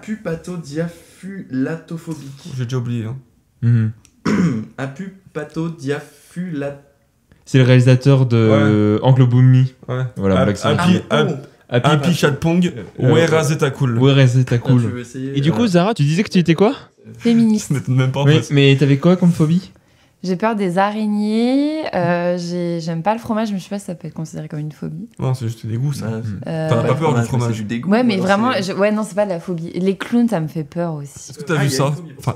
apupatodiaphulatophobique. J'ai déjà oublié. Hein. Apupatodiaphulatophobique. C'est le réalisateur de Anglo-Boomy. Ouais. Voilà, Black Swan. Happy Chatpong, Where is it cool. Where is it cool. Tu veux essayer, Et du coup, Zara, tu disais que tu étais quoi? Féministe. Même pas en Oui, fait. mais t'avais quoi comme phobie? J'ai peur des araignées. J'aime pas le fromage, mais je sais pas si ça peut être considéré comme une phobie. Non, c'est juste des goûts ça. T'as pas peur du fromage? C'est du dégoût. Ouais, mais alors vraiment, c'est- ouais, non, c'est pas de la phobie. Les clowns, ça me fait peur aussi. Est-ce que t'as Ah, vu il y a ça? une phobie pour Enfin,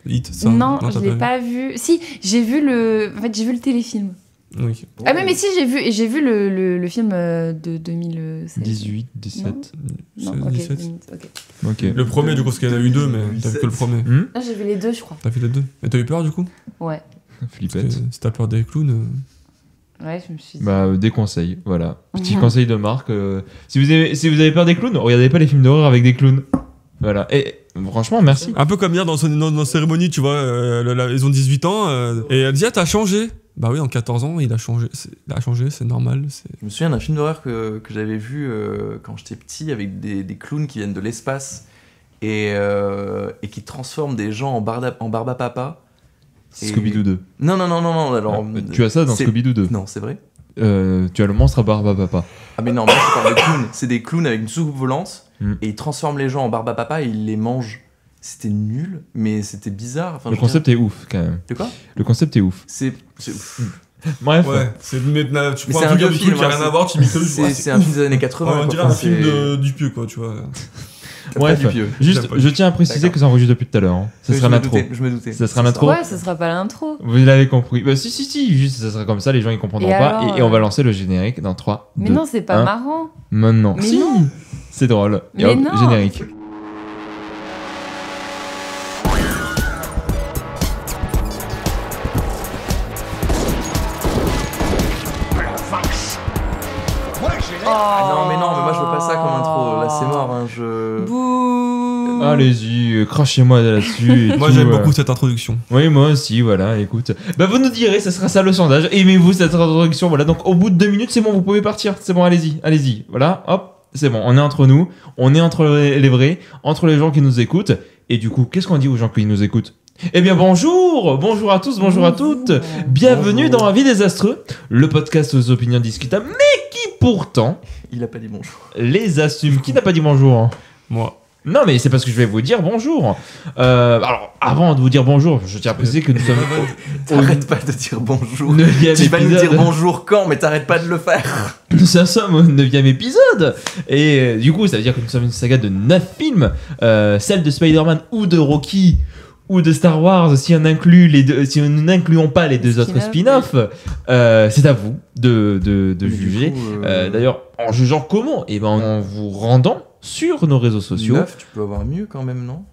Hit, ça. Non, t'as je l'ai pas vu. Si, j'ai vu le téléfilm. Oui. Ah mais si, j'ai vu le film de 2016. 18, 17. Non, C'est ok. 17. Ok. Ok. Le premier, du coup, parce qu'il y en a eu deux, mais t'as vu que le premier. Non, j'ai vu les deux, je crois. T'as vu les deux. Et t'as eu peur du coup? Ouais. Parce que Flippette. si t'as peur des clowns. Ouais, je me suis dit. Bah, des conseils, voilà. Petit conseil de Marc. Si vous avez peur des clowns, regardez pas les films d'horreur avec des clowns. Voilà. Et franchement, merci. Un peu comme hier dans nos cérémonies, tu vois, ils ont 18 ans, et elle dit, ah, t'as changé. Bah oui, en 14 ans, il a changé, c'est normal. Je me souviens d'un film d'horreur que j'avais vu quand j'étais petit avec des clowns qui viennent de l'espace et qui transforment des gens en barbe à papa. Et- Scooby-Doo 2. Non. Alors, Tu as ça dans c'est- Scooby-Doo 2. Non, c'est vrai. Tu as le monstre à barbe à papa. Ah mais non, moi je parle de clowns. C'est des clowns avec une soucoupe volante et ils transforment les gens en barbe à papa et ils les mangent. C'était nul, mais c'était bizarre. Enfin, Le je veux concept est ouf, quand même. dire- De quoi Le concept est ouf. C'est Bref. Ouais, tu prends c'est un un truc vieux qui film, a hein, rien à voir, tu mets que c'est un film des années 80. On quoi. dirait Enfin, un film c'est- du pieux, quoi, tu vois. Bref, Pas du pieux. juste, J'aime pas. je tiens à préciser D'accord. que ça enregistre depuis tout à l'heure. Hein. Ça Oui, sera je me l'intro. doutais, Je me doutais. Ça sera l'intro. Ouais, ce sera pas l'intro. Vous l'avez compris. Bah si, juste ça sera comme ça, les gens ils comprendront Et pas. alors, Et on va lancer le générique dans 3, Mais 2, non, c'est pas 1. marrant. Maintenant. Mais Si, non. c'est drôle. Et Mais hop, non. générique. Ah non, mais moi je veux pas ça comme intro. Là c'est mort. Hein, Bouh. Allez-y, crachez-moi là-dessus. et Moi, tout, j'aime beaucoup cette introduction. Oui, moi aussi, voilà, écoute. Bah, vous nous direz, ça sera ça le sondage. Aimez-vous cette introduction? Voilà, donc au bout de 2 minutes, c'est bon, vous pouvez partir. C'est bon, allez-y. Voilà, hop, c'est bon, on est entre nous, on est entre les vrais, entre les gens qui nous écoutent. Et du coup, qu'est-ce qu'on dit aux gens qui nous écoutent? Eh bien, bonjour à tous, bonjour à toutes. Bienvenue dans Avis désastreux, le podcast aux opinions discutables, mais qui pourtant il a pas dit bonjour. les assume. Qui n'a pas dit bonjour? Moi. Non, mais c'est parce que je vais vous dire bonjour. Alors, avant de vous dire bonjour, je tiens à préciser que nous sommes T'arrêtes pas de dire bonjour. au 9e Tu vas nous épisode. dire bonjour quand, mais t'arrêtes pas de le faire. Nous sommes au 9e épisode. Et du coup, ça veut dire que nous sommes une saga de 9 films. Celle de Spider-Man ou de Rocky ou de Star Wars, si on inclut les deux, si nous n'incluons pas les deux autres spin-offs, c'est à vous de Mais du juger. coup, D'ailleurs, en jugeant comment? Eh ben, en vous rendant sur nos réseaux sociaux. 9, tu peux avoir mieux quand même, non?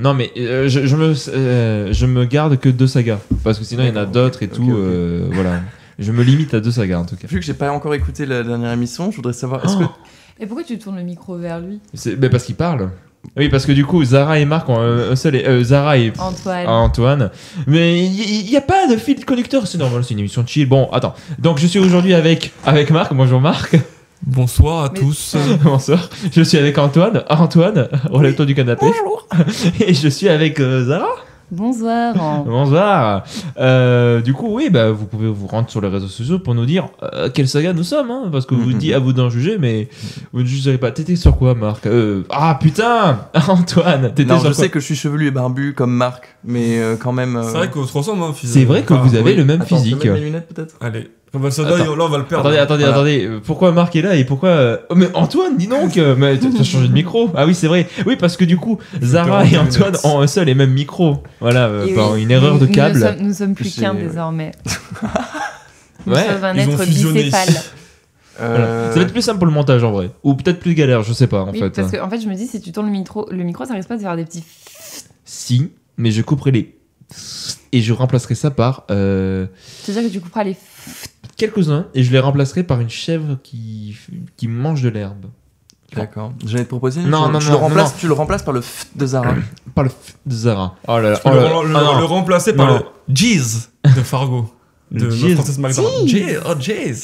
Non mais je me garde que 2 sagas parce que sinon il y en a D'accord, d'autres et ok, tout. ok. Voilà, je me limite à 2 sagas en tout cas. Vu que j'ai pas encore écouté la dernière émission, je voudrais savoir, est-ce que... Et pourquoi tu tournes le micro vers lui? Mais parce qu'il parle. Oui, parce que du coup Zara et Marc ont un seul Zara et Antoine. Mais il y a pas de fil conducteur, c'est normal, c'est une émission chill. Bon, attends. Donc je suis aujourd'hui avec Marc. Bonjour Marc. Bonsoir à Mais tous. Bonsoir. Je suis avec Antoine, relève-toi du canapé. Bonjour. Et je suis avec Zara. Bonsoir. Bonsoir. Du coup, oui, bah, vous pouvez vous rendre sur les réseaux sociaux pour nous dire quelle saga nous sommes, hein, parce que vous dites à vous d'en juger, mais vous ne jugerez pas. T'étais sur quoi, Marc? Ah putain, Antoine, t'étais Non, sur je quoi? sais que je suis chevelu et barbu comme Marc, mais quand même... C'est vrai qu'on se ressemble, hein, physiquement. C'est vrai que vous avez le même Attends, physique. je peux mettre mes lunettes peut-être? Allez. On va là, on va le perdre. Attendez. Pourquoi Marc est là et pourquoi Oh, mais Antoine, dis donc. Mais t'as changé de micro. Ah oui, c'est vrai. Oui, parce que du coup, Zara et Antoine ont un seul et même micro. Voilà, par une erreur de câble. Nous sommes plus qu'un désormais. Nous Ouais, sommes un ils ont être fusionné. bicéphale. Voilà. Ça va être plus simple pour le montage en vrai, ou peut-être plus galère, je sais pas en Oui, fait. parce que en fait, je me dis si tu tournes le micro, ça risque pas de faire des petits. Si, mais je couperai les et je remplacerai ça par C'est-à-dire que tu couperas les. quelques-uns et je les remplacerai par une chèvre qui mange de l'herbe. D'accord. J'allais te proposer... Non, Tu le remplaces par le f de Zara. Par le de Zara. Oh là là. Tu peux le remplacer par le Jeez de Fargo. De Jeez. Frances McDormand. Oh, Jeez.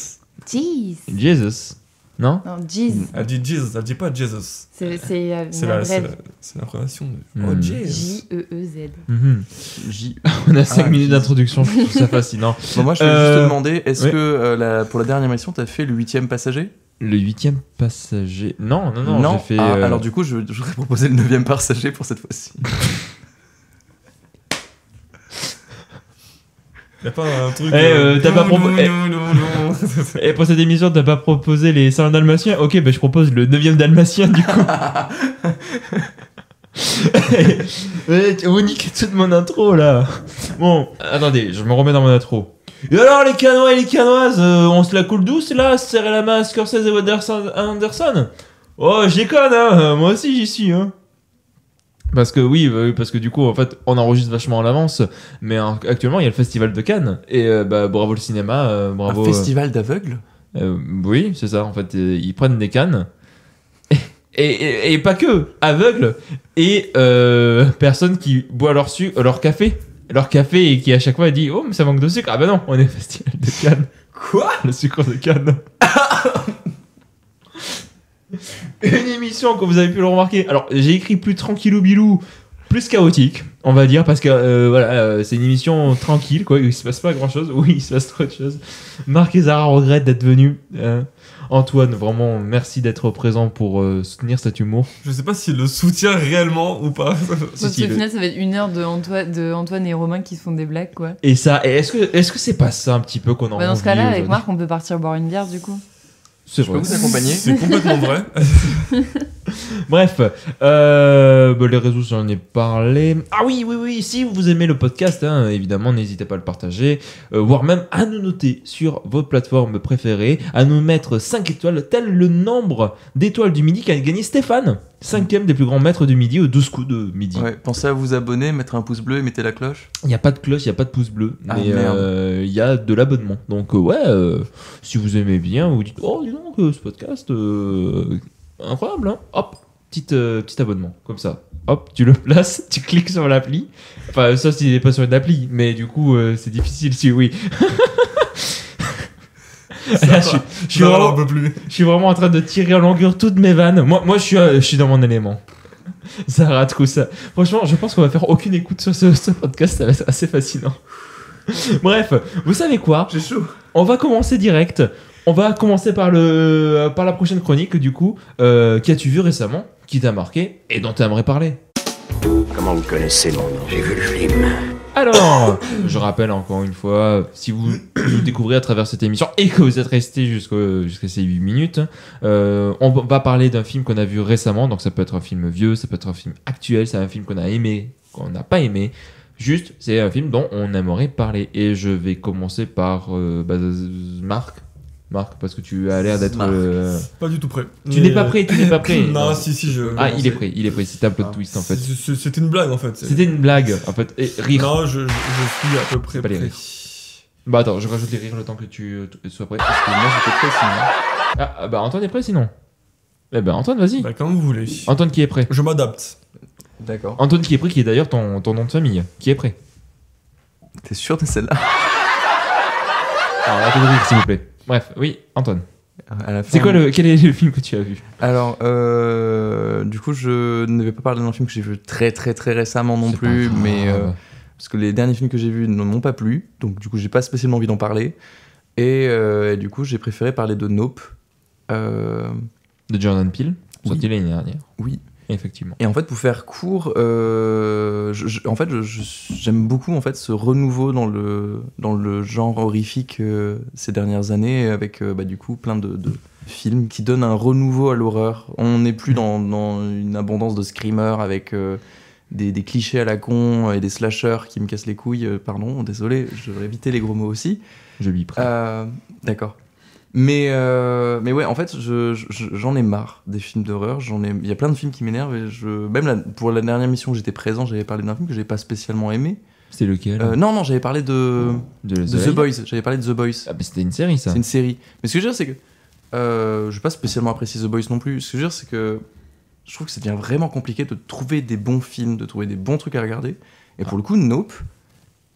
Jeez. Jesus. Non? Non, Jeez. Elle dit Jesus, elle dit pas Jesus. C'est C'est l'appréhension de... Oh, Jesus. J-E-E-Z. Mhm. J. On a 5 minutes Jesus. d'introduction, je trouve ça fascinant. Bon, moi, je voulais juste te demander, est-ce oui. que pour la dernière émission, t'as fait le 8e passager? Le 8e passager. Non, j'ai fait. Ah, alors du coup, je voudrais proposer le 9e passager pour cette fois-ci. Y'a pas un truc... t'as pas proposé. non. Et pour cette émission, t'as pas proposé les 100 dalmatiens? Ok, bah je propose le 9e dalmatien du coup. Vous niquez toute mon intro là. Bon, attendez, je me remets dans mon intro. Et alors les Canois et les Canoises, on se la coule douce là, se serrer la main à Scorsese et Anderson? Oh, je déconne, hein, moi aussi j'y suis, hein. Parce que du coup, en fait, on enregistre vachement en avance, mais actuellement, il y a le festival de Cannes, et bravo le cinéma, bravo... Un festival d'aveugles? Oui, c'est ça, en fait, ils prennent des cannes, et pas que, aveugles, et personnes qui boivent leur café, et qui à chaque fois dit « Oh, mais ça manque de sucre !» Ah bah non, on est au festival de Cannes. Quoi? Le sucre de Cannes. Une émission, comme vous avez pu le remarquer. Alors, j'ai écrit plus tranquillou bilou, plus chaotique, on va dire, parce que c'est une émission tranquille, quoi. Il se passe pas grand chose. Oui, il se passe trop de choses. Marc et Zara regrettent d'être venus. Antoine, vraiment, merci d'être présent pour soutenir cet humour. Je sais pas s'il le soutient réellement ou pas. Parce qu'au final, ça va être 1 heure de Antoine et Romain qui se font des blagues, quoi. Et ça, est-ce que c'est pas ça un petit peu qu'on en Bah dans ce cas-là, avec Marc, on peut partir boire une bière, du coup. C'est Je peux vrai. vous accompagner? C'est complètement vrai. Bref, les réseaux, j'en ai parlé. Ah oui, si vous aimez le podcast, hein, évidemment, n'hésitez pas à le partager, voire même à nous noter sur votre plateforme préférée, à nous mettre 5 étoiles, tel le nombre d'étoiles du midi qu'a gagné Stéphane, 5e des plus grands maîtres du midi, aux 12 coups de midi. Ouais, pensez à vous abonner, mettre un pouce bleu et mettez la cloche. Il n'y a pas de cloche, il n'y a pas de pouce bleu, Ah, mais merde. il y a de l'abonnement. Donc si vous aimez bien, vous dites « Oh, dis donc, ce podcast, incroyable, hein !» Hop, petit abonnement, comme ça. Hop, tu le places, tu cliques sur l'appli. Enfin, ça, s'il n'est pas sur une appli, mais du coup, c'est difficile si oui. Là, je suis vraiment en train de tirer en longueur toutes mes vannes. Moi je suis dans mon élément. Ça rate tout ça. Franchement, je pense qu'on va faire aucune écoute sur ce podcast, ça va être assez fascinant. Bref, vous savez quoi? J'ai chaud. On va commencer direct. On va commencer par la prochaine chronique, du coup. Qu'as-tu vu récemment, qui t'a marqué et dont tu aimerais parler? Comment vous connaissez mon nom? J'ai vu le film. Alors, je rappelle encore une fois, si vous nous découvrez à travers cette émission et que vous êtes resté jusqu'à ces 8 minutes, on va parler d'un film qu'on a vu récemment. Donc ça peut être un film vieux, ça peut être un film actuel, c'est un film qu'on a aimé, qu'on n'a pas aimé. Juste, c'est un film dont on aimerait parler. Et je vais commencer par Marc, parce que tu as l'air d'être... Pas du tout prêt. Tu n'es pas prêt. Non, si, je... Ah, il est prêt, c'est un plot twist en fait. C'était une blague en fait. C'était une blague en fait. Et rire. Non, je suis à peu près C'est pas les prêt. rires. Bah attends, je rajoute les rires le temps que tu sois prêt. Parce que moi, j'étais prêt sinon. Ah, bah Antoine est prêt sinon. Eh ben Antoine, vas-y. Bah, comme vous voulez. Antoine qui est prêt. Je m'adapte. D'accord. Antoine qui est prêt, qui est d'ailleurs ton nom de famille. Qui est prêt? T'es sûr de celle-là? Alors, arrêtez de rire s'il vous plaît. Bref, oui, Antoine. À la fin- C'est quoi quel est le film que tu as vu? Alors, du coup, je ne vais pas parler d'un film que j'ai vu très très très récemment non C'est plus, pas grave. mais parce que les derniers films que j'ai vus ne m'ont pas plu, donc du coup, j'ai pas spécialement envie d'en parler. Et du coup, j'ai préféré parler de Nope. De Jordan Peele, sorti l'année dernière. Oui. Effectivement. Et en fait, pour faire court, j'aime beaucoup en fait ce renouveau dans le genre horrifique ces dernières années, avec du coup plein de films qui donnent un renouveau à l'horreur. On n'est plus dans une abondance de screamers avec des clichés à la con et des slashers qui me cassent les couilles. Pardon, désolé, je devrais éviter les gros mots aussi. Je lui prête. D'accord. Mais ouais, en fait, j'en ai marre des films d'horreur. Il y a plein de films qui m'énervent. Et même pour la dernière mission où j'étais présent, j'avais parlé d'un film que j'avais pas spécialement aimé. C'était lequel? Non, j'avais parlé de The Boys. J'avais parlé de The Boys. Ah, mais c'était une série ça. C'est une série. Mais ce que je veux dire, c'est que je vais pas spécialement apprécier The Boys non plus. Ce que je veux dire, c'est que je trouve que ça devient vraiment compliqué de trouver des bons films, de trouver des bons trucs à regarder. Et pour le coup, Nope,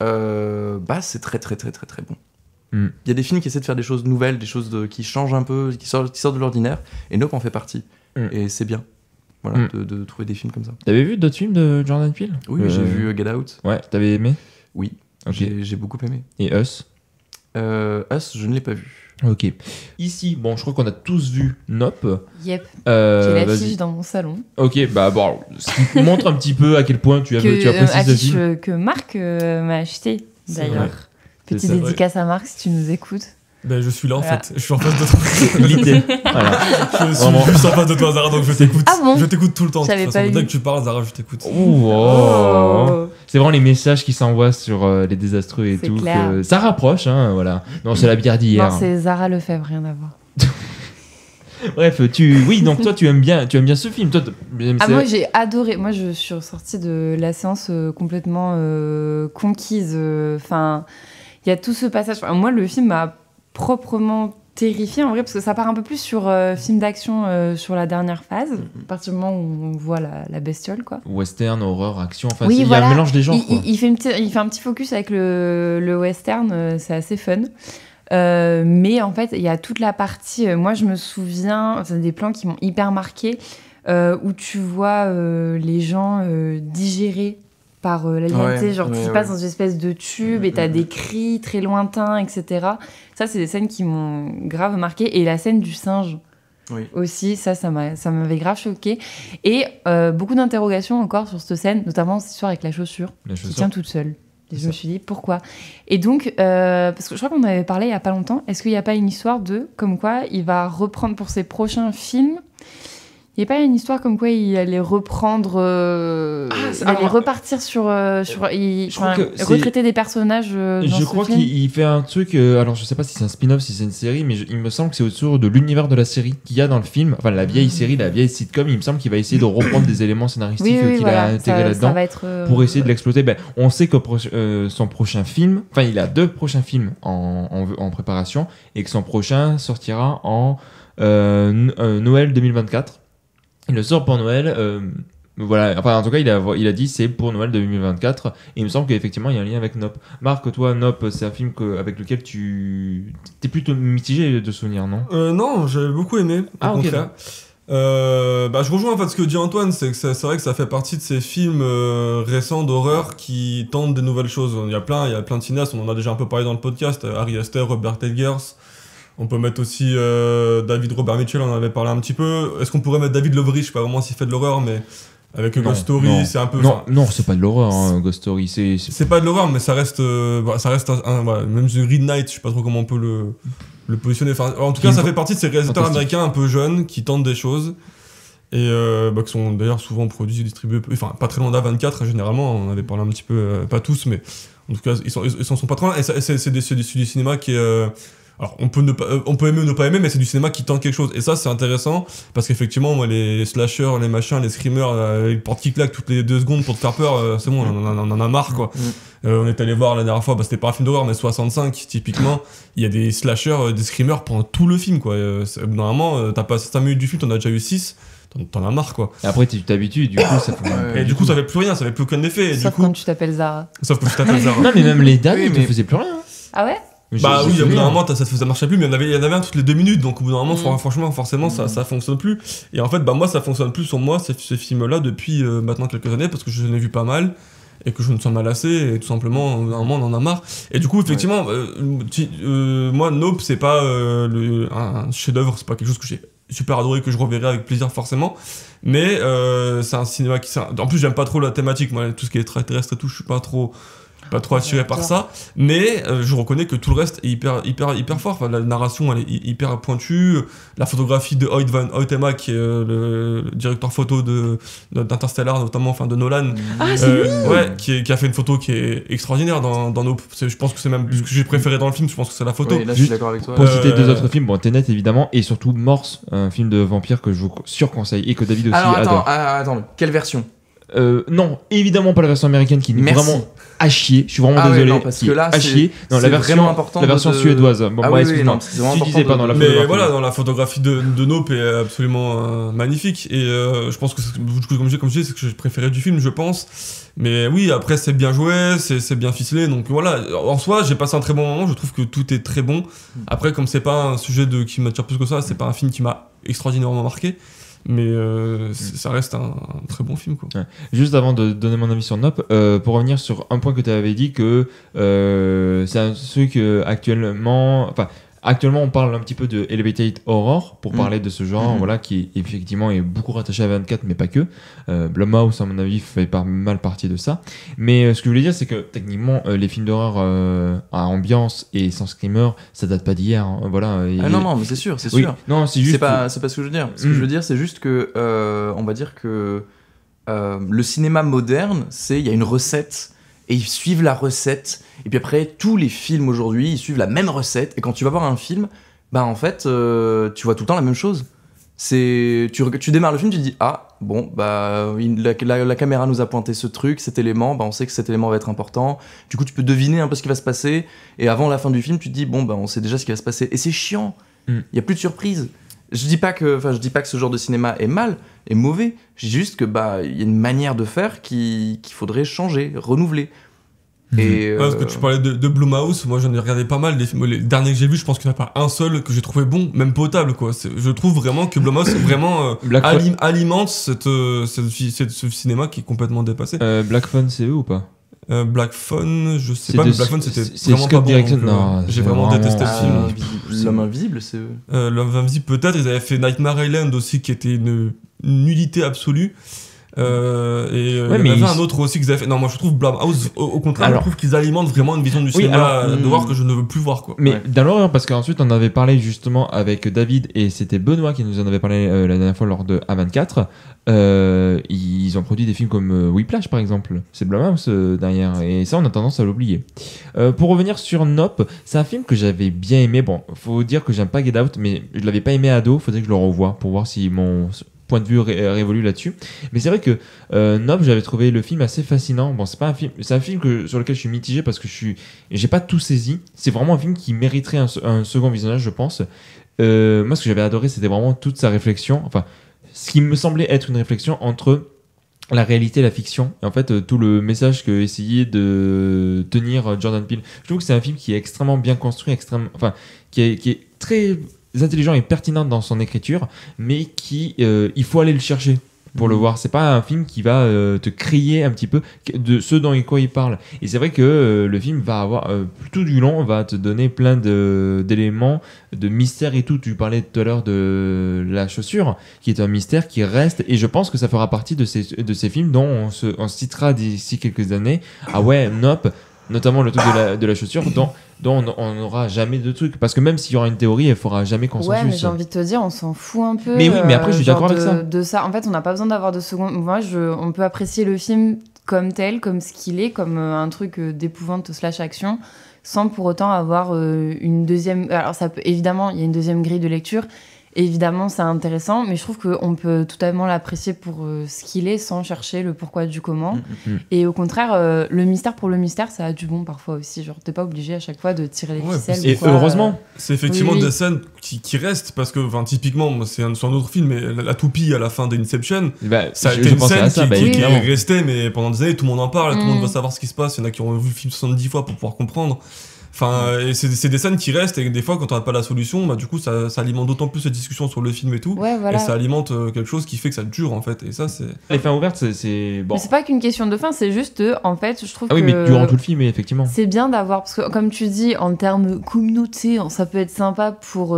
c'est très très très très très bon. Mm. Il y a des films qui essaient de faire des choses nouvelles, des choses qui changent un peu, qui sortent de l'ordinaire, et Nope en fait partie. Mm. Et c'est bien. Voilà, de trouver des films comme ça. T'avais vu d'autres films de Jordan Peele? Oui, j'ai vu Get Out. Ouais, t'avais aimé? Oui, Ok. j'ai beaucoup aimé. Et Us? Us, je ne l'ai pas vu. Ok. Ici, bon, je crois qu'on a tous vu Nope. Yep. J'ai Vas-y. l'affiche dans mon salon. Ok, bah bon, ce qui montre un petit peu à quel point tu apprécies ce Affiche film. que Marc m'a acheté, C'est d'ailleurs. vrai. C'est Petite ça, dédicace à Marc si tu nous écoutes. Ben, je suis là en Voilà. fait. Je suis en face de toi. L'idée. Voilà. Je suis Vraiment. juste en face de toi, Zara, donc je t'écoute. Ah bon? Je t'écoute tout le temps. de toute J'avais façon. pas Dès vu. que tu parles, Zara, je t'écoute. Ouh, oh. C'est vraiment les messages qui s'envoient sur les désastreux et C'est tout. clair. Que ça rapproche, hein, voilà. Non, c'est la bière d'hier. Non, c'est Zara Lefebvre, rien à voir. Bref, oui, donc toi, tu aimes bien ce film. Toi, Ah, moi j'ai adoré. Moi je suis ressortie de la séance complètement conquise. Enfin, il y a tout ce passage. Enfin, moi le film m'a proprement terrifiée en vrai parce que ça part un peu plus sur film d'action sur la dernière phase. À partir du moment où on voit la bestiole quoi. Western, horreur, action, enfin, Oui, il y a voilà. un mélange des genres. quoi. Il fait un petit focus avec le western. C'est assez fun. Mais en fait, il y a toute la partie. Moi, je me souviens, c'est des plans qui m'ont hyper marqué, où tu vois les gens digérés par la réalité, genre tu passes dans une espèce de tube et t'as des cris très lointains, etc. Ça, c'est des scènes qui m'ont grave marqué. Et la scène du singe. Oui. Aussi, ça m'avait grave choqué. Et beaucoup d'interrogations encore sur cette scène, notamment cette histoire avec la chaussure La qui chaussure. tient toute seule. Et C'est je me ça. suis dit, pourquoi? Et donc, parce que je crois qu'on en avait parlé il n'y a pas longtemps, est-ce qu'il n'y a pas une histoire comme quoi il va reprendre pour ses prochains films? Il n'y a pas une histoire comme quoi il allait reprendre... il allait repartir sur... crois que c'est- retraiter des personnages dans Je ce crois film. qu'il fait un truc. Alors, je sais pas si c'est un spin-off, si c'est une série, mais il me semble que c'est autour de l'univers de la série qu'il y a dans le film. Enfin, la vieille série, la vieille sitcom. Il me semble qu'il va essayer de reprendre des éléments scénaristiques qu'il voilà, a intégrés ça là-dedans va être, pour essayer de l'exploiter. Ben, on sait que son prochain film, enfin, il a 2 prochains films en préparation et que son prochain sortira en Noël 2024. Il le sort pour Noël. Voilà, enfin en tout cas il a dit c'est pour Noël 2024 et il me semble qu'effectivement il y a un lien avec Nope. Marc, toi Nope c'est un film avec lequel tu t'es plutôt mitigé de souvenirs, non? Non, j'avais beaucoup aimé. Au contraire. Je rejoins en fait ce que dit Antoine, c'est que c'est vrai que ça fait partie de ces films récents d'horreur qui tentent des nouvelles choses. Il y a plein de cinéastes, on en a déjà un peu parlé dans le podcast, Ari Aster, Robert Eggers. On peut mettre aussi David Robert Mitchell, on en avait parlé un petit peu. Est-ce qu'on pourrait mettre David Lowery? Je sais pas vraiment s'il fait de l'horreur, mais avec Ghost Story, c'est un peu... Non, c'est pas de l'horreur, hein, Ghost Story. C'est pas de l'horreur, mais ça reste même The Green Knight, je sais pas trop comment on peut le positionner. Enfin, en tout cas, ça fait partie de ces réalisateurs Fantastique. américains un peu jeunes qui tentent des choses et qui sont d'ailleurs souvent produits et distribués, enfin pas très loin d'A24 généralement. On avait parlé un petit peu, pas tous, mais en tout cas ils s'en sont pas très loin. Et c'est du cinéma qui est alors on peut aimer ou ne pas aimer, mais c'est du cinéma qui tente quelque chose. Et ça c'est intéressant parce qu'effectivement moi les slashers, les machins, les screamers, les portes qui claquent toutes les 2 secondes pour te faire peur, c'est bon, on en a marre quoi. On est allé voir la dernière fois, c'était pas un film d'horreur mais 65 typiquement, il y a des slashers, des screamers pendant tout le film quoi. Normalement t'as passé 5 minutes du film, t'en as déjà eu 6, t'en as marre quoi. Et après tu t'habitues, du coup ça fait... Et du coup ça fait plus rien, ça fait plus aucun effet. Et Sauf du coup, quand tu t'appelles Zara. sauf que tu t'appelles Zara. Non mais même les derniers Oui, ils mais- te faisaient plus rien. Ah ouais? Bah J'ai oui, au bout souvenir. d'un moment, ça marchait plus, mais il y en avait un toutes les 2 minutes, donc au bout d'un moment, franchement, forcément, ça fonctionne plus. Et en fait, moi, ça fonctionne plus sur moi, ces films-là, depuis maintenant quelques années, parce que je les ai vus pas mal, et que je me sens mal lassé, et tout simplement, au bout d'un moment, on en a marre. Et du coup, effectivement, moi, Nope, c'est pas un chef-d'œuvre, c'est pas quelque chose que j'ai super adoré, que je reverrai avec plaisir, forcément. Mais c'est un cinéma qui... En plus, j'aime pas trop la thématique, moi, tout ce qui est extraterrestre et tout, je suis pas trop attiré par ça, mais je reconnais que tout le reste est hyper fort. Enfin, la narration elle est hyper pointue, la photographie de Hoyt Van Hoytema qui est le directeur photo d'Interstellar notamment, enfin de Nolan, qui a fait une photo qui est extraordinaire dans Nope. Je pense que c'est même ce que j'ai préféré dans le film, je pense que c'est la photo. Oui, là, je suis d'accord avec toi. Pour citer 2 autres films, bon Tenet évidemment, et surtout Morse, un film de vampire que je vous surconseille et que David aussi Alors adore. attends, quelle version? Non, évidemment pas la version américaine qui est Merci. vraiment à chier. Je suis vraiment Ah ouais, désolé. non, parce qui que est là, à chier. Non, c'est la version, vraiment important la version de- suédoise. Bon, Ah moi, oui, excuse-moi. non, c'est vraiment Tu important disais, de- pardon, la Mais photographie. voilà, dans la photographie de Nope est absolument magnifique. Et je pense que, comme je dis, c'est ce que j'ai préféré du film, je pense. Mais oui, après, c'est bien joué, c'est bien ficelé. Donc voilà, en soi, j'ai passé un très bon moment. Je trouve que tout est très bon. Après, comme c'est pas un sujet qui m'attire plus que ça, c'est pas un film qui m'a extraordinairement marqué. Mais ça reste un très bon film, quoi. Juste avant de donner mon avis sur Nope, pour revenir sur un point que tu avais dit que c'est un truc actuellement on parle un petit peu de Elevated Horror pour parler de ce genre, voilà, qui effectivement est beaucoup rattaché à 24, mais pas que. Blumhouse, à mon avis, fait pas mal partie de ça. Mais ce que je voulais dire, c'est que techniquement, les films d'horreur à ambiance et sans screamer, ça date pas d'hier. Hein, voilà. Ah non, mais c'est sûr, c'est Oui, sûr. non, c'est juste. C'est pas ce que je veux dire. Ce que je veux dire, c'est juste que, on va dire que le cinéma moderne, il y a une recette et ils suivent la recette. Et puis après, tous les films aujourd'hui, ils suivent la même recette. Et quand tu vas voir un film, bah en fait, tu vois tout le temps la même chose. Tu démarres le film, tu te dis ah bon bah la caméra nous a pointé ce truc, cet élément, bah on sait que cet élément va être important. Du coup, tu peux deviner un peu ce qui va se passer. Et avant la fin du film, tu te dis bon bah on sait déjà ce qui va se passer. Et c'est chiant. Il y a plus de surprise. Je dis pas que ce genre de cinéma est mal, est mauvais. Je dis juste que bah il y a une manière de faire qu'il faudrait changer, renouveler. Et Ouais, parce que tu parlais de Blumhouse, moi j'en ai regardé pas mal. Les derniers que j'ai vus, je pense qu'il n'y en a pas un seul que j'ai trouvé bon, même potable, quoi. Je trouve vraiment que Blumhouse vraiment alimente ce cinéma qui est complètement dépassé. Black Phone, c'est eux ou pas? Black Phone, je sais C'est pas, de- mais Black Phone c'était c'est vraiment Scott pas bon. Derrickson. Donc, Non, j'ai c'est vraiment vraiment- détesté le Ah, film. L'homme invisible, c'est eux. L'homme invisible, peut-être. Ils avaient fait Nightmare Island aussi, qui était une nullité absolue. Il y en mais avait ils- un autre aussi qu'ils avaient fait. Non, moi je trouve Blumhouse, au contraire, Alors- je trouve qu'ils alimentent vraiment une vision du Oui, cinéma alors, d'horreur que je ne veux plus voir, quoi. Mais Ouais. dans l'horreur, parce qu'ensuite on avait parlé justement avec David et c'était Benoît qui nous en avait parlé la dernière fois lors de A24. Ils ont produit des films comme Whiplash par exemple. C'est Blumhouse derrière et ça on a tendance à l'oublier. Pour revenir sur Nope, c'est un film que j'avais bien aimé. Bon, faut dire que j'aime pas Get Out, mais je l'avais pas aimé ado. Faudrait que je le revoie pour voir si mon point de vue révolue là-dessus. Mais c'est vrai que Nope, j'avais trouvé le film assez fascinant. Bon, c'est un film sur lequel je suis mitigé parce que j'ai pas tout saisi. C'est vraiment un film qui mériterait un second visionnage, je pense. Moi, ce que j'avais adoré, c'était vraiment toute sa réflexion. Enfin, ce qui me semblait être une réflexion entre la réalité et la fiction. Et en fait, tout le message que essayait de tenir Jordan Peele. Je trouve que c'est un film qui est extrêmement bien construit, qui est très intelligent et pertinent dans son écriture, mais il faut aller le chercher pour le voir. C'est pas un film qui va te crier un petit peu de ce dont quoi il parle. Et c'est vrai que le film va avoir tout du long va te donner plein d'éléments de mystère et tout. Tu parlais tout à l'heure de la chaussure, qui est un mystère qui reste. Et je pense que ça fera partie de ces films dont on se citera d'ici quelques années. Ah ouais, Nope, notamment le truc de la chaussure, dont on n'aura jamais de truc. Parce que même s'il y aura une théorie, elle fera jamais consensus. Ouais, mais j'ai envie de te dire, on s'en fout un peu. Mais oui, mais après, je suis genre d'accord avec ça. de ça. En fait, on n'a pas besoin d'avoir de second. Moi, on peut apprécier le film comme tel, comme ce qu'il est, comme un truc d'épouvante / action, sans pour autant avoir une deuxième. Alors, évidemment, il y a une deuxième grille de lecture. Évidemment, c'est intéressant, mais je trouve qu'on peut totalement l'apprécier pour ce qu'il est sans chercher le pourquoi du comment. Et au contraire, le mystère pour le mystère, ça a du bon parfois aussi. Genre, t'es pas obligé à chaque fois de tirer les ficelles. Et ou quoi, heureusement. C'est effectivement Oui. des scènes qui restent parce que, enfin, typiquement, moi, c'est un autre film, mais la toupie à la fin d'Inception, Bah, ça a je été une pensais scène à ça, qui est évidemment. restée, mais pendant des années, tout le monde en parle, tout le monde Mm. veut savoir ce qui se passe. Il y en a qui ont vu le film 70 fois pour pouvoir comprendre. Enfin, et c'est des scènes qui restent, et des fois, quand on n'a pas la solution, bah, du coup, ça alimente d'autant plus cette discussion sur le film et tout. Ouais, voilà. Et ça alimente quelque chose qui fait que ça dure, en fait. Et ça, c'est. Les fins ouvertes, c'est bon. Mais c'est pas qu'une question de fin, c'est juste, en fait, je trouve Ah oui, que mais durant tout le film, effectivement. c'est bien d'avoir, parce que comme tu dis, en termes communauté, ça peut être sympa pour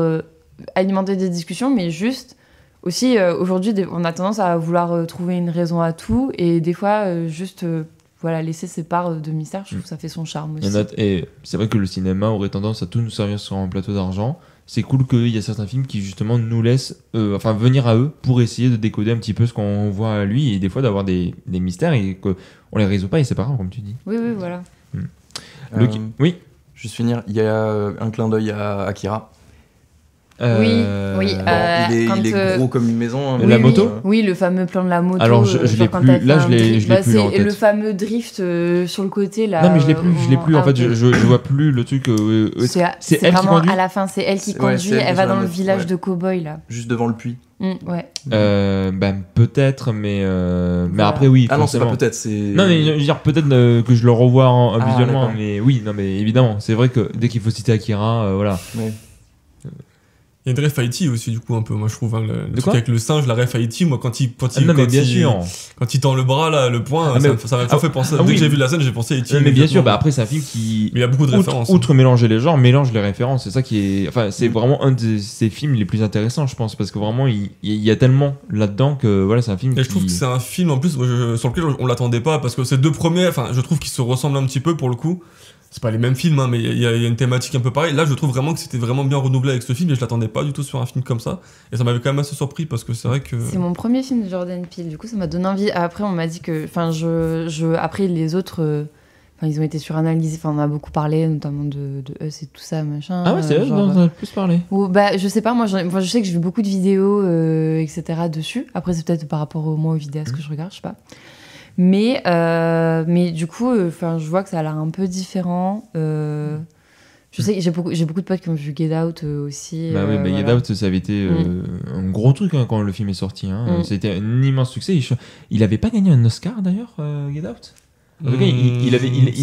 alimenter des discussions, mais juste aussi, aujourd'hui, on a tendance à vouloir trouver une raison à tout, et des fois, juste voilà, laisser ses parts de mystère, je trouve que ça fait son charme aussi. Et c'est vrai que le cinéma aurait tendance à tout nous servir sur un plateau d'argent. C'est cool qu'il y a certains films qui justement nous laissent venir à eux pour essayer de décoder un petit peu ce qu'on voit à lui et des fois d'avoir des mystères et qu'on les résout pas et c'est pas grave comme tu dis. Oui, voilà. Oui. Juste finir, il y a un clin d'œil à Akira. Oui. Bon, il est gros comme une maison. La moto Oui, le fameux plan de la moto. Alors, je l'ai quand plus. t'as fait Là, un je l'ai drift. plus en C'est tête. le fameux drift sur le côté là. Non, mais je l'ai plus. En fait, ok. je vois plus le truc. C'est C'est elle qui vraiment conduit. à la fin, c'est elle qui Ouais, conduit. c'est elle qui Elle va est sur dans la le moto, village ouais. de cow-boy là. Juste devant le puits. Ouais. Peut-être, mais Voilà. après, oui. Ah non, c'est forcément. pas peut-être, c'est. Non, mais je veux dire, peut-être que je le revois visuellement, d'accord. mais oui, non, mais évidemment, c'est vrai que dès qu'il faut citer Akira, voilà. Ouais. Il y a une ref Haïti aussi, du coup, un peu, moi je trouve. Hein, le truc quoi avec le singe, la ref Haïti, moi quand il non, mais bien sûr. quand il tend le bras, là, le poing, Ah, mais- ça m'a toujours fait penser. ah, Dès oui. que j'ai vu la scène, j'ai pensé à Haïti. Non, mais bien sûr, immédiatement. après, c'est un film qui. Mais il y a beaucoup de références. Outre mélanger les genres, mélange les références. C'est ça qui est. Enfin, c'est vraiment un de ces films les plus intéressants, je pense, parce que vraiment, il y a tellement là-dedans que voilà, c'est un film Et je trouve que c'est un film en plus sur lequel on l'attendait pas parce que ces deux premiers, enfin, je trouve qu'ils se ressemblent un petit peu pour le coup. C'est pas les mêmes films, hein, mais il y a une thématique un peu pareille. Là, je trouve vraiment que c'était vraiment bien renouvelé avec ce film et je l'attendais pas du tout sur un film comme ça. Et ça m'avait quand même assez surpris parce que c'est vrai que. C'est mon premier film de Jordan Peele. Du coup, ça m'a donné envie. Après, on m'a dit que, enfin, après les autres, enfin, ils ont été suranalysés. Enfin, on a beaucoup parlé, notamment de Us et tout ça, machin. Ah ouais, c'est eux genre, dont on a le plus parlé. Ou, bah, je sais pas, moi je sais que j'ai vu beaucoup de vidéos, etc. dessus. Après, c'est peut-être par rapport aux vidéastes que je regarde, je sais pas. Mais du coup, enfin, je vois que ça a l'air un peu différent. Je sais que j'ai beaucoup de potes qui ont vu Get Out aussi. Bah oui, voilà. Get Out, ça avait été un gros truc hein, quand le film est sorti. Hein. C'était un immense succès. Il avait pas gagné un Oscar d'ailleurs, Get Out. En tout cas, il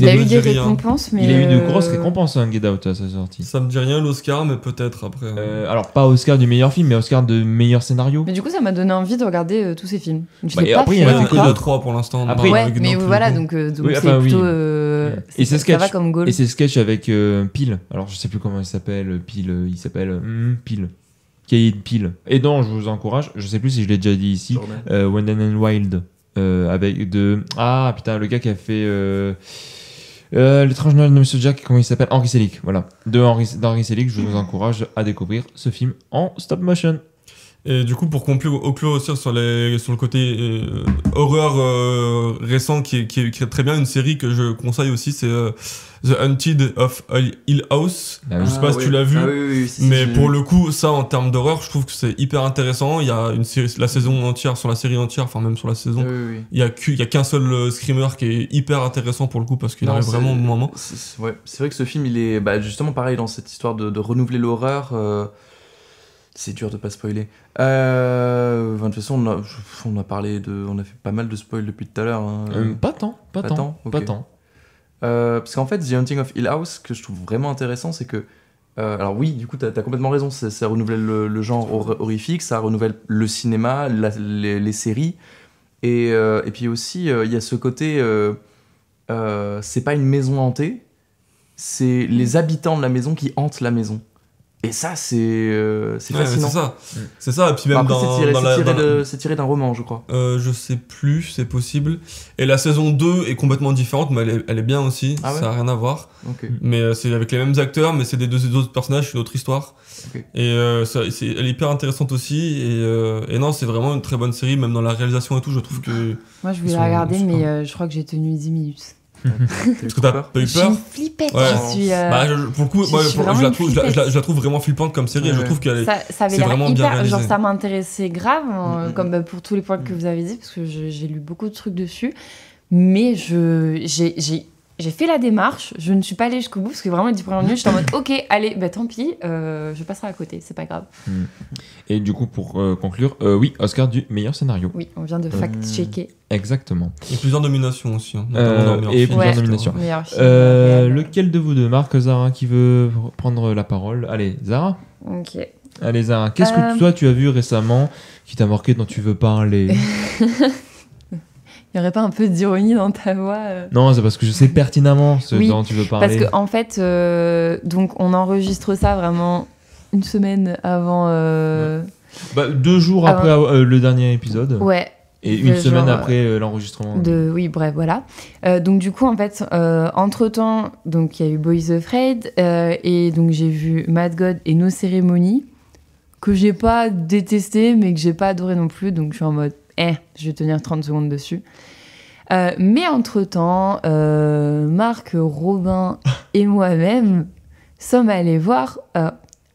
a eu des récompenses, mais il a eu de grosses récompenses, hein, Get Out, à sa sortie. Ça me dit rien l'Oscar, mais peut-être après. Alors, pas Oscar du meilleur film, mais Oscar de meilleur scénario. Mais du coup, ça m'a donné envie de regarder tous ces films. Donc, je l'ai et pas après, il y fait en a que encore. de 3 pour l'instant. Après, ouais, avec mais non plus, voilà, bon. donc Oui, c'est enfin, oui. plutôt. Et c'est sketch. Ça va comme goal. Et c'est sketch avec Peel. Alors, je sais plus comment il s'appelle. Peel, il s'appelle Peel. Cahier de Peel. Et donc, je vous encourage, je sais plus si je l'ai déjà dit ici, Wendell and Wild. Avec de. Ah putain, le gars qui a fait. L'étrange Noël de Monsieur Jack, comment il s'appelle? Henry Selick, voilà. D'Henry Selick, je vous encourage à découvrir ce film en stop motion. Et du coup, pour conclure aussi sur le côté horreur récent qui est très bien, une série que je conseille aussi, c'est The Haunted of Hill House. Je sais pas si tu l'as vu, mais pour le coup, ça en termes d'horreur, je trouve que c'est hyper intéressant. Il y a une série, la saison entière, sur la série entière, enfin même sur la saison, il y a qu'un seul screamer qui est hyper intéressant pour le coup parce qu'il arrive vraiment au bon moment. C'est vrai que ce film, il est justement pareil dans cette histoire de renouveler l'horreur. C'est dur de pas spoiler. De toute façon, on a fait pas mal de spoil depuis tout à l'heure. Hein. Pas tant. Parce qu'en fait, The Haunting of Hill House, ce que je trouve vraiment intéressant, c'est que alors oui, du coup, t'as complètement raison. Ça renouvelle le genre horrifique, ça renouvelle le cinéma, les séries, et puis aussi il y a ce côté, c'est pas une maison hantée, c'est les habitants de la maison qui hantent la maison. Et ça, c'est fascinant. C'est ça. Et puis même après, c'est tiré d'un roman, je crois. Je sais plus, c'est possible. Et la saison 2 est complètement différente, mais elle est bien aussi. Ah ouais, ça n'a rien à voir. Okay. Mais c'est avec les mêmes acteurs, mais c'est des deux autres personnages, c'est une autre histoire. Okay. Et elle est hyper intéressante aussi. Et non, c'est vraiment une très bonne série, même dans la réalisation et tout. Je trouve que. Moi, je voulais la regarder, mais je crois que j'ai tenu 10 minutes. Parce que t'as pas eu Je suis peur? une flippette, Ouais. je suis... pour le coup, je la trouve vraiment flippante comme série. Et je trouve qu'elle ça avait l'air vraiment bien hyper... réalisé. Genre, ça m'intéressait grave, comme pour tous les points que vous avez dit, parce que j'ai lu beaucoup de trucs dessus. Mais j'ai fait la démarche, je ne suis pas allée jusqu'au bout, parce que vraiment, les 10 premières minutes, j'étais en mode, ok, allez, bah tant pis, je passerai à côté, c'est pas grave. Et du coup, pour conclure, oui, Oscar du meilleur scénario. Oui, on vient de fact-checker. Exactement. Et plusieurs nominations aussi. Hein, et plusieurs nominations. Lequel de vous deux, Marc, Zara, qui veut prendre la parole? Allez, Zara. Ok. Allez, Zara, qu'est-ce que toi tu as vu récemment qui t'a marqué, dont tu veux parler? Il n'y aurait pas un peu d'ironie dans ta voix Non, c'est parce que je sais pertinemment ce dont tu veux parler. Parce qu'en fait, donc on enregistre ça vraiment une semaine avant... 2 jours après le dernier épisode. Ouais. Et une semaine après l'enregistrement. Oui, bref, voilà. Donc du coup, en fait, entre-temps, donc il y a eu Boys Afraid, et donc j'ai vu Mad God et No Ceremony, que j'ai pas détesté, mais que j'ai pas adoré non plus, donc je suis en mode... je vais tenir 30 secondes dessus. Mais entre-temps, Marc, Robin et moi-même sommes allés voir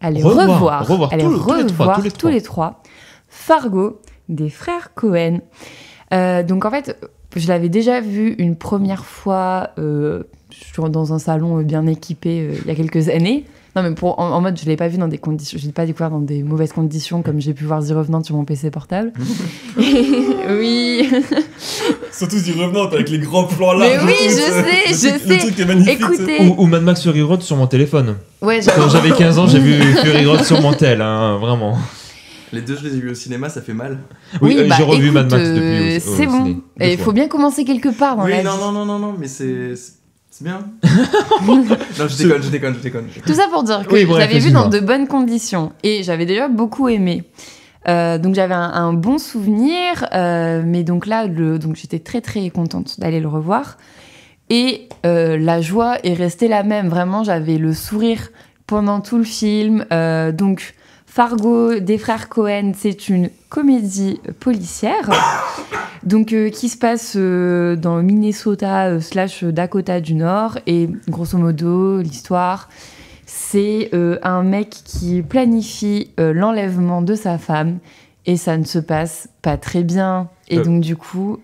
allez revoir allez tous les tous les trois Fargo des frères Cohen. Donc en fait, je l'avais déjà vu une première fois dans un salon bien équipé il y a quelques années. Non, mais en mode, je l'ai pas vu dans des conditions, je l'ai pas découvert dans des mauvaises conditions, comme j'ai pu voir The Revenant sur mon PC portable. Oui. Surtout The Revenant avec les grands plans là. Mais oui, je sais. Le truc est magnifique. Écoutez. Ou Mad Max Fury Road sur mon téléphone. Ouais, Quand j'avais 15 ans, j'ai vu Fury Road sur mon tel, hein, vraiment. Les deux, je les ai vus au cinéma, ça fait mal. Oui, bah, j'ai revu écoute, Mad Max depuis. C'est bon. Et il faut bien commencer quelque part dans la vie. Non, mais c'est bien. Non, je déconne. Tout ça pour dire que Oui, je bref, l'avais vu excuse-moi. dans de bonnes conditions et j'avais déjà beaucoup aimé. Donc j'avais un bon souvenir, mais donc là, donc j'étais très très contente d'aller le revoir. Et la joie est restée la même. Vraiment, j'avais le sourire pendant tout le film. Donc Fargo des frères Cohen, c'est une comédie policière. Donc, qui se passe dans le Minnesota / Dakota du Nord. Et grosso modo, l'histoire, c'est un mec qui planifie l'enlèvement de sa femme. Et ça ne se passe pas très bien. Et donc, du coup,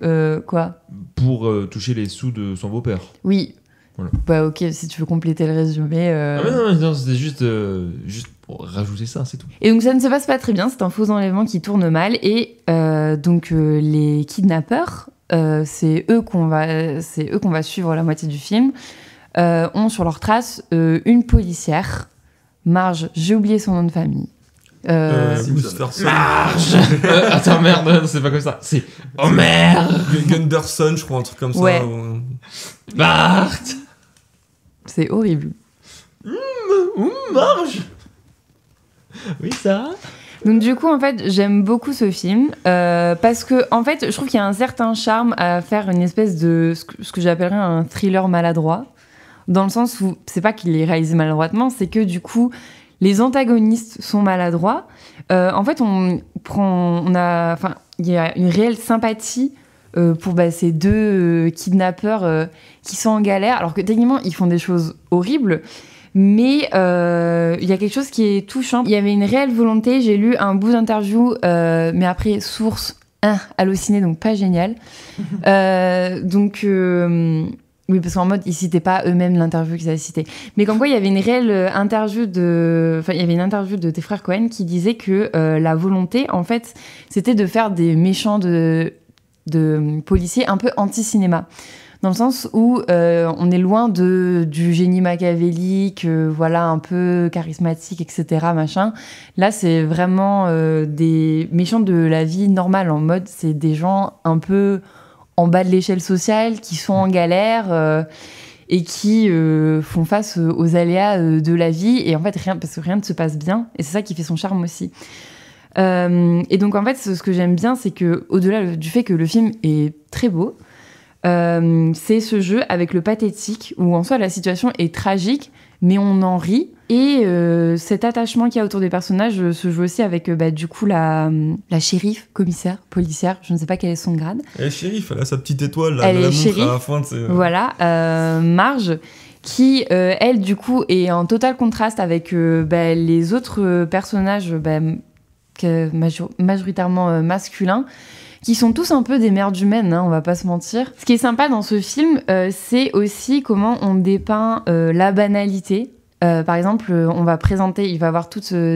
quoi ? Pour toucher les sous de son beau-père. Oui. Voilà. Bah, ok, si tu veux compléter le résumé. Ah mais non, c'était juste pour rajouter ça, c'est tout. Et donc, ça ne se passe pas très bien. C'est un faux enlèvement qui tourne mal. Et donc, les kidnappeurs, c'est eux qu'on va suivre la moitié du film, ont sur leur trace une policière, Marge, j'ai oublié son nom de famille. Marge. Attends, merde, c'est pas comme ça. C'est Homer. Gunderson, je crois, un truc comme Ouais. ça. Bart. C'est horrible. Marge. Oui, ça. Donc du coup, en fait, j'aime beaucoup ce film parce que, en fait, je trouve qu'il y a un certain charme à faire une espèce de ce que j'appellerais un thriller maladroit, dans le sens où c'est pas qu'il est réalisé maladroitement, c'est que du coup, les antagonistes sont maladroits. En fait, il y a une réelle sympathie pour ces deux kidnappeurs qui sont en galère, alors que techniquement, ils font des choses horribles. Mais il y a quelque chose qui est touchant. Il y avait une réelle volonté. J'ai lu un bout d'interview, mais après, source Allociné, donc pas génial. Oui, parce qu'en mode, ils citaient pas eux-mêmes l'interview qu'ils avaient citée. Mais comme quoi, il y avait une réelle interview de tes frères Cohen qui disait que la volonté, en fait, c'était de faire des méchants de policiers un peu anti-cinéma. Dans le sens où on est loin du génie machiavélique, voilà, un peu charismatique, etc., machin. Là, c'est vraiment des méchants de la vie normale, en mode, c'est des gens un peu en bas de l'échelle sociale, qui sont en galère et qui font face aux aléas de la vie. Et en fait, parce que rien ne se passe bien. Et c'est ça qui fait son charme aussi. Et donc, en fait, ce que j'aime bien, c'est que au-delà du fait que le film est très beau, c'est ce jeu avec le pathétique où en soi la situation est tragique mais on en rit et cet attachement qu'il y a autour des personnages se joue aussi avec du coup la shérif, commissaire, policière, je ne sais pas quel est son grade. Elle est shérif, elle a sa petite étoile là, elle la est shérif, à la fin de ses... Voilà, Marge qui elle du coup est en total contraste avec les autres personnages majoritairement masculins, qui sont tous un peu des merdes humaines, hein, on va pas se mentir. Ce qui est sympa dans ce film, c'est aussi comment on dépeint la banalité. Par exemple, il va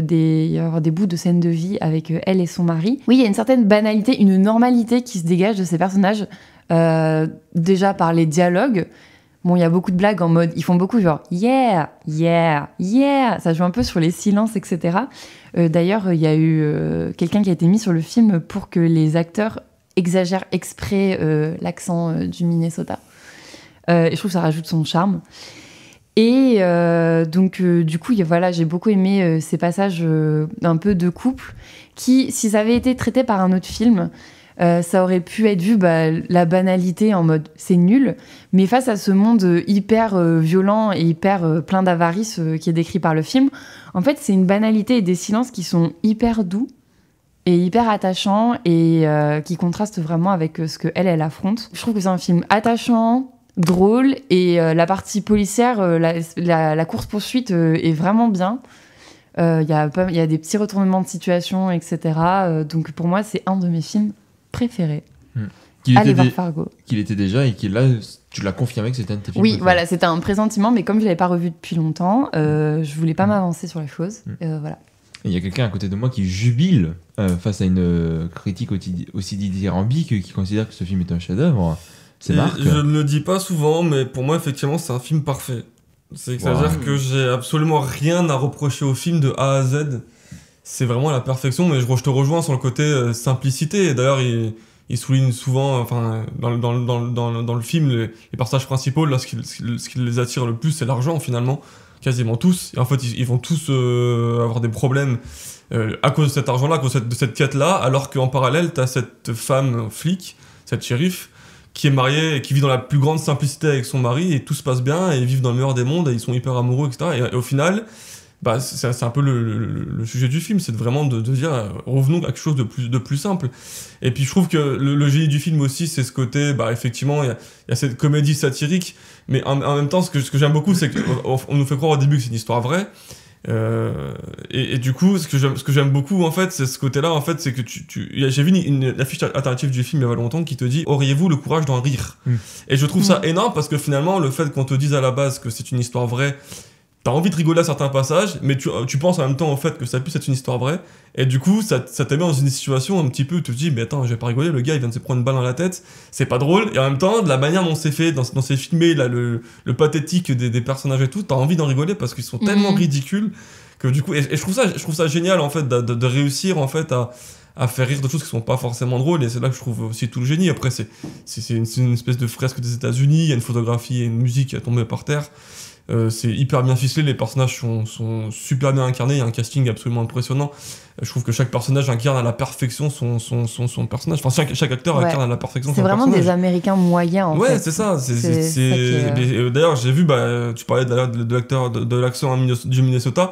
y avoir des bouts de scènes de vie avec elle et son mari. Oui, il y a une certaine banalité, une normalité qui se dégage de ces personnages, déjà par les dialogues. Bon, il y a beaucoup de blagues en mode, ils font beaucoup genre « yeah, yeah, yeah ». Ça joue un peu sur les silences, etc. D'ailleurs, il y a eu quelqu'un qui a été mis sur le film pour que les acteurs exagèrent exprès l'accent du Minnesota. Et je trouve que ça rajoute son charme. Et du coup, j'ai beaucoup aimé ces passages un peu de couple qui, si ça avait été traité par un autre film, ça aurait pu être vu la banalité en mode c'est nul, mais face à ce monde hyper violent et hyper plein d'avarice qui est décrit par le film, en fait c'est une banalité et des silences qui sont hyper doux et hyper attachants et qui contrastent vraiment avec ce que elle affronte. Je trouve que c'est un film attachant, drôle et la partie policière, la course-poursuite est vraiment bien. Il y a des petits retournements de situation, etc. Donc pour moi, c'est un de mes films préférés. Allez voir Fargo. Qu'il était déjà et qu'il là, tu l'as confirmé que c'était un de tes films. Oui, préférés. voilà, c'était un pressentiment, mais comme je l'avais pas revu depuis longtemps, je voulais pas m'avancer sur les choses. Voilà. Il y a quelqu'un à côté de moi qui jubile face à une critique aussi dithyrambique qui considère que ce film est un chef-d'œuvre. C'est Marc. Je ne le dis pas souvent, mais pour moi, effectivement, c'est un film parfait. C'est-à-dire que j'ai absolument rien à reprocher au film de A à Z. C'est vraiment la perfection, mais je te rejoins sur le côté simplicité. Et d'ailleurs, il souligne souvent, enfin, dans le film, les personnages principaux, là, ce qui les attire le plus, c'est l'argent, finalement. Quasiment tous. Et en fait, ils vont tous avoir des problèmes à cause de cet argent-là, à cause de cette quête-là, alors qu'en parallèle, t'as cette femme flic, cette shérif, qui est mariée et qui vit dans la plus grande simplicité avec son mari, et tout se passe bien, et ils vivent dans le meilleur des mondes, et ils sont hyper amoureux, etc. Et au final, bah, c'est un peu le sujet du film, c'est vraiment de dire, revenons à quelque chose de plus simple. Et puis je trouve que le génie du film aussi, c'est ce côté, bah, effectivement, il y a cette comédie satirique, mais en même temps, ce que j'aime beaucoup, c'est qu'on nous fait croire au début que c'est une histoire vraie. Et du coup, ce que j'aime beaucoup, en fait, c'est ce côté-là, en fait, c'est que j'ai vu une affiche alternative du film il y a pas longtemps qui te dit « Auriez-vous le courage d'en rire ?» Et je trouve ça énorme parce que finalement, le fait qu'on te dise à la base que c'est une histoire vraie, t'as envie de rigoler à certains passages, mais tu penses en même temps au fait que ça puisse être une histoire vraie, et du coup, ça te met dans une situation un petit peu où tu te dis, mais attends, je vais pas rigoler, le gars il vient de se prendre une balle dans la tête, c'est pas drôle, et en même temps, de la manière dont c'est fait, dont c'est filmé, là, le pathétique des personnages et tout, t'as envie d'en rigoler parce qu'ils sont tellement ridicules que du coup, et je trouve ça génial en fait, de réussir en fait à faire rire de choses qui sont pas forcément drôles, et c'est là que je trouve aussi tout le génie. Après, c'est une espèce de fresque des États-Unis, il y a une photographie et une musique qui a tombé par terre. C'est hyper bien ficelé, les personnages sont super bien incarnés, il y a un casting absolument impressionnant. Je trouve que chaque personnage incarne à la perfection son personnage. Enfin, chaque acteur incarne à la perfection son personnage. C'est vraiment des Américains moyens, en fait. Ouais, c'est ça. D'ailleurs, j'ai vu, tu parlais de l'acteur de l'accent du Minnesota.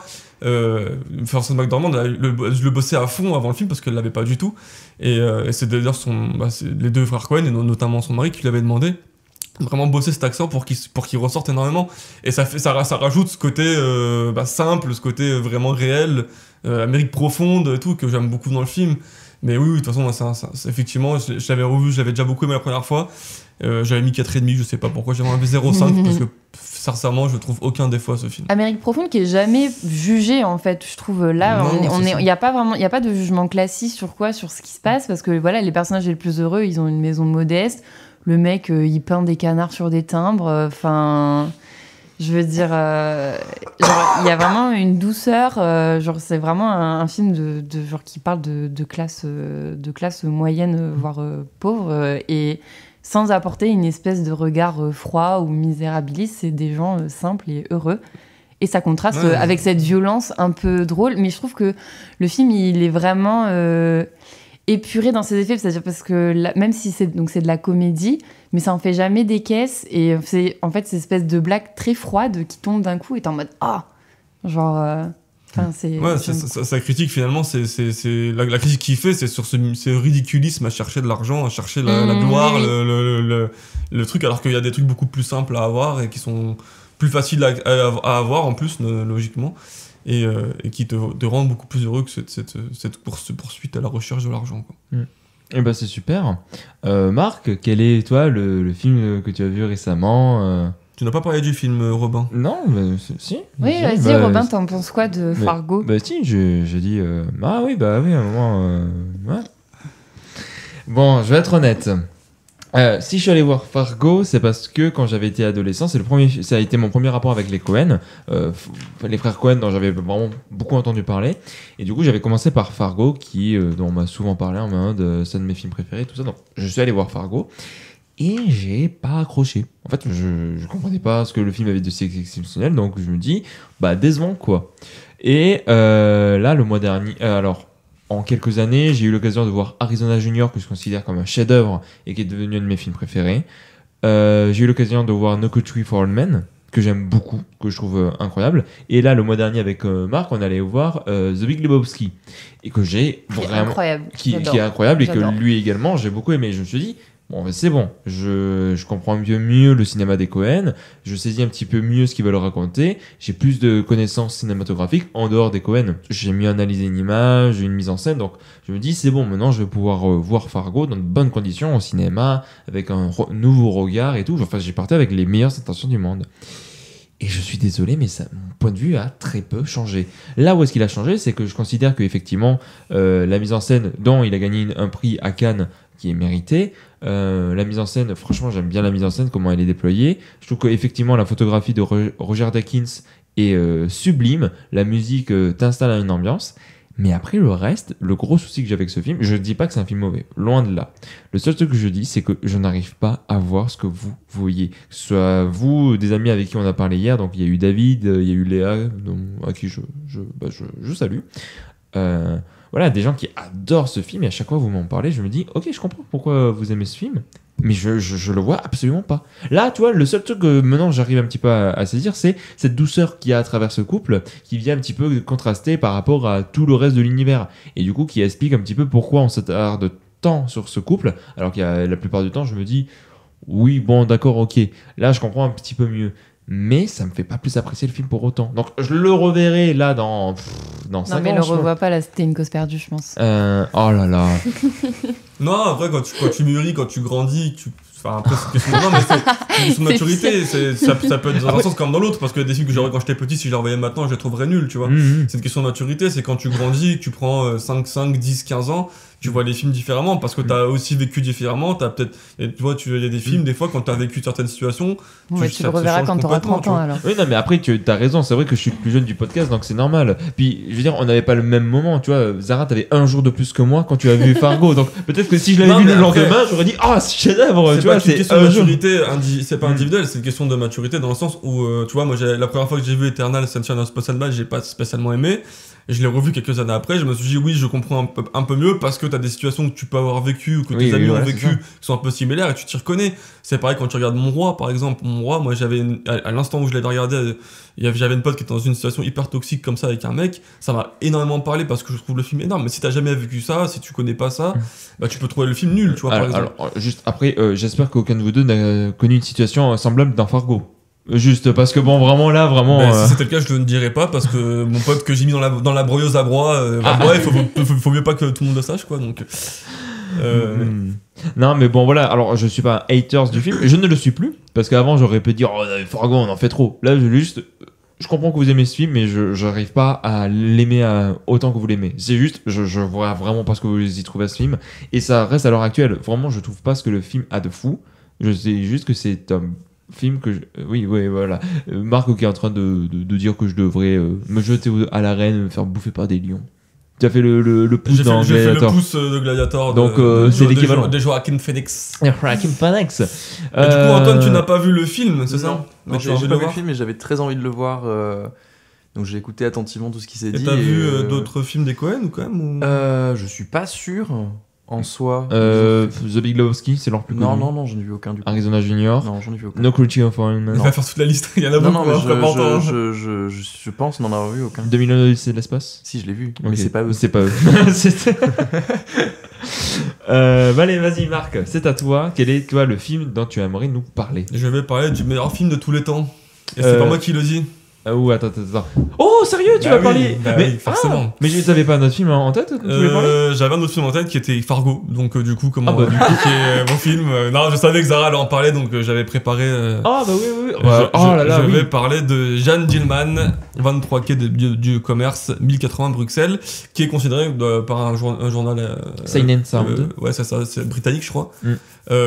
Frances McDormand, je le bossais à fond avant le film parce qu'elle l'avait pas du tout. Et c'est d'ailleurs c'est les deux frères Coen, et notamment son mari, qui lui avait demandé vraiment bosser cet accent pour qu'il ressorte énormément, et ça rajoute ce côté simple, ce côté vraiment réel, Amérique profonde et tout, que j'aime beaucoup dans le film. Mais oui, de toute façon, effectivement, je l'avais revu, je l'avais déjà beaucoup aimé la première fois, j'avais mis 4,5, je sais pas pourquoi, j'avais enlevé 0,5 parce que sincèrement je trouve aucun défaut à ce film. Amérique profonde qui est jamais jugé, en fait, je trouve. Là, il y a pas de jugement classique sur ce qui se passe, parce que voilà, les personnages les plus heureux, ils ont une maison modeste. Le mec, il peint des canards sur des timbres. Enfin, je veux dire, il y a vraiment une douceur. C'est vraiment un film de genre qui parle de classe moyenne, voire pauvre, et sans apporter une espèce de regard froid ou misérabiliste. C'est des gens simples et heureux. Et ça contraste avec cette violence un peu drôle. Mais je trouve que le film, il est vraiment épuré dans ses effets, c'est-à-dire parce que même si c'est de la comédie, mais ça en fait jamais des caisses, et c'est en fait cette espèce de blague très froide qui tombe d'un coup et t'es en mode sa critique finalement, c'est la critique qu'il fait, c'est sur ce ridiculisme à chercher de l'argent, à chercher la gloire, le truc, alors qu'il y a des trucs beaucoup plus simples à avoir et qui sont plus faciles à avoir en plus, logiquement. Et qui te rend beaucoup plus heureux que cette poursuite à la recherche de l'argent, quoi. Et bah c'est super. Marc, quel est toi le film que tu as vu récemment Tu n'as pas parlé du film, Robin? Non, mais si. Oui, vas-y, Robin, t'en penses quoi de Fargo? Bah si, j'ai dit ah oui, à un moment ouais. Bon, je vais être honnête. Si je suis allé voir Fargo, c'est parce que quand j'avais été adolescent, ça a été mon premier rapport avec les Coen, les frères Coen dont j'avais vraiment beaucoup entendu parler. Et du coup, j'avais commencé par Fargo, dont on m'a souvent parlé en mode c'est un de mes films préférés, tout ça. Donc, je suis allé voir Fargo et j'ai pas accroché. En fait, je comprenais pas ce que le film avait de si exceptionnel, donc je me dis décevant quoi. Et là, le mois dernier, en quelques années, j'ai eu l'occasion de voir Arizona Junior, que je considère comme un chef-d'œuvre et qui est devenu un de mes films préférés. J'ai eu l'occasion de voir No Country for Old Men, que j'aime beaucoup, que je trouve incroyable. Et là, le mois dernier, avec Marc, on allait voir The Big Lebowski, et que j'ai vraiment... Incroyable. Qui est incroyable, et que lui également, j'ai beaucoup aimé. Je me suis dit, Bon, mais c'est bon, je comprends un peu mieux le cinéma des Coen, je saisis un petit peu mieux ce qu'ils veulent raconter, j'ai plus de connaissances cinématographiques en dehors des Coen. J'ai mieux analysé une image, une mise en scène, donc je me dis c'est bon, maintenant je vais pouvoir voir Fargo dans de bonnes conditions au cinéma, avec un nouveau regard et tout. Enfin, j'ai parti avec les meilleures intentions du monde. Et je suis désolé, mais mon point de vue a très peu changé. Là où est-ce qu'il a changé, c'est que je considère qu'effectivement, la mise en scène dont il a gagné un prix à Cannes qui est mérité, la mise en scène, franchement j'aime bien la mise en scène, comment elle est déployée. Je trouve qu'effectivement la photographie de Roger Deakins est sublime, la musique t'installe à une ambiance. Mais après le reste, le gros souci que j'ai avec ce film, je ne dis pas que c'est un film mauvais, loin de là. Le seul truc que je dis, c'est que je n'arrive pas à voir ce que vous voyez. Que ce soit vous, des amis avec qui on a parlé hier, donc il y a eu David, il y a eu Léa, à qui je salue. Voilà, des gens qui adorent ce film, et à chaque fois que vous m'en parlez, je me dis, ok, je comprends pourquoi vous aimez ce film, mais je le vois absolument pas. Là, tu vois, le seul truc que maintenant j'arrive un petit peu à saisir, c'est cette douceur qu'il y a à travers ce couple, qui vient un petit peu contraster par rapport à tout le reste de l'univers, et du coup qui explique un petit peu pourquoi on s'attarde tant sur ce couple, alors qu'il y a la plupart du temps, je me dis, oui, bon, d'accord, ok, là je comprends un petit peu mieux. Mais ça me fait pas plus apprécier le film pour autant. Donc je le reverrai là dans 5 ans. Non mais le revois pas là, c'était une cause perdue je pense. Oh là là. Non, après, quand tu mûris, quand tu grandis, enfin, après, c'est une question, non, mais c'est une question de maturité. Ça peut être dans un sens comme dans l'autre, parce que des films que j'ai regardés quand j'étais petit, si je les revoyais maintenant, je les trouverais nuls, tu vois. C'est une question de maturité, c'est quand tu grandis, que tu prends 5, 10, 15 ans, tu vois les films différemment, parce que t'as aussi vécu différemment, t'as peut-être, tu vois, il y a des films, des fois, quand t'as vécu certaines situations, tu le reverras quand t'auras 30 ans, alors. Oui, non, mais après, t'as raison, c'est vrai que je suis le plus jeune du podcast, donc c'est normal. Puis, je veux dire, on n'avait pas le même moment, tu vois. Zara, t'avais un jour de plus que moi quand tu as vu Fargo, donc peut-être que si je l'avais vu le lendemain, j'aurais dit, c'est chef-d'œuvre, tu vois, c'est une question de maturité, c'est pas individuel, c'est une question de maturité dans le sens où, tu vois, moi, la première fois que j'ai vu Eternal Sunshine of the Spotless Mind, j'ai pas spécialement aimé. Et je l'ai revu quelques années après, je me suis dit oui, je comprends un peu mieux parce que t'as des situations que tu peux avoir vécues ou que tes amis ont vécues qui sont un peu similaires et tu t'y reconnais. C'est pareil quand tu regardes Mon Roi, par exemple. Mon Roi, moi à l'instant où je l'avais regardé, j'avais une pote qui était dans une situation hyper toxique comme ça avec un mec. Ça m'a énormément parlé parce que je trouve le film énorme. Mais si t'as jamais vécu ça, si tu connais pas ça, bah tu peux trouver le film nul, tu vois, par exemple. Alors, juste après, j'espère qu'aucun de vous deux n'a connu une situation semblable dans Fargo. Juste parce que bon, vraiment là, vraiment. Si c'était le cas, je ne dirais pas parce que mon pote que j'ai mis dans la broyeuse à broie, faut mieux pas que tout le monde le sache, quoi. Donc. Non, mais bon, voilà. Alors, je suis pas un haters du film. Je ne le suis plus parce qu'avant, j'aurais pu dire, Fargo, on en fait trop. Là, je comprends que vous aimez ce film, mais je n'arrive pas à l'aimer autant que vous l'aimez. C'est juste, je vois vraiment pas ce que vous y trouvez à ce film, et ça reste à l'heure actuelle. Vraiment, je trouve pas ce que le film a de fou. Je sais juste que c'est un film que oui voilà, Marc qui est en train de dire que je devrais me jeter à l'arène, me faire bouffer par des lions. Tu as fait le pouce dans Gladiator. J'ai fait le pouce de Gladiator. Donc c'est l'équivalent de Joaquin Phoenix. Joaquin Phoenix. Du coup, Antoine, tu n'as pas vu le film, c'est ça? Non, j'ai pas vu le film, mais j'avais très envie de le voir. Donc j'ai écouté attentivement tout ce qui s'est dit. Et t'as vu d'autres films des Coen ou quand même Je suis pas sûr. En soi, The Big Lebowski, c'est leur plus connu. Non, j'en ai vu aucun du coup. Arizona Junior. Non, j'en ai vu aucun. No Country for Old Men. Il va faire toute la liste. Il y en a beaucoup. Non, mais je pense n'en avoir vu aucun. 2001 Odyssée de l'espace. Si, je l'ai vu, okay. mais c'est pas eux. C'est pas eux. Allez, vas-y Marc, c'est à toi. Quel est toi le film dont tu aimerais nous parler? Je vais parler du meilleur film de tous les temps. Et c'est pas moi qui le dis. Attends. Oh, sérieux, tu vas parler? Mais forcément. Mais tu n'avais pas un autre film en tête? J'avais un autre film en tête qui était Fargo. Donc du coup, qui est mon film. Non, je savais que Zara allait en parler, donc j'avais préparé. Oui. Je vais parler de Jeanne Dillman, 23 quai du commerce, 1080 Bruxelles, qui est considéré par un journal. Seinen Sound. Ouais, c'est ça, c'est britannique, je crois.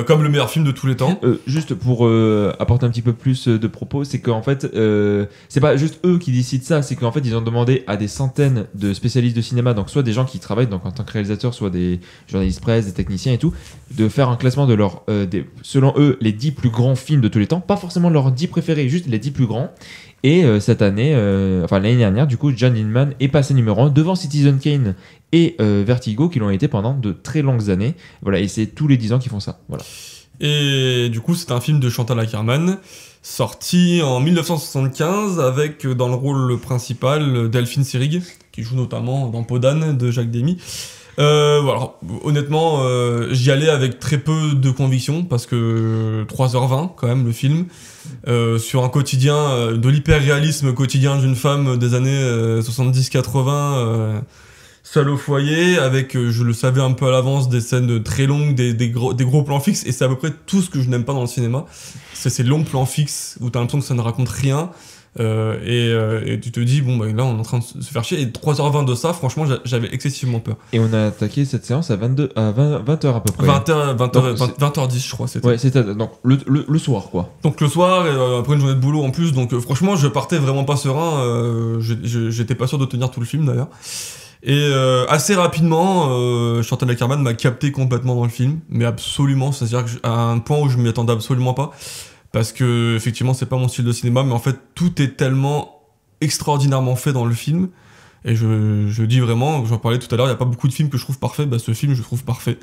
Comme le meilleur film de tous les temps. Juste pour apporter un petit peu plus de propos, c'est qu'en fait, c'est pas juste eux qui décident ça, c'est qu'en fait ils ont demandé à des centaines de spécialistes de cinéma, donc soit des gens qui travaillent donc en tant que réalisateurs, soit des journalistes presse, des techniciens et tout, de faire un classement de leur, selon eux, les 10 plus grands films de tous les temps, pas forcément leurs 10 préférés, juste les 10 plus grands. Et cette année, l'année dernière, du coup, Jeanne Dillman est passé numéro 1 devant Citizen Kane et Vertigo, qui l'ont été pendant de très longues années. Voilà, et c'est tous les 10 ans qu'ils font ça. Voilà. Et du coup, c'est un film de Chantal Akerman, sorti en 1975, avec dans le rôle principal Delphine Seyrig, qui joue notamment dans Peau d'âne de Jacques Demy. Alors, honnêtement, j'y allais avec très peu de conviction parce que 3h20 quand même le film sur un quotidien de l'hyper-réalisme quotidien d'une femme des années 70-80 seule au foyer avec, je le savais un peu à l'avance, des scènes très longues, des gros plans fixes, et c'est à peu près tout ce que je n'aime pas dans le cinéma. C'est ces longs plans fixes où t'as l'impression que ça ne raconte rien. Et tu te dis bon bah là on est en train de se faire chier, et 3h20 de ça, franchement j'avais excessivement peur. Et on a attaqué cette séance à 20h à peu près. 20h10 je crois c'était. Ouais, c'était donc le soir quoi. Donc le soir, après une journée de boulot en plus, donc franchement je partais vraiment pas serein, j'étais pas sûr de tenir tout le film d'ailleurs. Et assez rapidement, Chantal Akerman m'a capté complètement dans le film, mais absolument, c'est-à-dire à un point où je m'y attendais absolument pas. Parce que effectivement c'est pas mon style de cinéma, mais en fait tout est tellement extraordinairement fait dans le film, et je dis vraiment, j'en parlais tout à l'heure, il y a pas beaucoup de films que je trouve parfaits, bah ce film je trouve parfait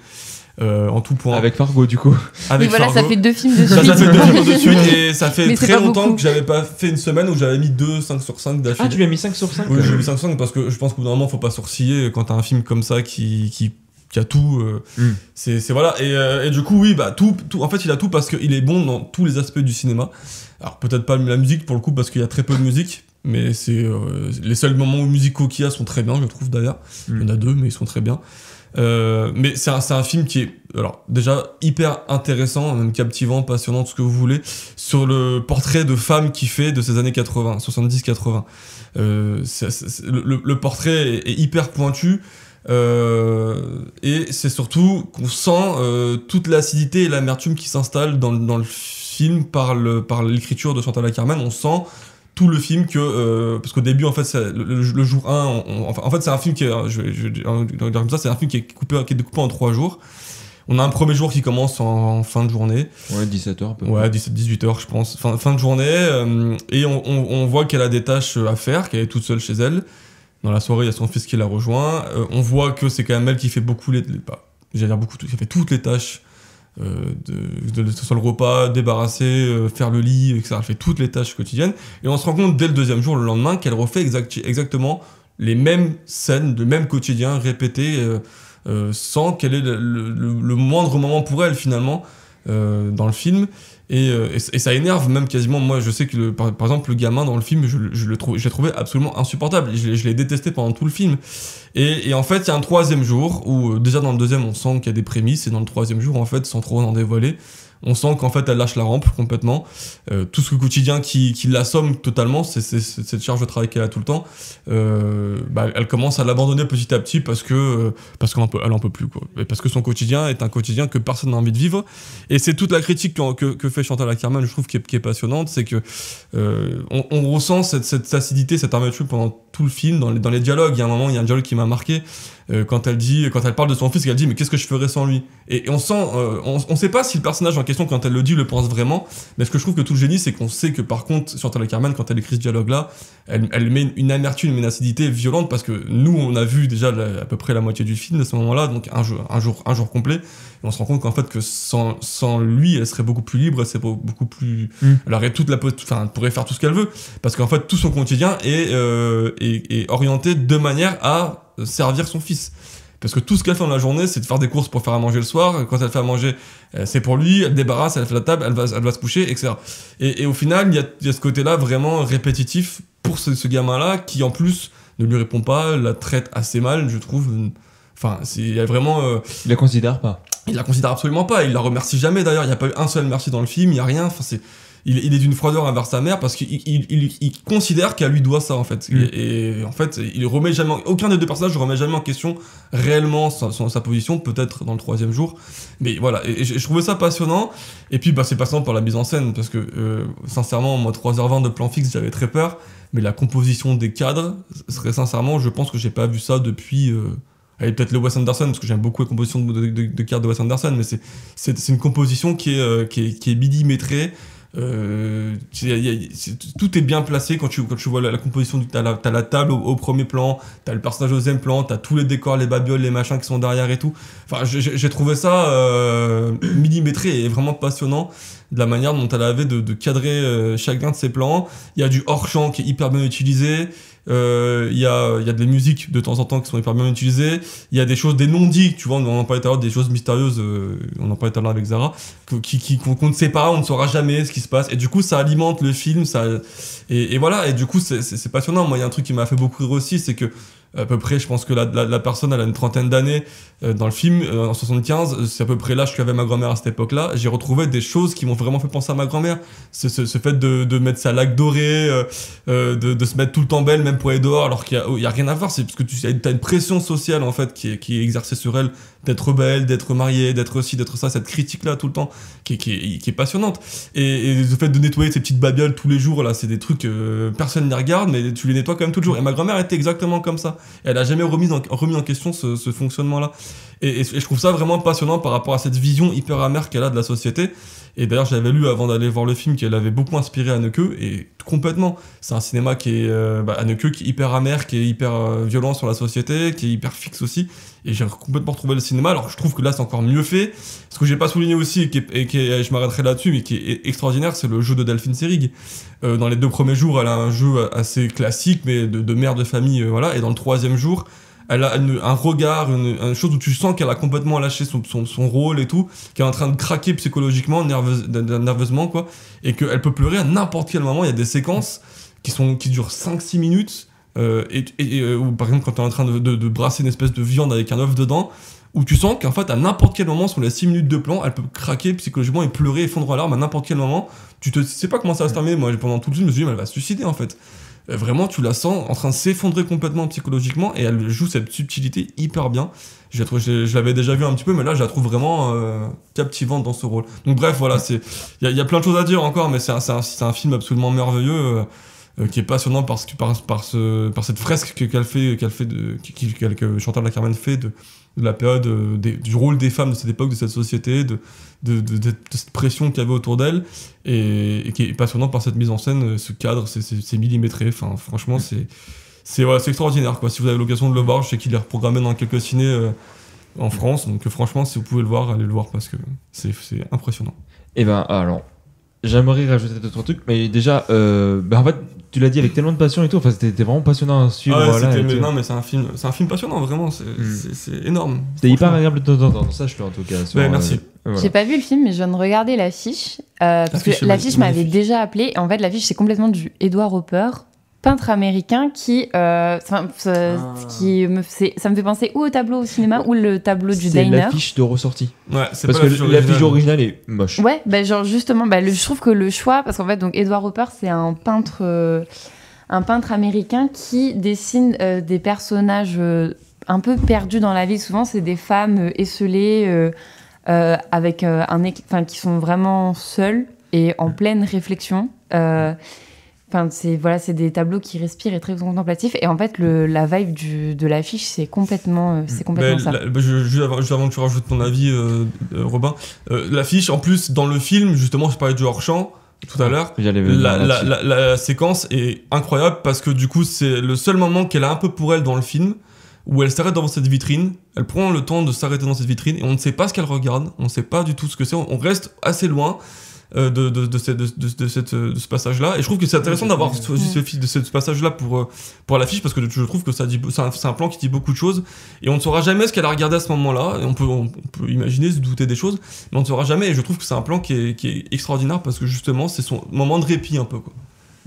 en tout point. Avec Fargo du coup. Avec voilà, Fargo, ça fait 2 films de suite. Ça fait 2 films de suite, et ça fait très longtemps que j'avais pas fait une semaine où j'avais mis 5 sur 5 d'affilée. Ah, tu lui as mis 5 sur 5? Oui, j'ai mis 5 sur 5 parce que je pense qu'au bout d'un moment faut pas sourciller quand t'as un film comme ça qui a tout, c'est voilà, et du coup oui, bah tout en fait il a tout parce qu'il est bon dans tous les aspects du cinéma. Alors peut-être pas la musique pour le coup parce qu'il y a très peu de musique, mais c'est les seuls moments musicaux qu'il y a sont très bien, je trouve d'ailleurs. Il y en a 2 mais ils sont très bien. Mais c'est un film qui est alors déjà hyper intéressant, même captivant, passionnant, tout ce que vous voulez, sur le portrait de femme qu'il fait de ces années 80, 70-80. Le portrait est hyper pointu. Et c'est surtout qu'on sent toute l'acidité et l'amertume qui s'installe dans le film par l'écriture de Chantal Akerman. On sent tout le film parce qu'au début en fait le jour 1 en fait c'est un film qui est je vais dire comme ça, c'est un film qui est découpé en 3 jours. On a un premier jour qui commence en fin de journée. Ouais, 17h à peu près. Ouais, 17-18h je pense. Fin de journée, et on voit qu'elle a des tâches à faire, qu'elle est toute seule chez elle. Dans la soirée, il y a son fils qui la rejoint. On voit que c'est quand même elle qui fait beaucoup qui fait toutes les tâches, sur le repas, débarrasser, faire le lit, etc. Elle fait toutes les tâches quotidiennes. Et on se rend compte dès le 2e jour, le lendemain, qu'elle refait exactement les mêmes scènes, le même quotidien répété, sans qu'elle ait le moindre moment pour elle finalement dans le film. Et ça énerve même quasiment. Moi je sais que par exemple le gamin dans le film je l'ai trouvé absolument insupportable, je l'ai détesté pendant tout le film, et en fait il y a un 3e jour où déjà dans le 2e on sent qu'il y a des prémices, et dans le 3e jour en fait sans trop en dévoiler on sent qu'en fait elle lâche la rampe complètement. Tout ce quotidien qui l'assomme totalement, c'est cette charge de travail qu'elle a tout le temps, elle commence à l'abandonner petit à petit parce qu'elle en peut plus quoi. Et parce que son quotidien est un quotidien que personne n'a envie de vivre. Et c'est toute la critique que fait Chantal Akerman, je trouve, qui est passionnante, c'est que on ressent cette acidité, cette amertume pendant tout le film, dans les dialogues. Il y a un moment, il y a un dialogue qui m'a marqué, quand elle parle de son fils, elle dit mais qu'est-ce que je ferais sans lui, et on sent, on sait pas si le personnage en question quand elle le dit le pense vraiment, mais ce que je trouve que tout le génie c'est qu'on sait que par contre Chantal Akerman quand elle écrit ce dialogue là elle met une amertume, une acidité violente, parce que nous on a vu déjà à peu près la moitié du film à ce moment là, donc un jour complet, et on se rend compte qu'en fait que sans lui elle serait beaucoup plus libre, elle serait beaucoup plus elle aurait elle pourrait faire tout ce qu'elle veut, parce qu'en fait tout son quotidien est orienté de manière à servir son fils. Parce que tout ce qu'elle fait dans la journée, c'est de faire des courses pour faire à manger le soir. Quand elle fait à manger, c'est pour lui, elle débarrasse, elle fait la table, elle va se coucher, etc. Et au final, il y a ce côté-là vraiment répétitif pour ce gamin-là, qui en plus ne lui répond pas, la traite assez mal, je trouve. Enfin, il y a vraiment... Il la considère pas. Il la considère absolument pas, il la remercie jamais d'ailleurs, il n'y a pas eu un seul merci dans le film, il n'y a rien, enfin il est d'une froideur envers sa mère parce qu'il considère qu'elle lui doit ça en fait. Et en fait, il remet jamais, aucun des deux personnages ne remet jamais en question réellement sa position, peut-être dans le 3e jour. Mais voilà, et je trouvais ça passionnant. Et puis c'est passionnant par la mise en scène, parce que sincèrement, moi 3h20 de plan fixe, j'avais très peur. Mais la composition des cadres, sincèrement, je pense que j'ai pas vu ça depuis... peut-être le Wes Anderson, parce que j'aime beaucoup la composition de cadres de Wes Anderson, mais c'est une composition qui est millimétrée. Tout est bien placé quand tu vois la composition. T'as la table au premier plan, t'as le personnage au 2e plan, t'as tous les décors, les babioles, les machins qui sont derrière et tout. Enfin, j'ai trouvé ça millimétré et vraiment passionnant. de la manière dont elle avait de cadrer chacun de ses plans. Il y a du hors-champ qui est hyper bien utilisé. Il y a des musiques de temps en temps qui sont hyper bien utilisées. Il y a des choses, des non-dits, tu vois, on en parlait tout à l'heure, des choses mystérieuses, on en parlait tout à l'heure avec Zara, qu'on ne sait pas, on ne saura jamais ce qui se passe. Et du coup, ça alimente le film, et voilà, et du coup, c'est passionnant. Moi, il y a un truc qui m'a fait beaucoup rire aussi, c'est que à peu près, je pense que la personne, elle a une trentaine d'années dans le film, en 75, c'est à peu près l'âge qu'avait ma grand-mère à cette époque-là. J'ai retrouvé des choses qui m'ont vraiment fait penser à ma grand-mère. Ce fait de mettre sa laque dorée, de se mettre tout le temps belle, même pour aller dehors, alors qu'il y a rien à voir. C'est parce que tu as une pression sociale, en fait, qui est exercée sur elle, d'être belle, d'être mariée, d'être ci, d'être ça, cette critique-là tout le temps, qui est passionnante. Et le fait de nettoyer ces petites babioles tous les jours, là, c'est des trucs, personne ne les regarde, mais tu les nettoies quand même tous les jours. Et ma grand-mère était exactement comme ça. Et elle a jamais remis en question ce fonctionnement-là. Et je trouve ça vraiment passionnant par rapport à cette vision hyper amère qu'elle a de la société. Et d'ailleurs, j'avais lu avant d'aller voir le film qu'elle avait beaucoup inspiré Haneke, et complètement. C'est un cinéma qui est Haneke, qui est hyper amer, qui est hyper violent sur la société, qui est hyper fixe aussi. Et j'ai complètement retrouvé le cinéma. Alors je trouve que là, c'est encore mieux fait. Ce que j'ai pas souligné aussi, et je m'arrêterai là-dessus, mais qui est extraordinaire, c'est le jeu de Delphine Seyrig. Dans les 2 premiers jours, elle a un jeu assez classique, mais de mère de famille, voilà. Et dans le 3e jour, elle a un regard, une chose où tu sens qu'elle a complètement lâché son rôle et tout, qu'elle est en train de craquer psychologiquement, nerveusement, quoi, et qu'elle peut pleurer à n'importe quel moment. Il y a des séquences qui durent 5-6 minutes, où, par exemple, quand tu es en train de brasser une espèce de viande avec un œuf dedans, où tu sens qu'en fait, à n'importe quel moment, sur les 6 minutes de plan, elle peut craquer psychologiquement et pleurer et fondre en larmes à n'importe quel moment. Tu sais pas comment ça va se terminer. Moi, pendant tout le film, je me suis dit, mais elle va se suicider, en fait. Vraiment, tu la sens en train de s'effondrer complètement psychologiquement, et elle joue cette subtilité hyper bien. Je l'avais déjà vu un petit peu, mais là, je la trouve vraiment captivante dans ce rôle. Donc bref, voilà, il y a plein de choses à dire encore, mais c'est un film absolument merveilleux, qui est passionnant par cette fresque que Chantal Lacarmen fait de la période, du rôle des femmes de cette époque, de cette société, de cette pression qu'il y avait autour d'elle, et qui est passionnant par cette mise en scène, ce cadre, c'est millimétré. Enfin, franchement, c'est extraordinaire, quoi. Si vous avez l'occasion de le voir, je sais qu'il est reprogrammé dans quelques cinés en France, donc franchement, si vous pouvez le voir, allez le voir, parce que c'est impressionnant. Et ben, alors, j'aimerais rajouter d'autres trucs, mais déjà, en fait, tu l'as dit avec tellement de passion et tout, enfin, c'était vraiment passionnant à suivre. Ah ouais, voilà, non, mais c'est un film passionnant, vraiment, c'est énorme. C'était hyper agréable de t'entendre, sache-le en tout cas. Ouais, merci. Voilà. J'ai pas vu le film, mais je viens de regarder l'affiche, parce que l'affiche m'avait déjà appelé. En fait, l'affiche, c'est complètement du Edward Hopper, peintre américain ça me fait penser ou au tableau au cinéma ou le tableau du C'est Diner. l'affiche de ressortie. Ouais, c'est parce pas que l'affiche originale est moche. Ouais, genre justement, je trouve que le choix, parce qu'en fait, donc Edward Hopper, c'est un peintre américain qui dessine des personnages un peu perdus dans la vie. Souvent, c'est des femmes esselées avec qui sont vraiment seules et en pleine réflexion. C'est des tableaux qui respirent et très contemplatifs. Et en fait, la vibe de l'affiche, c'est complètement ça. Juste avant que tu rajoutes ton avis, Robin, l'affiche, en plus, dans le film, justement, je parlais du hors-champ tout à l'heure, la séquence est incroyable, parce que du coup, c'est le seul moment qu'elle a un peu pour elle dans le film, où elle s'arrête devant cette vitrine, elle prend le temps de s'arrêter dans cette vitrine, et on ne sait pas ce qu'elle regarde, on ne sait pas du tout ce que c'est, on reste assez loin de ce passage-là, et je trouve que c'est intéressant d'avoir ce passage-là pour l'affiche, parce que je trouve que c'est un plan qui dit beaucoup de choses, et on ne saura jamais ce qu'elle a regardé à ce moment-là, et on peut imaginer, se douter des choses, mais on ne saura jamais, et je trouve que c'est un plan qui est extraordinaire, parce que justement c'est son moment de répit un peu, quoi.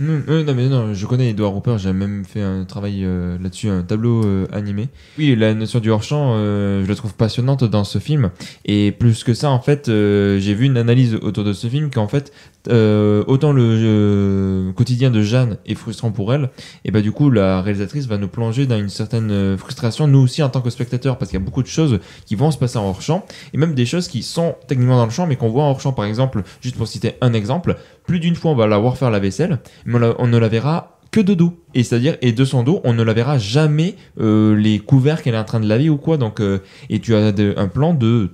Non, je connais Edward Hopper, j'ai même fait un travail là-dessus, un tableau animé. Oui, la notion du hors-champ, je la trouve passionnante dans ce film. Et plus que ça, en fait, j'ai vu une analyse autour de ce film qu'en fait, autant le quotidien de Jeanne est frustrant pour elle, et bah du coup, la réalisatrice va nous plonger dans une certaine frustration, nous aussi en tant que spectateurs, parce qu'il y a beaucoup de choses qui vont se passer en hors-champ, et même des choses qui sont techniquement dans le champ, mais qu'on voit en hors-champ. Par exemple, juste pour citer un exemple, plus d'une fois on va la voir faire la vaisselle, mais on ne la verra que de dos, et c'est-à-dire, et de son dos on ne la verra jamais les couverts qu'elle est en train de laver ou quoi. Donc et tu as un plan de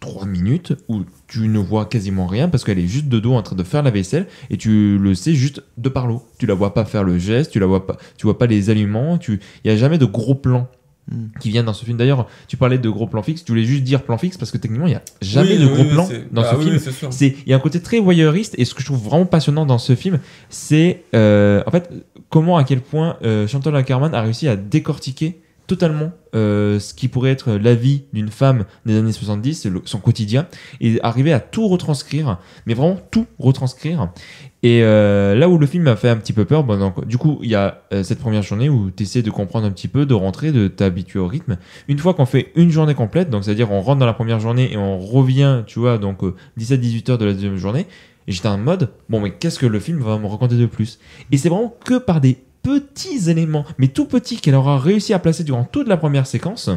3 minutes où tu ne vois quasiment rien, parce qu'elle est juste de dos en train de faire la vaisselle, et tu le sais juste de par l'eau, tu la vois pas faire le geste, tu vois pas les aliments, il y a jamais de gros plans. qui viennent dans ce film. D'ailleurs, tu parlais de gros plans fixes, tu voulais juste dire plan fixe parce que techniquement, il n'y a jamais de gros plans dans ce film. C'est sûr. Il y a un côté très voyeuriste et ce que je trouve vraiment passionnant dans ce film, c'est en fait comment, à quel point Chantal Akerman a réussi à décortiquer totalement ce qui pourrait être la vie d'une femme des années 70, son quotidien, et arriver à tout retranscrire, mais vraiment tout retranscrire. Et là où le film m'a fait un petit peu peur, donc, du coup, il y a cette première journée où tu essaies de comprendre un petit peu, de rentrer, de t'habituer au rythme. Une fois qu'on fait une journée complète, donc c'est-à-dire on rentre dans la première journée et on revient, tu vois, donc 17-18 heures de la deuxième journée, et j'étais en mode, bon, mais qu'est-ce que le film va me raconter de plus? Et c'est vraiment que par des petits éléments, mais tout petits, qu'elle aura réussi à placer durant toute la première séquence,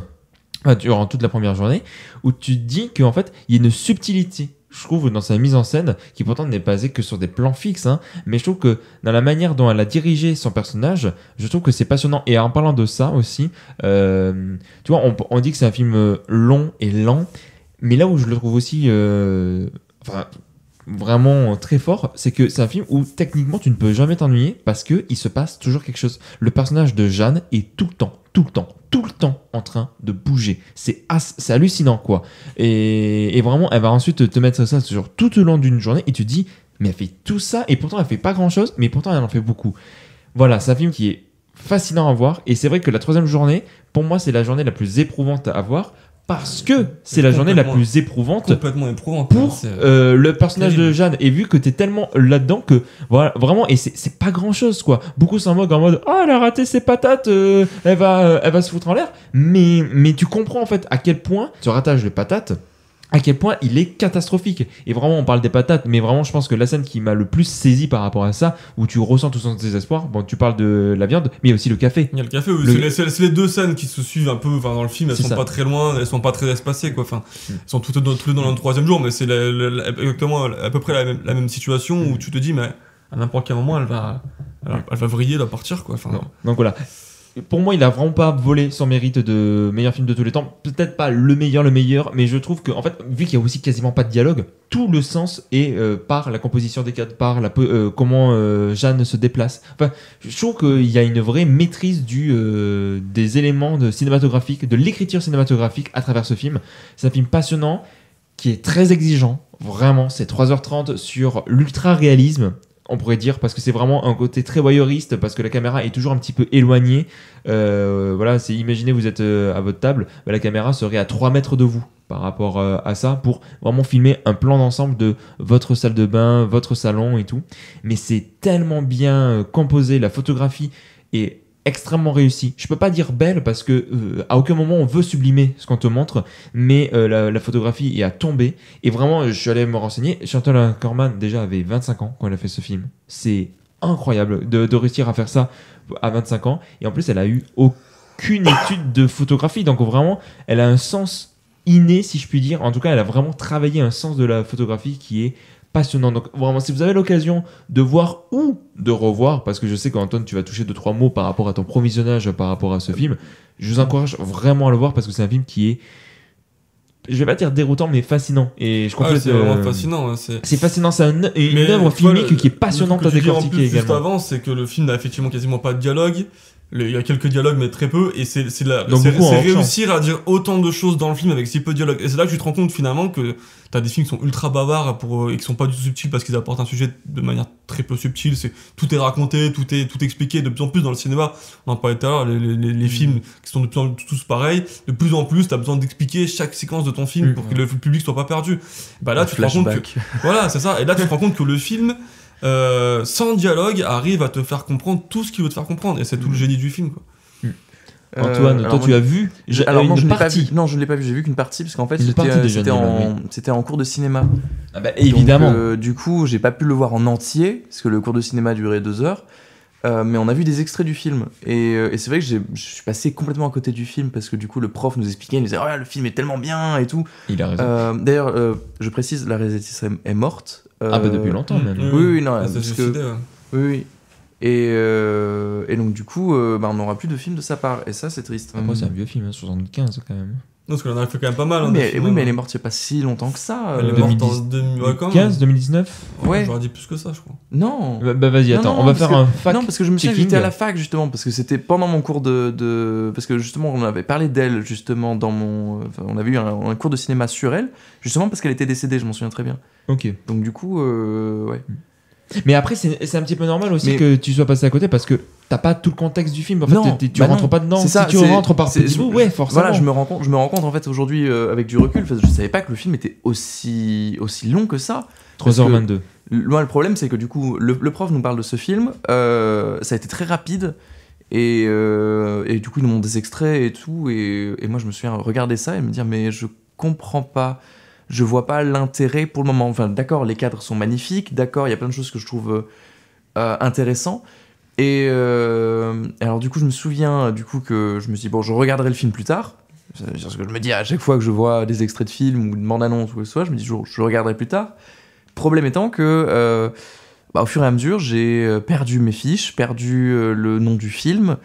durant toute la première journée, où tu te dis qu'en fait, il y a une subtilité, je trouve, dans sa mise en scène, qui pourtant n'est basée que sur des plans fixes, hein, mais je trouve que dans la manière dont elle a dirigé son personnage, je trouve que c'est passionnant. Et en parlant de ça aussi, tu vois, on dit que c'est un film long et lent, mais là où je le trouve aussi vraiment très fort, c'est que c'est un film où techniquement tu ne peux jamais t'ennuyer parce que il se passe toujours quelque chose. Le personnage de Jeanne est tout le temps en train de bouger. C'est hallucinant, quoi. Et vraiment, elle va ensuite te mettre ça sur tout au long d'une journée et tu te dis, mais elle fait tout ça et pourtant elle fait pas grand chose, mais pourtant elle en fait beaucoup. Voilà, c'est un film qui est fascinant à voir et c'est vrai que la troisième journée, pour moi, c'est la journée la plus éprouvante à voir. Parce que c'est la journée la plus éprouvante pour le personnage de Jeanne. Et vu que t'es tellement là-dedans que voilà, vraiment, et c'est pas grand-chose, quoi. Beaucoup sont en mode oh, elle a raté ses patates, elle va se foutre en l'air. Mais tu comprends en fait à quel point ce ratage de patates, à quel point il est catastrophique. Et vraiment, on parle des patates, mais vraiment, je pense que la scène qui m'a le plus saisi par rapport à ça, où tu ressens tout son désespoir, bon, tu parles de la viande, mais il y a aussi le café. Il y a le café, oui. C'est les deux scènes qui se suivent un peu dans le film, elles sont pas très loin, elles sont pas très espacées, quoi. Enfin, elles sont toutes dans le troisième jour, mais c'est exactement à peu près la même situation où tu te dis, mais à n'importe quel moment, elle va vriller, elle va partir, quoi. Enfin, donc voilà. Pour moi, il a vraiment pas volé son mérite de meilleur film de tous les temps. Peut-être pas le meilleur, mais je trouve que, en fait, vu qu'il y a aussi quasiment pas de dialogue, tout le sens est par la composition des cadres, par comment Jeanne se déplace. Enfin, je trouve qu'il y a une vraie maîtrise des éléments cinématographiques, de l'écriture cinématographique à travers ce film. C'est un film passionnant, qui est très exigeant. Vraiment, c'est 3h30 sur l'ultra-réalisme. On pourrait dire, parce que c'est vraiment un côté très voyeuriste, parce que la caméra est toujours un petit peu éloignée. Voilà, imaginez vous êtes à votre table, la caméra serait à 3 mètres de vous par rapport à ça, pour vraiment filmer un plan d'ensemble de votre salle de bain, votre salon et tout. Mais c'est tellement bien composé, la photographie est extrêmement réussi. Je peux pas dire belle parce que à aucun moment on veut sublimer ce qu'on te montre, mais la photographie est à tomber. Et vraiment, je suis allé me renseigner. Chantal Akerman déjà avait 25 ans quand elle a fait ce film. C'est incroyable de réussir à faire ça à 25 ans. Et en plus, elle a eu aucune étude de photographie. Donc vraiment, elle a un sens inné, si je puis dire. En tout cas, elle a vraiment travaillé un sens de la photographie qui est passionnant. Donc vraiment, si vous avez l'occasion de voir ou de revoir, parce que je sais qu'Antoine, tu vas toucher 2-3 mots par rapport à ton provisionnage par rapport à ce film, je vous encourage vraiment à le voir parce que c'est un film qui est, je vais pas dire déroutant, mais fascinant. Et je complète, c'est vraiment fascinant. C'est fascinant, c'est une œuvre filmique qui est passionnante à décortiquer également. Juste avant, c'est que le film n'a effectivement quasiment pas de dialogue. Il y a quelques dialogues, mais très peu, et c'est réussir à dire autant de choses dans le film avec si peu de dialogue. Et c'est là que tu te rends compte finalement que t'as des films qui sont ultra bavards et qui sont pas du tout subtils parce qu'ils apportent un sujet de manière très peu subtile. Tout est raconté, tout est expliqué. De plus en plus dans le cinéma, on en parlait tout à l'heure, les films qui sont de plus en plus tous pareils, de plus en plus t'as besoin d'expliquer chaque séquence de ton film pour que le public soit pas perdu. Bah là, tu te rends compte que, voilà, c'est ça. Et là, tu te rends compte que le film, sans dialogue, arrive à te faire comprendre tout ce qu'il veut te faire comprendre, et c'est tout le génie du film, quoi. Antoine, toi tu as vu non, je ne l'ai pas vu, j'ai vu qu'une partie parce qu'en fait c'était en cours de cinéma. Ah bah, évidemment. Donc, du coup j'ai pas pu le voir en entier parce que le cours de cinéma durait 2 heures, mais on a vu des extraits du film et c'est vrai que je suis passé complètement à côté du film parce que du coup le prof nous expliquait, il nous disait oh, le film est tellement bien et tout. Il a raison. D'ailleurs je précise, la réalisatrice est morte. Depuis longtemps même. Oui, non, ça parce que oui. Et donc du coup on n'aura plus de film de sa part et ça c'est triste. Moi c'est un vieux film, 75 quand même. parce qu'elle en a fait quand même pas mal. Oui, hein, mais, des films, oui, mais hein. elle est morte il y a pas si longtemps que ça. Elle est morte en 2015, 2019. Ouais. J'aurais dit plus que ça, je crois. Non. Bah vas-y, Non, attends, non, on va parce faire que- un fact. Non, parce que je me souviens que checking. j'étais à la fac justement, parce que c'était pendant mon cours parce que justement on avait parlé d'elle justement dans mon, enfin, on avait eu un cours de cinéma sur elle, justement parce qu'elle était décédée, je m'en souviens très bien. Ok. Donc du coup, ouais. Mais après, c'est un petit peu normal aussi Mais- que tu sois passé à côté parce que t'as pas tout le contexte du film. En fait, Non, tu bah rentres non. pas dedans. C'est Si ça, tu c'est- rentres par c'est- petits bouts, ouais, forcément. Voilà, je me rends compte en fait aujourd'hui avec du recul, parce que je savais pas que le film était aussi long que ça. 3h22. Moi, le problème, c'est que du coup, le prof nous parle de ce film, ça a été très rapide, et du coup, ils nous montrent des extraits et tout, et moi, je me suis regardé ça et me dire, mais je comprends pas, je vois pas l'intérêt pour le moment. Enfin, d'accord, les cadres sont magnifiques, d'accord, il y a plein de choses que je trouve intéressantes, et alors, du coup, je me souviens, du coup, que je me suis dit, bon, je regarderai le film plus tard. C'est ce que je me dis à chaque fois que je vois des extraits de films ou de bande-annonce ou quoi que ce soit, je me dis, je regarderai plus tard. Problème étant que, au fur et à mesure, j'ai perdu mes fiches, perdu le nom du film,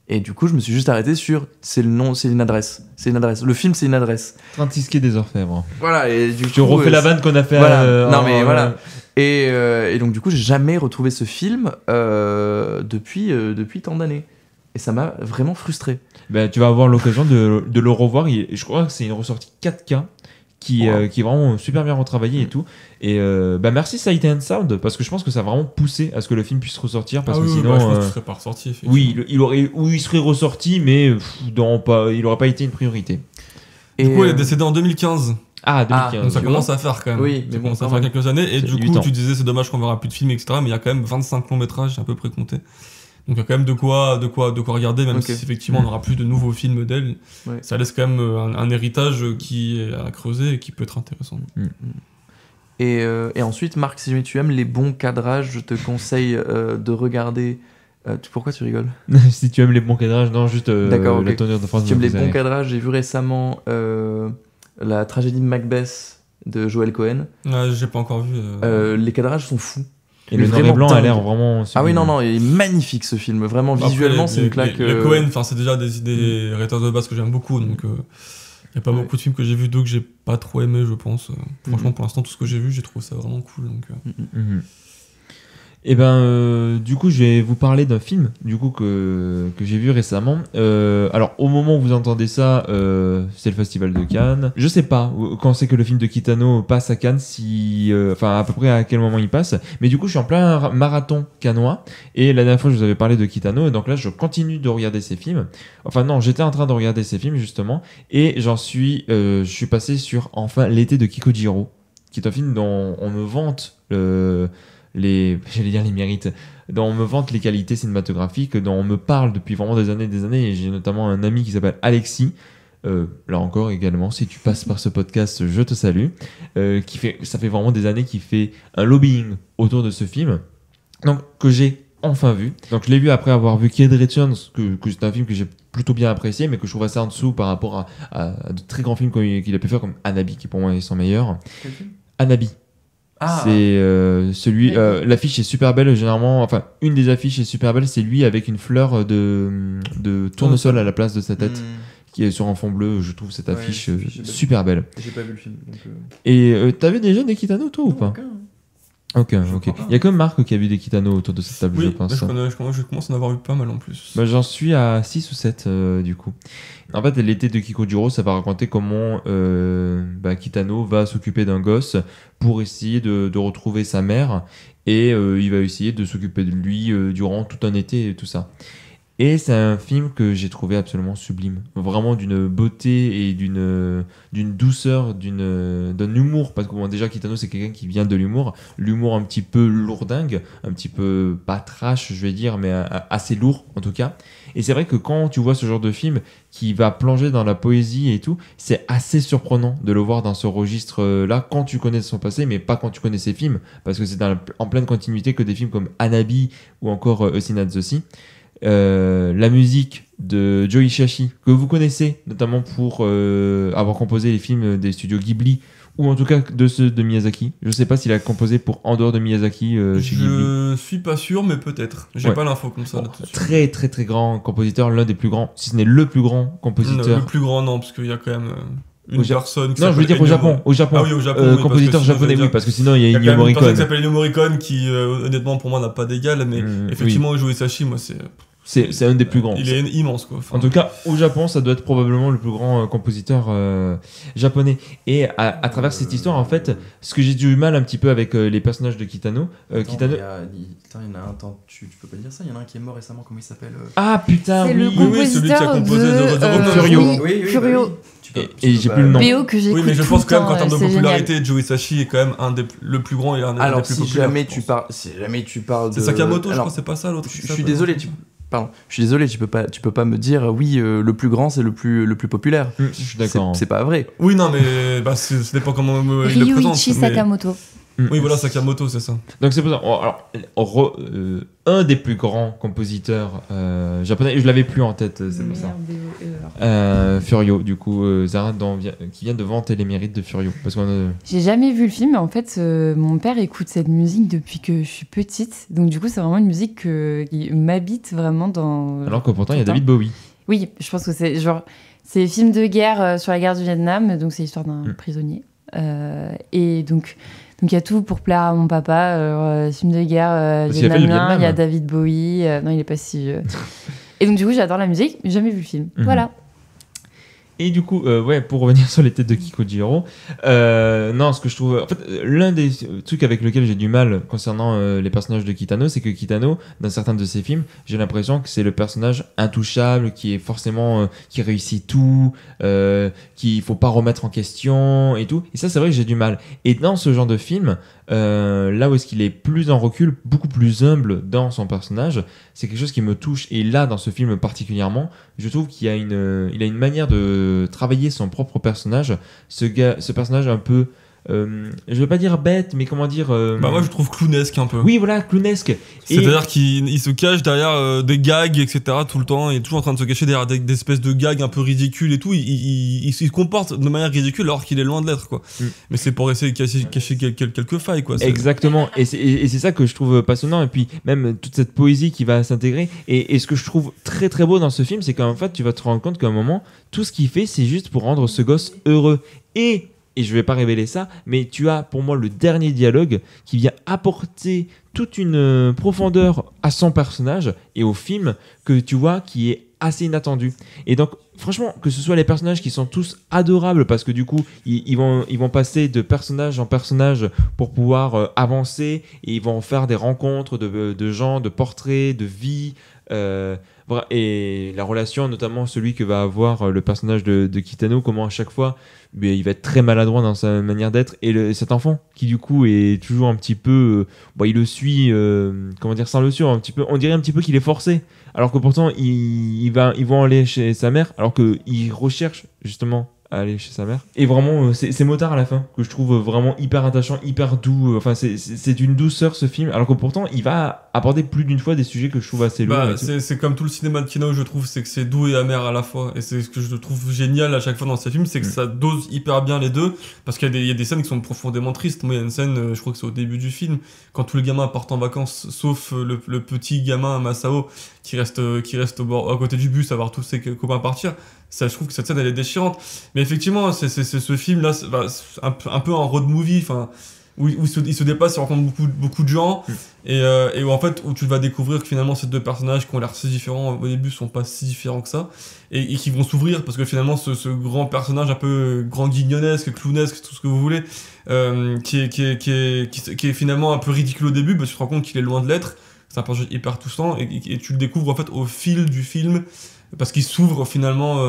et du coup, je me suis juste arrêté sur c'est le nom, c'est une adresse. Le film, c'est une adresse. 36 quai des Orfèvres. Voilà, et du Tu coup. refais la vanne qu'on a fait voilà. Non, en- mais voilà. Et donc, du coup, j'ai jamais retrouvé ce film depuis tant d'années. Et ça m'a vraiment frustré. Ben, tu vas avoir l'occasion de le revoir. Je crois que c'est une ressortie 4K qui est vraiment super bien retravaillée et tout. Et merci Sight and Sound parce que je pense que ça a vraiment poussé à ce que le film puisse ressortir parce que sinon. je pense qu'il serait pas ressorti. effectivement. Oui, il serait ressorti, mais il aurait pas été une priorité. Et, Du coup, elle est décédée en 2015. Ah, 2015. Donc ça tu commence à faire quand même. Oui, mais ça bon, commence à quand faire même. quelques années. Et C'est du 8 coup, ans. tu disais c'est dommage qu'on verra plus de films, etc. Mais il y a quand même 25 longs métrages, j'ai à peu près compté. Donc il y a quand même de quoi regarder, même Ok. si effectivement on n'aura plus de nouveaux films d'elle. Ouais. Ça laisse quand même un héritage qui est à creuser et qui peut être intéressant. Et ensuite, Marc, si jamais tu aimes les bons cadrages, je te conseille de regarder. Pourquoi tu rigoles? Si tu aimes les bons cadrages, non, juste D'accord, la ok. teneur de phrase. Si tu aimes me les faisait bons rire. cadrages, j'ai vu récemment la tragédie de Macbeth de Joel Cohen. J'ai pas encore vu. Les cadrages sont fous. Et mais le noir et vraiment blanc a dingue. l'air vraiment. Ah oui, sublime. non, il est magnifique ce film. Vraiment, Après, visuellement, c'est une claque. Les Cohen, c'est déjà des réalisateurs de base que j'aime beaucoup, donc il n'y a pas Ouais. beaucoup de films que j'ai vus d'eux que j'ai pas trop aimé, je pense. Franchement, pour l'instant, tout ce que j'ai vu, j'ai trouvé ça vraiment cool. Donc, Mhm. Et du coup, je vais vous parler d'un film du coup que j'ai vu récemment. Alors, au moment où vous entendez ça, c'est le Festival de Cannes. Je sais pas quand c'est que le film de Kitano passe à Cannes, enfin à peu près à quel moment il passe. Mais du coup, je suis en plein marathon cannois. Et la dernière fois, je vous avais parlé de Kitano. Et donc là, je continue de regarder ces films. Enfin non, j'étais en train de regarder ces films justement. Et je suis passé sur enfin l'été de Kikojiro, qui est un film dont on me vante j'allais dire les mérites, dont on me vante les qualités cinématographiques, dont on me parle depuis vraiment des années, et j'ai notamment un ami qui s'appelle Alexis, là encore également, si tu passes par ce podcast, je te salue, ça fait vraiment des années qu'il fait un lobbying autour de ce film, donc que j'ai enfin vu. Donc je l'ai vu après avoir vu Kid Returns, que c'est un film que j'ai plutôt bien apprécié, mais que je trouve assez en dessous par rapport à de très grands films qu'il a pu faire, comme Anabi, qui pour moi est son meilleur. Anabi. C'est celui. L'affiche est super belle, généralement. Enfin, une des affiches est super belle, c'est lui avec une fleur de tournesol à la place de sa tête, qui est sur un fond bleu. Je trouve cette Ouais, affiche cette affiche est belle. super belle. J'ai pas vu le film. Donc, Et t'as vu déjà des Kitano, toi, ou pas? Ok. crois pas. Il y a que Marc qui a vu des Kitano autour de cette table, oui, je pense. je commence à en avoir vu pas mal en plus. J'en suis à 6 ou 7 du coup. En fait, l'été de Kikojiro, ça va raconter comment Kitano va s'occuper d'un gosse pour essayer de retrouver sa mère et il va essayer de s'occuper de lui durant tout un été et tout ça. Et c'est un film que j'ai trouvé absolument sublime. Vraiment d'une beauté et d'une douceur, d'un humour. Parce que déjà, Kitano, c'est quelqu'un qui vient de l'humour. L'humour un petit peu lourdingue, un petit peu pas trash, je vais dire, mais assez lourd en tout cas. Et c'est vrai que quand tu vois ce genre de film qui va plonger dans la poésie et tout, c'est assez surprenant de le voir dans ce registre-là quand tu connais son passé, mais pas quand tu connais ses films. Parce que c'est en pleine continuité que des films comme Anabi ou encore A Sin at the Sea. La musique de Joe Hisaishi, que vous connaissez notamment pour avoir composé les films des studios Ghibli ou en tout cas de ceux de Miyazaki. Je sais pas s'il a composé pour en dehors de Miyazaki chez Ghibli. Je suis pas sûr, mais peut-être. J'ai Ouais. pas l'info comme ça. Bon, là, tout de suite. très très très grand compositeur, l'un des plus grands, si ce n'est le plus grand compositeur. Le plus grand, non, parce qu'il y a quand même une Au Ja- personne qui Non, je voulais dire au Japon. Au Japon. Ah oui, au Japon. oui, parce que compositeur sinon, japonais, j'allais oui, dire- parce que sinon il y a Il y a quand Ennio même une personne qui Morricone. s'appelle Ennio Morricone qui, honnêtement, pour moi, n'a pas d'égal. Mais effectivement, Joe Hisaishi, moi, C'est un des plus grands. il est immense, quoi. Enfin, En tout cas, au Japon, ça doit être probablement le plus grand compositeur japonais. Et à travers cette histoire, en fait, ce que j'ai du mal un petit peu avec les personnages de Kitano. Kitano... Il y en a un, attends, tu peux pas dire ça, il y en a un qui est mort récemment, comment il s'appelle Ah putain, C'est oui. le oui, celui qui a compositeur composé de The Road Furio. oui, Furio. Et j'ai plus le nom. BO que j'écoute Oui, mais je tout pense le quand même temps, qu'en termes de c'est popularité, Joe Hisaishi est quand même le plus grand et un des Alors, plus si populaires. jamais, je pense. si jamais tu parles de... C'est Sakamoto, je Alors, crois, c'est pas ça l'autre. Je suis désolé, je suis désolé, tu peux pas me dire oui, le plus grand c'est le plus populaire. Je suis d'accord. C'est pas vrai. Oui, non, mais ça dépend comment il le présente. Ryuichi mais- Sakamoto. Oui, voilà, Sakamoto, c'est ça. Donc c'est pour ça. Alors, un des plus grands compositeurs japonais, et je l'avais plus en tête, c'est pour ça. Furio, du coup, Zara, qui vient de vanter les mérites de Furio. Parce qu'on J'ai jamais vu le film, mais en fait, mon père écoute cette musique depuis que je suis petite. Donc, du coup, c'est vraiment une musique qui m'habite vraiment dans. Alors que pourtant, il y a tout le David Bowie. Oui, je pense que c'est genre. C'est des films de guerre sur la guerre du Vietnam, donc c'est l'histoire d'un prisonnier. Et donc il y a tout pour plaire à mon papa. Film de guerre Parce qu'il a fait le vietnamien, Vietnam. il y a David Bowie. Non, il est pas si vieux. Et donc, du coup, j'adore la musique, mais j'ai jamais vu le film. Voilà. Et du coup, pour revenir sur les têtes de Kikujiro, non, ce que je trouve... En fait, l'un des trucs avec lequel j'ai du mal concernant les personnages de Kitano, c'est que Kitano, dans certains de ses films, j'ai l'impression que c'est le personnage intouchable, qui est forcément... qui réussit tout, qu'il faut pas remettre en question, et tout. Et ça, c'est vrai que j'ai du mal. Et dans ce genre de film, là où est-ce qu'il est plus en recul, beaucoup plus humble dans son personnage, c'est quelque chose qui me touche. Et là, dans ce film particulièrement, je trouve qu'il y a il a une manière de travailler son propre personnage. Ce personnage un peu, je veux pas dire bête, mais comment dire... Bah, moi, je trouve clownesque un peu. Oui, voilà, clownesque. C'est-à-dire qu'il se cache derrière des gags, etc. tout le temps. Il est toujours en train de se cacher derrière des espèces de gags un peu ridicules et tout. Il se comporte de manière ridicule alors qu'il est loin de l'être, quoi. Mais c'est pour essayer de cacher quelques failles, quoi. Exactement. Et c'est ça que je trouve passionnant. Et puis, même toute cette poésie qui va s'intégrer. Et ce que je trouve très très beau dans ce film, c'est qu'en fait, tu vas te rendre compte qu'à un moment, tout ce qu'il fait, c'est juste pour rendre ce gosse heureux. Et je vais pas révéler ça, mais tu as pour moi le dernier dialogue qui vient apporter toute une profondeur à son personnage et au film que tu vois qui est assez inattendu. Et donc franchement, que ce soit les personnages qui sont tous adorables parce que du coup ils vont passer de personnage en personnage pour pouvoir avancer et ils vont faire des rencontres de gens, de portraits, de vie. Et la relation, notamment celui que va avoir le personnage de Kitano, comment à chaque fois il va être très maladroit dans sa manière d'être, et cet enfant qui du coup est toujours un petit peu il le suit comment dire, sans le suivre un petit peu, on dirait un petit peu qu'il est forcé alors que pourtant ils vont aller chez sa mère alors qu'il recherche justement à aller chez sa mère. Et vraiment, c'est Motard à la fin que je trouve vraiment hyper attachant, hyper doux. Enfin, c'est d'une douceur ce film, alors que pourtant il va aborder plus d'une fois des sujets que je trouve assez lourds. C'est comme tout le cinéma de Kino, je trouve, c'est que c'est doux et amer à la fois. Et c'est ce que je trouve génial à chaque fois dans ces films, c'est que ça dose hyper bien les deux. Parce qu'il y a des scènes qui sont profondément tristes. Moi, il y a une scène, je crois que c'est au début du film, quand tous les gamins partent en vacances, sauf le petit gamin Masao qui reste au bord, à côté du bus, à voir tous ses copains partir. Ça, je trouve que cette scène elle est déchirante. Mais effectivement, c'est ce film là, c'est un peu un road movie, enfin où il se dépasse, il rencontre beaucoup de gens et où en fait où tu vas découvrir que finalement ces deux personnages qui ont l'air si différents au début sont pas si différents que ça et qui vont s'ouvrir parce que finalement ce grand personnage un peu grand guignolesque, clownesque, tout ce que vous voulez, qui est finalement un peu ridicule au début, parce que tu te rends compte qu'il est loin de l'être. C'est un personnage hyper touchant et tu le découvres en fait au fil du film parce qu'il s'ouvre finalement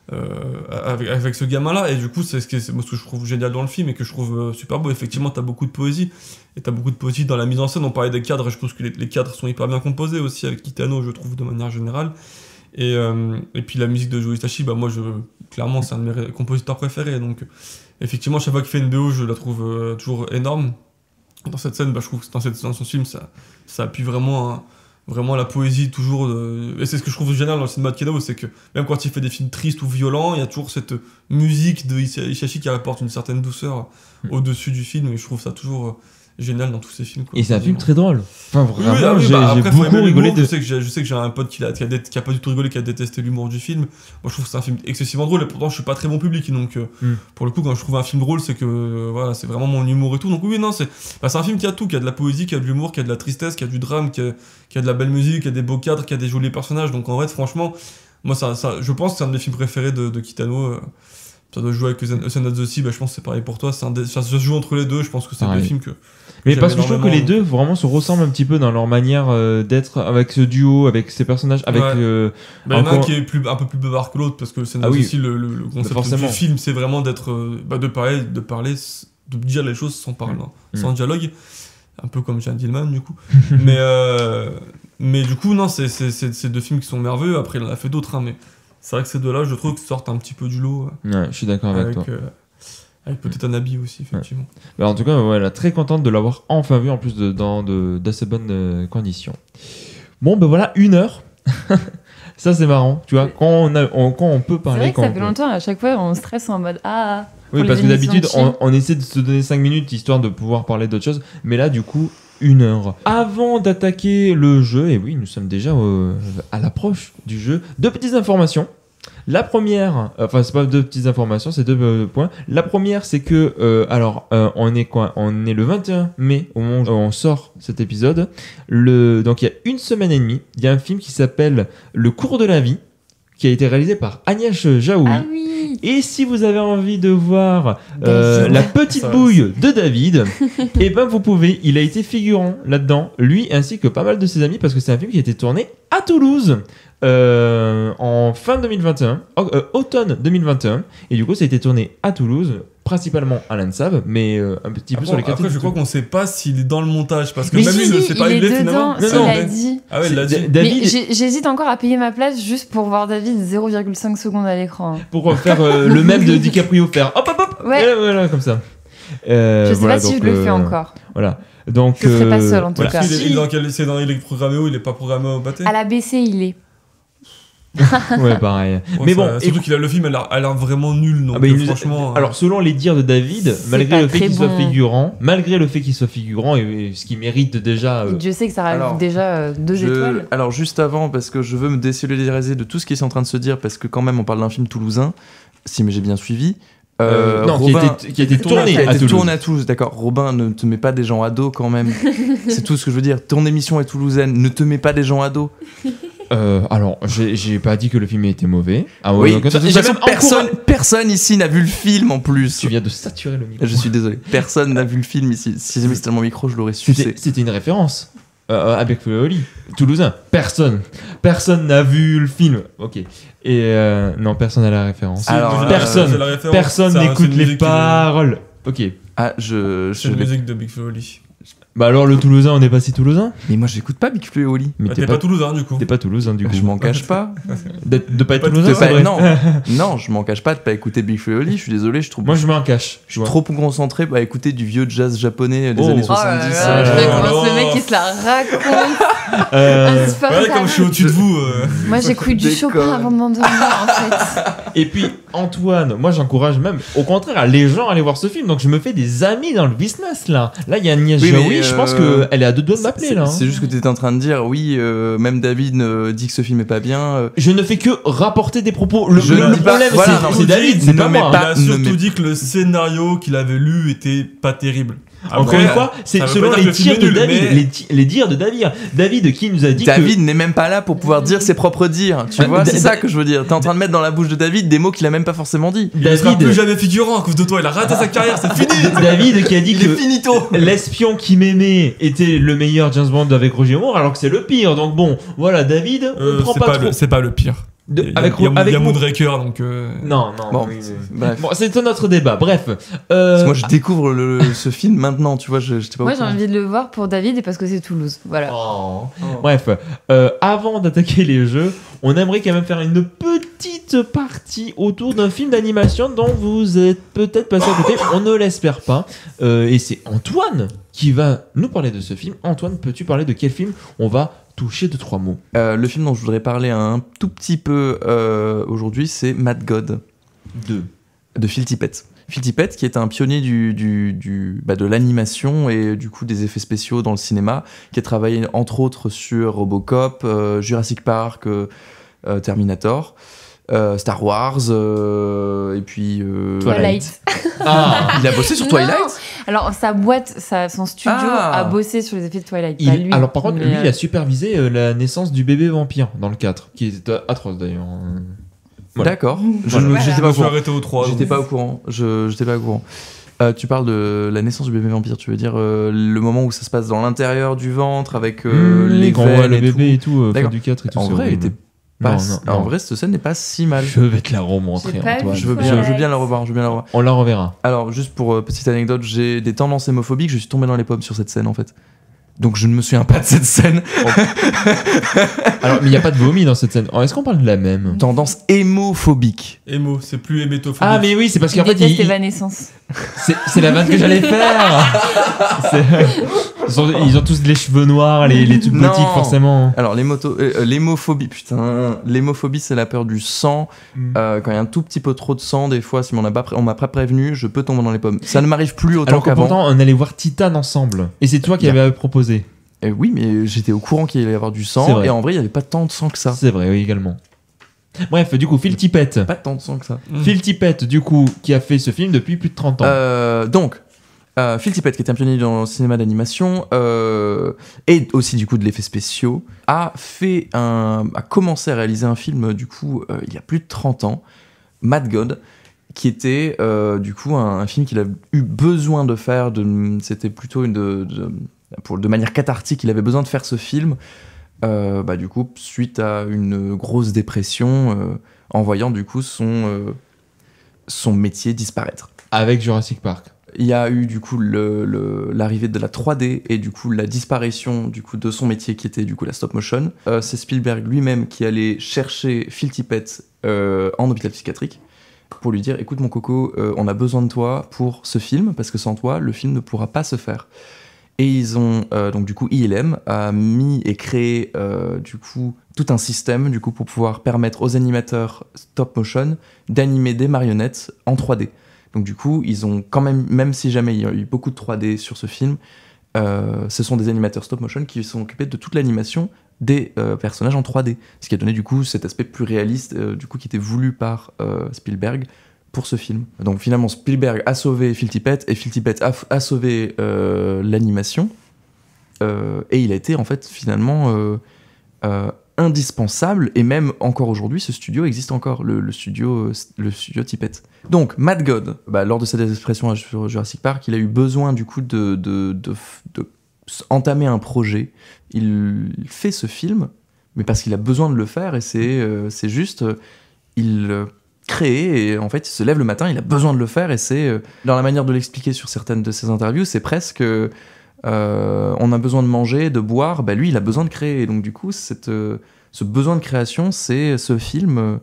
avec ce gamin-là, et du coup c'est ce que je trouve génial dans le film et que je trouve super beau. Effectivement, t'as beaucoup de poésie, et t'as beaucoup de poésie dans la mise en scène. On parlait des cadres, et je trouve que les cadres sont hyper bien composés aussi avec Kitano, je trouve, de manière générale. Et puis la musique de Joe Hisaishi, moi clairement c'est un de mes compositeurs préférés, donc effectivement chaque fois qu'il fait une BO je la trouve toujours énorme. Dans cette scène, je trouve que dans son film ça appuie vraiment vraiment la poésie toujours. Et c'est ce que je trouve génial dans le cinéma de Kano, c'est que même quand il fait des films tristes ou violents, il y a toujours cette musique de Hisaishi qui apporte une certaine douceur au-dessus du film, et je trouve ça toujours génial dans tous ces films. Quoi. Et c'est un film très drôle. Enfin, Oui, vraiment, oui, j'ai après, faut beaucoup aimer rigolé. l'humour. Je sais que j'ai un pote qui a pas du tout rigolé, qui a détesté l'humour du film. Moi, je trouve que c'est un film excessivement drôle, et pourtant, je suis pas très bon public. Donc, pour le coup, quand je trouve un film drôle, c'est que voilà, c'est vraiment mon humour et tout. Donc, oui, non, c'est un film qui a tout, qui a de la poésie, qui a de l'humour, qui a de la tristesse, qui a du drame, qui a de la belle musique, qui a des beaux cadres, qui a des jolis personnages. Donc, en fait, franchement, moi, je pense que c'est un de mes films préférés de Kitano. Ça doit jouer avec Ocean's 8 aussi, je pense que c'est pareil pour toi. Ça se joue entre les deux, je pense que c'est deux films que. Mais parce que je trouve que les deux vraiment se ressemblent un petit peu dans leur manière d'être avec ce duo, avec ces personnages, avec. Il y en a un qui est un peu plus bavard que l'autre parce que c'est aussi le concept du film, c'est vraiment d'être, de parler, de dire les choses sans parler, sans dialogue, un peu comme Jeanne Dielman du coup. mais du coup non, c'est deux films qui sont merveilleux. Après il en a fait d'autres, mais c'est vrai que ces deux-là, je trouve qu'ils sortent un petit peu du lot. Ouais, je suis d'accord avec toi. Avec peut-être un habit aussi, effectivement. Ouais. Bah, en tout cas, voilà, très contente de l'avoir enfin vu, en plus dans d'assez bonnes conditions. Bon, ben voilà, 1 heure. Ça, c'est marrant, tu vois, quand on peut parler. C'est vrai que ça fait longtemps, à chaque fois, on stresse en mode ah. Oui, parce que d'habitude, on essaie de se donner 5 minutes histoire de pouvoir parler d'autres choses. Mais là, du coup, 1 heure. Avant d'attaquer le jeu, et oui, nous sommes déjà à l'approche du jeu, 2 petites informations. La première, enfin c'est pas 2 petites informations, c'est 2 points. La première, c'est que, on est quoi ? On est le 21 mai au moment où on sort cet épisode. Donc il y a 1 semaine et demie, il y a un film qui s'appelle Le cours de la vie, qui a été réalisé par Agnès Jaoui. Ah oui. Et si vous avez envie de voir la petite bouille de David, et ben vous pouvez. Il a été figurant là-dedans, lui ainsi que pas mal de ses amis, parce que c'est un film qui a été tourné à Toulouse. En fin 2021, automne 2021, et du coup ça a été tourné à Toulouse, principalement à l'Ansab, mais un petit peu sur les quartiers. Après, je crois qu'on sait pas s'il est dans le montage, parce que mais même lui ne sait pas il il est est finalement. dedans, il l'a dit. Ah ouais, il l'a dit. David, mais j'hésite encore à payer ma place juste pour voir David 0,5 secondes à l'écran. Pour faire le même de DiCaprio, faire hop hop hop, ouais. Et voilà comme ça. Je sais pas si je le fais encore. Voilà. Donc, je serai pas seul en tout cas. Il est programmé où il est pas programmé au pâté. À la BC, il est. Ouais, pareil. Mais bon, surtout qu'il a le film, a l'air vraiment nul. Donc franchement. Alors, selon les dires de David, malgré le fait qu'il soit figurant, et ce qu'il mérite déjà. Dieu sait que ça rajoute déjà 2 étoiles. Alors, juste avant, parce que je veux me désolidariser de tout ce qui est en train de se dire, parce que quand même, on parle d'un film toulousain, si mais j'ai bien suivi. Non, Robin, qui a été tourné à Toulouse. D'accord, Robin, ne te mets pas des gens à dos quand même. C'est tout ce que je veux dire. Ton émission est toulousaine, ne te mets pas des gens à dos. Alors, j'ai pas dit que le film était mauvais. Ah ouais, oui, personne ici n'a vu le film en plus. Tu viens de saturer le micro. Je suis désolé. Personne n'a vu le film ici. Si j'avais c'était mon micro, je l'aurais sucé. C'était une référence. Avec Oli, toulousain. Personne n'a vu le film. Ok. Et non, personne n'a la référence. Alors, personne n'écoute les paroles. Ok. Ah, c'est la musique de Big Flo et Oli. Bah alors le Toulousain, on n'est pas si Toulousain. Mais moi j'écoute pas Big Flo et Oli. Mais t'es pas Toulousain du coup. T'es pas Toulousain du coup. Je m'en cache pas. De pas être Toulousain, c'est vrai. Non, je m'en cache pas de pas écouter Big Flo et Oli. Je suis désolé, je trouve. Moi je m'en cache. Je suis trop concentré à écouter du vieux jazz japonais des années 70. Le mec il se la raconte. Ouais, comme je suis au-dessus de vous. Moi j'écoute du Chopin avant de m'endormir en fait. Et puis Antoine, moi j'encourage même au contraire les gens à aller voir ce film. Donc je me fais des amis dans le business là. Là il y a Agnès Jaoui. Je pense qu'elle est à 2 doigts de m'appeler là. C'est juste que tu étais en train de dire, oui, même David dit que ce film est pas bien. Je ne fais que rapporter des propos. Le problème, c'est David, c'est pas moi. Il a surtout dit que le scénario qu'il avait lu était pas terrible. Encore une fois, c'est selon les dires de David. Les dires de David. David qui nous a dit David n'est même pas là pour pouvoir dire ses propres dires. Tu vois, c'est ça que je veux dire. T'es en train de mettre dans la bouche de David des mots qu'il a même pas forcément dit. Il ne sera plus jamais figurant à cause de toi. Il a raté sa carrière, c'est fini. David qui a dit que l'espion qui m'aimait était le meilleur James Bond avec Roger Moore, alors que c'est le pire. Donc bon, voilà, David, on prend pas trop. C'est pas le pire. Il y a Moonraker donc non bon, bref. Bon, c'est un autre débat. Bref, parce que moi je découvre ce film maintenant, tu vois, j'étais pas. Moi j'ai envie de le voir pour David et parce que c'est Toulouse, voilà. Bref, avant d'attaquer les jeux, on aimerait quand même faire une petite partie autour d'un film d'animation dont vous êtes peut-être passé à côté, on ne l'espère pas, et c'est Antoine qui va nous parler de ce film. Antoine, peux-tu parler de quel film on va toucher 2-3 mots. Le film dont je voudrais parler un tout petit peu aujourd'hui, c'est Mad God de Phil Tippett. Phil Tippett, qui est un pionnier de l'animation et du coup des effets spéciaux dans le cinéma, qui a travaillé entre autres sur Robocop, Jurassic Park, Terminator, Star Wars, et puis Twilight. Il a bossé sur Twilight. Non. Alors son studio a bossé sur les effets de Twilight. Pas lui. Alors par contre, lui, il a supervisé la naissance du bébé vampire dans le 4, qui est atroce d'ailleurs. Voilà. D'accord. Voilà. J'étais pas au courant. arrêté au 3. J'étais pas au courant. J'étais pas au courant. Tu parles de la naissance du bébé vampire, tu veux dire le moment où ça se passe dans l'intérieur du ventre avec les quand on voit veines le et bébé et tout, D'accord. du 4 et tout. En c'est vrai, horrible. en vrai, cette scène n'est pas si mal. Je vais te la remontrer, J'ai pas Antoine. vu. Je veux bien la revoir. On la reverra. Alors, juste pour petite anecdote, j'ai des tendances hémophobiques, je suis tombé dans les pommes sur cette scène en fait. Donc je ne me souviens pas de cette scène. Alors, mais il n'y a pas de vomi dans cette scène. Est-ce qu'on parle de la même? Tendance hémophobique. Émo, c'est plus hémétophobique. Ah, mais oui, c'est parce Il qu'en fait, déteste Evanescence. c'est la vanne que j'allais faire. Ils ont tous les cheveux noirs, les trucs Non. gothiques, forcément. Alors l'hémophobie, putain, l'hémophobie c'est la peur du sang. Quand il y a un tout petit peu trop de sang, des fois, si on m'a pas prévenu, je peux tomber dans les pommes. Ça ne m'arrive plus autant Alors que qu'avant. pourtant, on allait voir Titan ensemble. Et c'est toi qui avais proposé. Oui, mais j'étais au courant qu'il allait y avoir du C'est sang, vrai. et en vrai, il n'y avait pas tant de sang que ça. C'est vrai, oui, également. Bref, du coup, Phil Tippett. Pas tant de sang que ça. Phil Tippett, du coup, qui a fait ce film depuis plus de 30 ans. Donc, Phil Tippett, qui est un pionnier dans le cinéma d'animation et aussi du coup de l'effet spéciaux, a commencé à réaliser un film du coup il y a plus de 30 ans, Mad God, qui était du coup un film qu'il a eu besoin de faire. C'était plutôt de manière cathartique, il avait besoin de faire ce film. Du coup, suite à une grosse dépression, en voyant du coup son métier disparaître. Avec Jurassic Park. Il y a eu du coup l'arrivée de la 3D et du coup la disparition du coup de son métier qui était du coup la stop motion. C'est Spielberg lui-même qui allait chercher Phil Tippett en hôpital psychiatrique pour lui dire écoute mon coco, on a besoin de toi pour ce film parce que sans toi le film ne pourra pas se faire. Et ils ont donc du coup ILM a mis et créé du coup tout un système du coup pour pouvoir permettre aux animateurs stop motion d'animer des marionnettes en 3D. Donc du coup, ils ont quand même si jamais il y a eu beaucoup de 3D sur ce film, ce sont des animateurs stop motion qui sont occupés de toute l'animation des personnages en 3D. Ce qui a donné du coup cet aspect plus réaliste du coup qui était voulu par Spielberg pour ce film. Donc finalement, Spielberg a sauvé Phil Tippett et Phil Tippett a sauvé l'animation. Et il a été en fait finalement indispensable, et même encore aujourd'hui ce studio existe encore, le studio Tippett. Donc Mad God, lors de cette expression sur Jurassic Park, il a eu besoin du coup de entamer un projet. Il fait ce film, mais parce qu'il a besoin de le faire, et c'est juste il crée, et en fait il se lève le matin, il a besoin de le faire, et c'est dans la manière de l'expliquer sur certaines de ses interviews, c'est presque on a besoin de manger, de boire, lui il a besoin de créer. Et donc du coup ce besoin de création, c'est ce film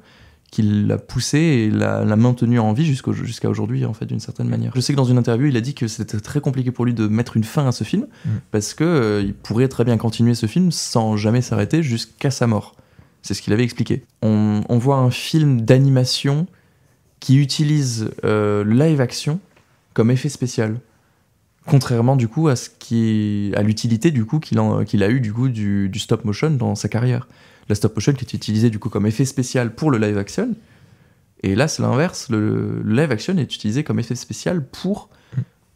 qui l'a poussé et l'a maintenu en vie jusqu'à aujourd'hui en fait, d'une certaine manière. Je sais que dans une interview il a dit que c'était très compliqué pour lui de mettre une fin à ce film parce que il pourrait très bien continuer ce film sans jamais s'arrêter jusqu'à sa mort. C'est ce qu'il avait expliqué. On voit un film d'animation qui utilise le live action comme effet spécial. Contrairement du coup à l'utilité du coup qu'il a eu du coup du stop motion dans sa carrière. La stop motion qui est utilisée du coup comme effet spécial pour le live action, et là c'est l'inverse, le live action est utilisé comme effet spécial pour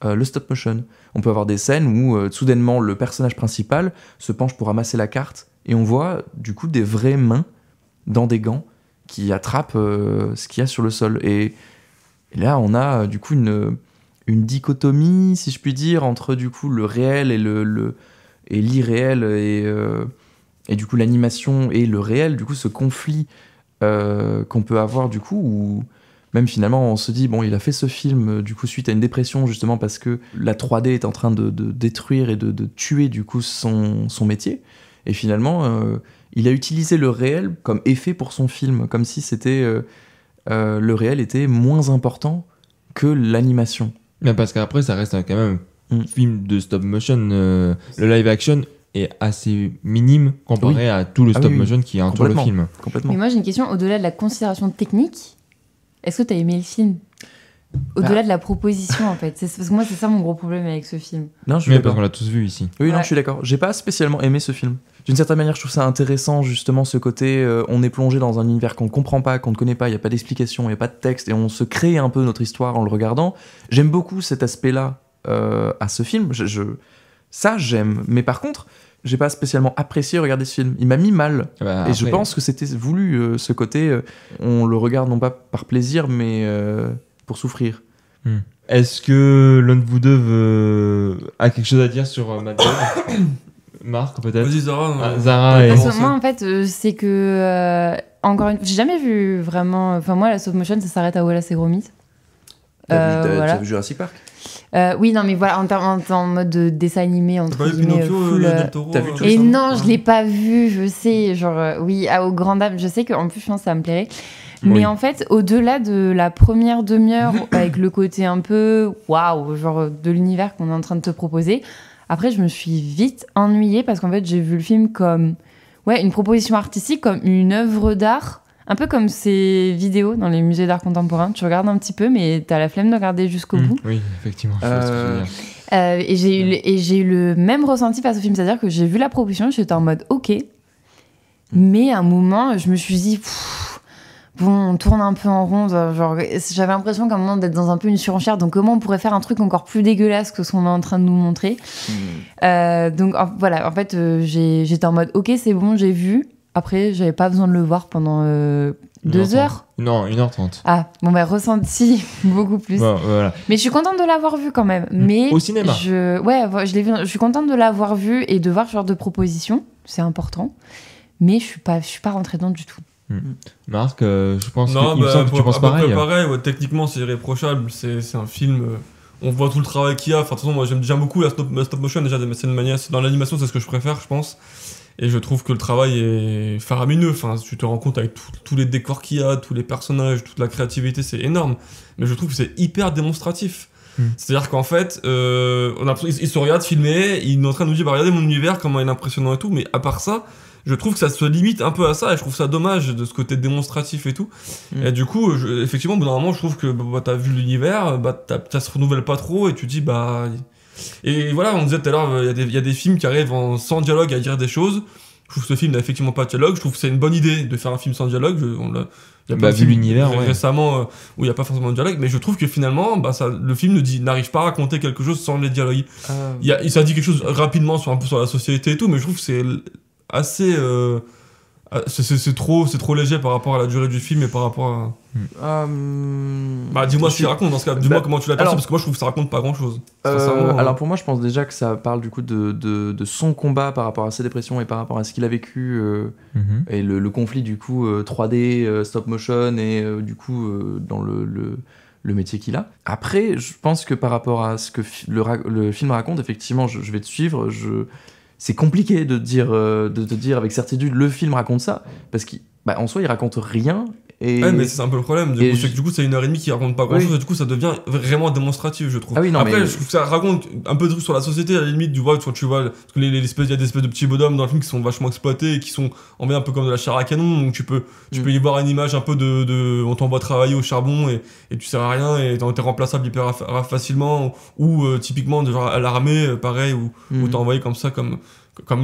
le stop motion. On peut avoir des scènes où soudainement le personnage principal se penche pour ramasser la carte et on voit du coup des vraies mains dans des gants qui attrapent ce qu'il y a sur le sol, et là on a du coup une dichotomie, si je puis dire, entre du coup le réel et l'irréel, et du coup l'animation et le réel, du coup ce conflit qu'on peut avoir du coup, où même finalement on se dit bon, il a fait ce film du coup suite à une dépression justement parce que la 3D est en train de détruire et de tuer du coup son métier, et finalement il a utilisé le réel comme effet pour son film, comme si c'était le réel était moins important que l'animation. Mais parce qu'après, ça reste quand même un film de stop motion. Le live action est assez minime comparé à tout le stop motion qui entoure le film. Complètement. Mais moi, j'ai une question. Au-delà de la considération technique, est-ce que tu as aimé le film ? Au-delà de la proposition, en fait. Parce que moi, c'est ça mon gros problème avec ce film. Non, je suis Mais d'accord. parce qu'on l'a tous vu ici. Oui, non, Ouais. je suis d'accord. J'ai pas spécialement aimé ce film. D'une certaine manière, je trouve ça intéressant, justement, ce côté on est plongé dans un univers qu'on ne comprend pas, qu'on ne connaît pas, il n'y a pas d'explication, il n'y a pas de texte, et on se crée un peu notre histoire en le regardant. J'aime beaucoup cet aspect-là à ce film. Ça, j'aime. Mais par contre, j'ai pas spécialement apprécié regarder ce film. Il m'a mis mal. Bah, Et je pense que c'était voulu, ce côté, on le regarde non pas par plaisir, mais pour souffrir. Est-ce que l'un de vous deux a quelque chose à dire sur Mad Dog? Marc, peut-être. Vas-y, Zara. Zara et... Parce Comment que moi, en fait, c'est que. Encore une fois, j'ai jamais vu vraiment. Enfin, moi, la stop motion, ça s'arrête à Wallace et Gromit. T'as vu Jurassic Park? Oui, non, mais voilà, en mode de dessin animé, T'as entre pas vu guillemets, Pinocchio, full, Del Toro T'as vu tout Et ça, non, Ouais. je l'ai pas vu, je sais, genre, oui, aux grandes dames, je sais qu'en plus, je pense que ça me plairait. Oui. Mais en fait, au-delà de la première demi-heure, avec le côté un peu waouh, genre de l'univers qu'on est en train de te proposer, après, je me suis vite ennuyée parce qu'en fait, j'ai vu le film comme une proposition artistique, comme une œuvre d'art, un peu comme ces vidéos dans les musées d'art contemporain. Tu regardes un petit peu, mais t'as la flemme de regarder jusqu'au bout. Oui, effectivement. Je vois ce que tu veux dire. Et j'ai eu le même ressenti face au film, c'est-à-dire que j'ai vu la proposition, j'étais en mode ok, mais à un moment, je me suis dit, bon, on tourne un peu en rond, genre, j'avais l'impression qu'à un moment d'être dans un peu une surenchère, donc comment on pourrait faire un truc encore plus dégueulasse que ce qu'on est en train de nous montrer. Donc voilà, en fait, j'étais en mode ok, c'est bon, j'ai vu. Après, j'avais pas besoin de le voir pendant 2 heures. Non, 1h30. Ah, bon, bah, ressenti beaucoup plus. Bon, voilà. Mais je suis contente de l'avoir vu quand même. Mais Au cinéma. je l'ai vu. Je suis contente de l'avoir vu et de voir ce genre de proposition. C'est important. Mais je suis pas rentrée dedans du tout. Marc, je pense Non, qu'il me semble que tu penses à peu près pareil. pareil, ouais, techniquement c'est irréprochable, c'est un film, on voit tout le travail qu'il y a, enfin de toute façon moi j'aime déjà beaucoup la stop motion, déjà c'est une manière, dans l'animation c'est ce que je préfère je pense, et je trouve que le travail est faramineux, enfin tu te rends compte avec tous les décors qu'il y a, tous les personnages, toute la créativité, c'est énorme, mais je trouve que c'est hyper démonstratif. C'est-à-dire qu'en fait, on a l'impression qu'ils se regardent filmer, ils sont en train de nous dire bah, regardez mon univers, comment il est impressionnant et tout, mais à part ça, je trouve que ça se limite un peu à ça et je trouve ça dommage de ce côté démonstratif et tout. Et du coup, effectivement, au bout d'un moment, je trouve que t'as vu l'univers, ça se renouvelle pas trop et tu dis bah. Et voilà, on disait tout à l'heure, il y a des films qui arrivent sans dialogue à dire des choses. Je trouve que ce film n'a effectivement pas de dialogue. Je trouve que c'est une bonne idée de faire un film sans dialogue. Il y a pas de vu film l'univers, ouais. récemment où il n'y a pas forcément de dialogue, mais je trouve que finalement, le film n'arrive pas à raconter quelque chose sans les dialogues. Ça dit quelque chose rapidement un peu sur la société et tout, mais je trouve que c'est assez c'est trop léger par rapport à la durée du film et par rapport à dis-moi ce qu'il raconte dans ce cas, dis-moi comment tu l'aperçois, parce que moi je trouve que ça raconte pas grand chose alors pour moi je pense déjà que ça parle du coup de son combat par rapport à sa dépression et par rapport à ce qu'il a vécu et le conflit du coup 3D stop motion et du coup dans le métier qu'il a. Après je pense que par rapport à ce que le film raconte, effectivement je vais te suivre, c'est compliqué de te dire avec certitude le film raconte ça parce qu'en soi il raconte rien et ouais, mais c'est un peu le problème du coup c'est 1h30 qui raconte pas grand chose et du coup ça devient vraiment démonstratif je trouve. Après je trouve que ça raconte un peu de trucs sur la société à la limite tu vois parce que il y a des espèces de petits bonhommes dans le film qui sont vachement exploités et qui sont en un peu comme de la chair à canon, donc tu peux y voir une image un peu de on t'envoie travailler au charbon et tu sers à rien et t'es remplaçable hyper facilement, ou typiquement genre à l'armée pareil où t'es envoyé comme ça comme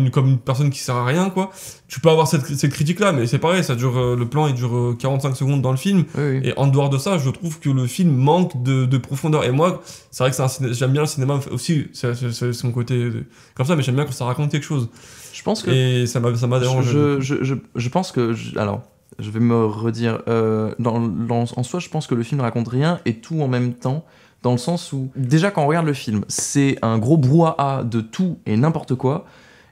une personne qui sert à rien quoi. Tu peux avoir cette critique là, mais c'est pareil, ça dure le plan il dure 45 secondes dans le film et en dehors de ça je trouve que le film manque de profondeur, et moi c'est vrai que j'aime bien le cinéma aussi, c'est mon côté comme ça, mais j'aime bien quand ça raconte quelque chose. Je pense que et ça m'a dérangé. Je pense que alors je vais me redire en soi je pense que le film raconte rien et tout en même temps, dans le sens où déjà quand on regarde le film c'est un gros brouhaha de tout et n'importe quoi.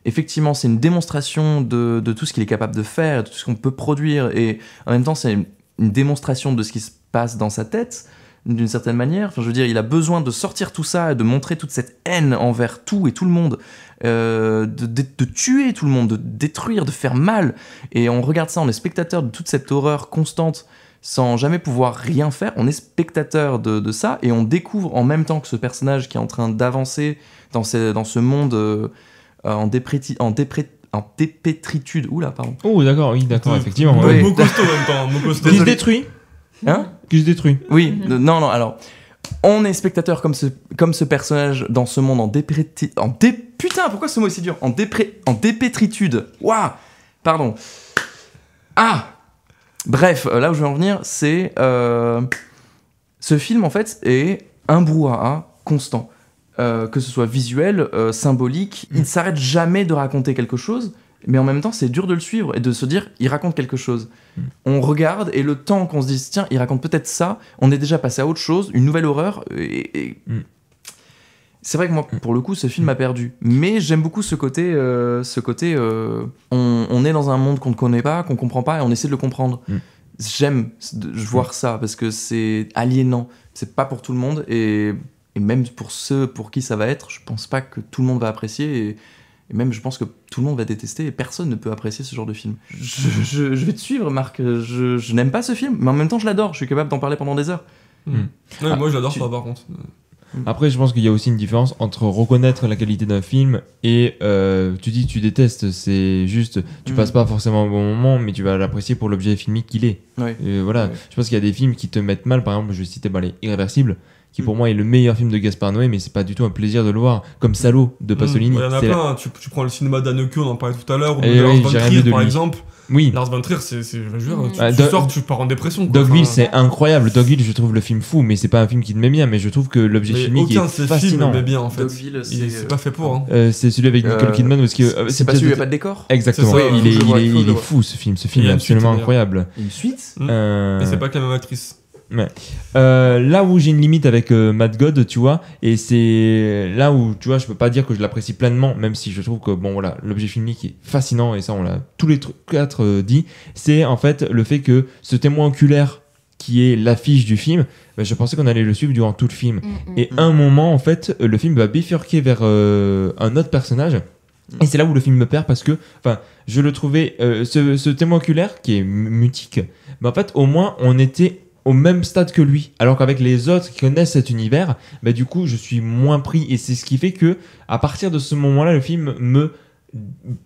Effectivement, c'est une démonstration de tout ce qu'il est capable de faire, de tout ce qu'on peut produire, et en même temps, c'est une démonstration de ce qui se passe dans sa tête, d'une certaine manière. Enfin, je veux dire, il a besoin de sortir tout ça et de montrer toute cette haine envers tout et tout le monde, de tuer tout le monde, de détruire, de faire mal. Et on regarde ça, on est spectateur de toute cette horreur constante, sans jamais pouvoir rien faire. On est spectateur de ça, et on découvre en même temps que ce personnage qui est en train d'avancer dans ce monde en dépétritude. Oula, pardon. Oh, d'accord, oui, d'accord, effectivement. Mot Oui. costaud en même temps, mot costaud. Qui se détruit. Hein? Qui se détruit. Oui, non, alors. On est spectateur comme ce personnage dans ce monde putain, pourquoi ce mot est si dur? En dépétritude. Waouh! Pardon. Ah! Bref, là où je veux en venir, c'est... ce film, en fait, est un brouhaha constant. Que ce soit visuel, symbolique, il ne s'arrête jamais de raconter quelque chose, mais en même temps, c'est dur de le suivre et de se dire, il raconte quelque chose. On regarde, et le temps qu'on se dise, tiens, il raconte peut-être ça, on est déjà passé à autre chose, une nouvelle horreur, et... C'est vrai que moi, pour le coup, ce film m'a perdu. Mais j'aime beaucoup ce côté on est dans un monde qu'on ne connaît pas, qu'on comprend pas, et on essaie de le comprendre. J'aime voir ça, parce que c'est aliénant. C'est pas pour tout le monde, et même pour ceux pour qui ça va être, je pense pas que tout le monde va apprécier, et même je pense que tout le monde va détester, et personne ne peut apprécier ce genre de film. Je vais te suivre, Marc, je n'aime pas ce film, mais en même temps je l'adore, je suis capable d'en parler pendant des heures. Ouais, moi je l'adore pas par contre. Après, je pense qu'il y a aussi une différence entre reconnaître la qualité d'un film et tu dis que tu détestes, c'est juste, tu passes pas forcément un bon moment, mais tu vas l'apprécier pour l'objet filmique qu'il est. Ouais. Voilà, Ouais. je pense qu'il y a des films qui te mettent mal, par exemple, je vais citer Les Irréversibles, qui pour moi est le meilleur film de Gaspard Noé, mais c'est pas du tout un plaisir de le voir, comme Salaud de Pasolini. Il y en a C'est plein, tu prends le cinéma d'Haneke, on en parlait tout à l'heure, ou Et de Lars oui, von j'ai rien Trier vu de par lui. exemple. Oui. Lars von Trier, je veux dire, Ah, tu sors, tu pars en dépression. quoi. Dogville, Enfin, c'est incroyable. Dogville, je trouve le film fou, mais c'est pas un film qui te met bien, mais je trouve que l'objet mais filmique aucun est de ces films fascinant. met bien en fait. Dogville, C'est pas fait pour. Hein. C'est celui avec Nicole Kidman parce que c'est pas celui où il n'y a pas de décor. Exactement. C'est ça, il est, je vois, il est, je il est vois. fou ce film. Ce Il film y est a une suite, absolument d'ailleurs. incroyable. Une suite. Et c'est pas que la même actrice. Là où j'ai une limite avec Mad God, tu vois, et c'est là où, tu vois, je peux pas dire que je l'apprécie pleinement, même si je trouve que, bon, voilà, l'objet filmique est fascinant, et ça, on l'a tous les quatre dit, c'est en fait le fait que ce témoin oculaire qui est l'affiche du film, bah, je pensais qu'on allait le suivre durant tout le film. Et à un moment, en fait, le film va bifurquer vers un autre personnage. Et c'est là où le film me perd parce que, enfin, je le trouvais, ce témoin oculaire qui est mutique, bah, en fait, au moins, on était au même stade que lui, alors qu'avec les autres qui connaissent cet univers, bah, du coup je suis moins pris, et c'est ce qui fait que à partir de ce moment-là le film me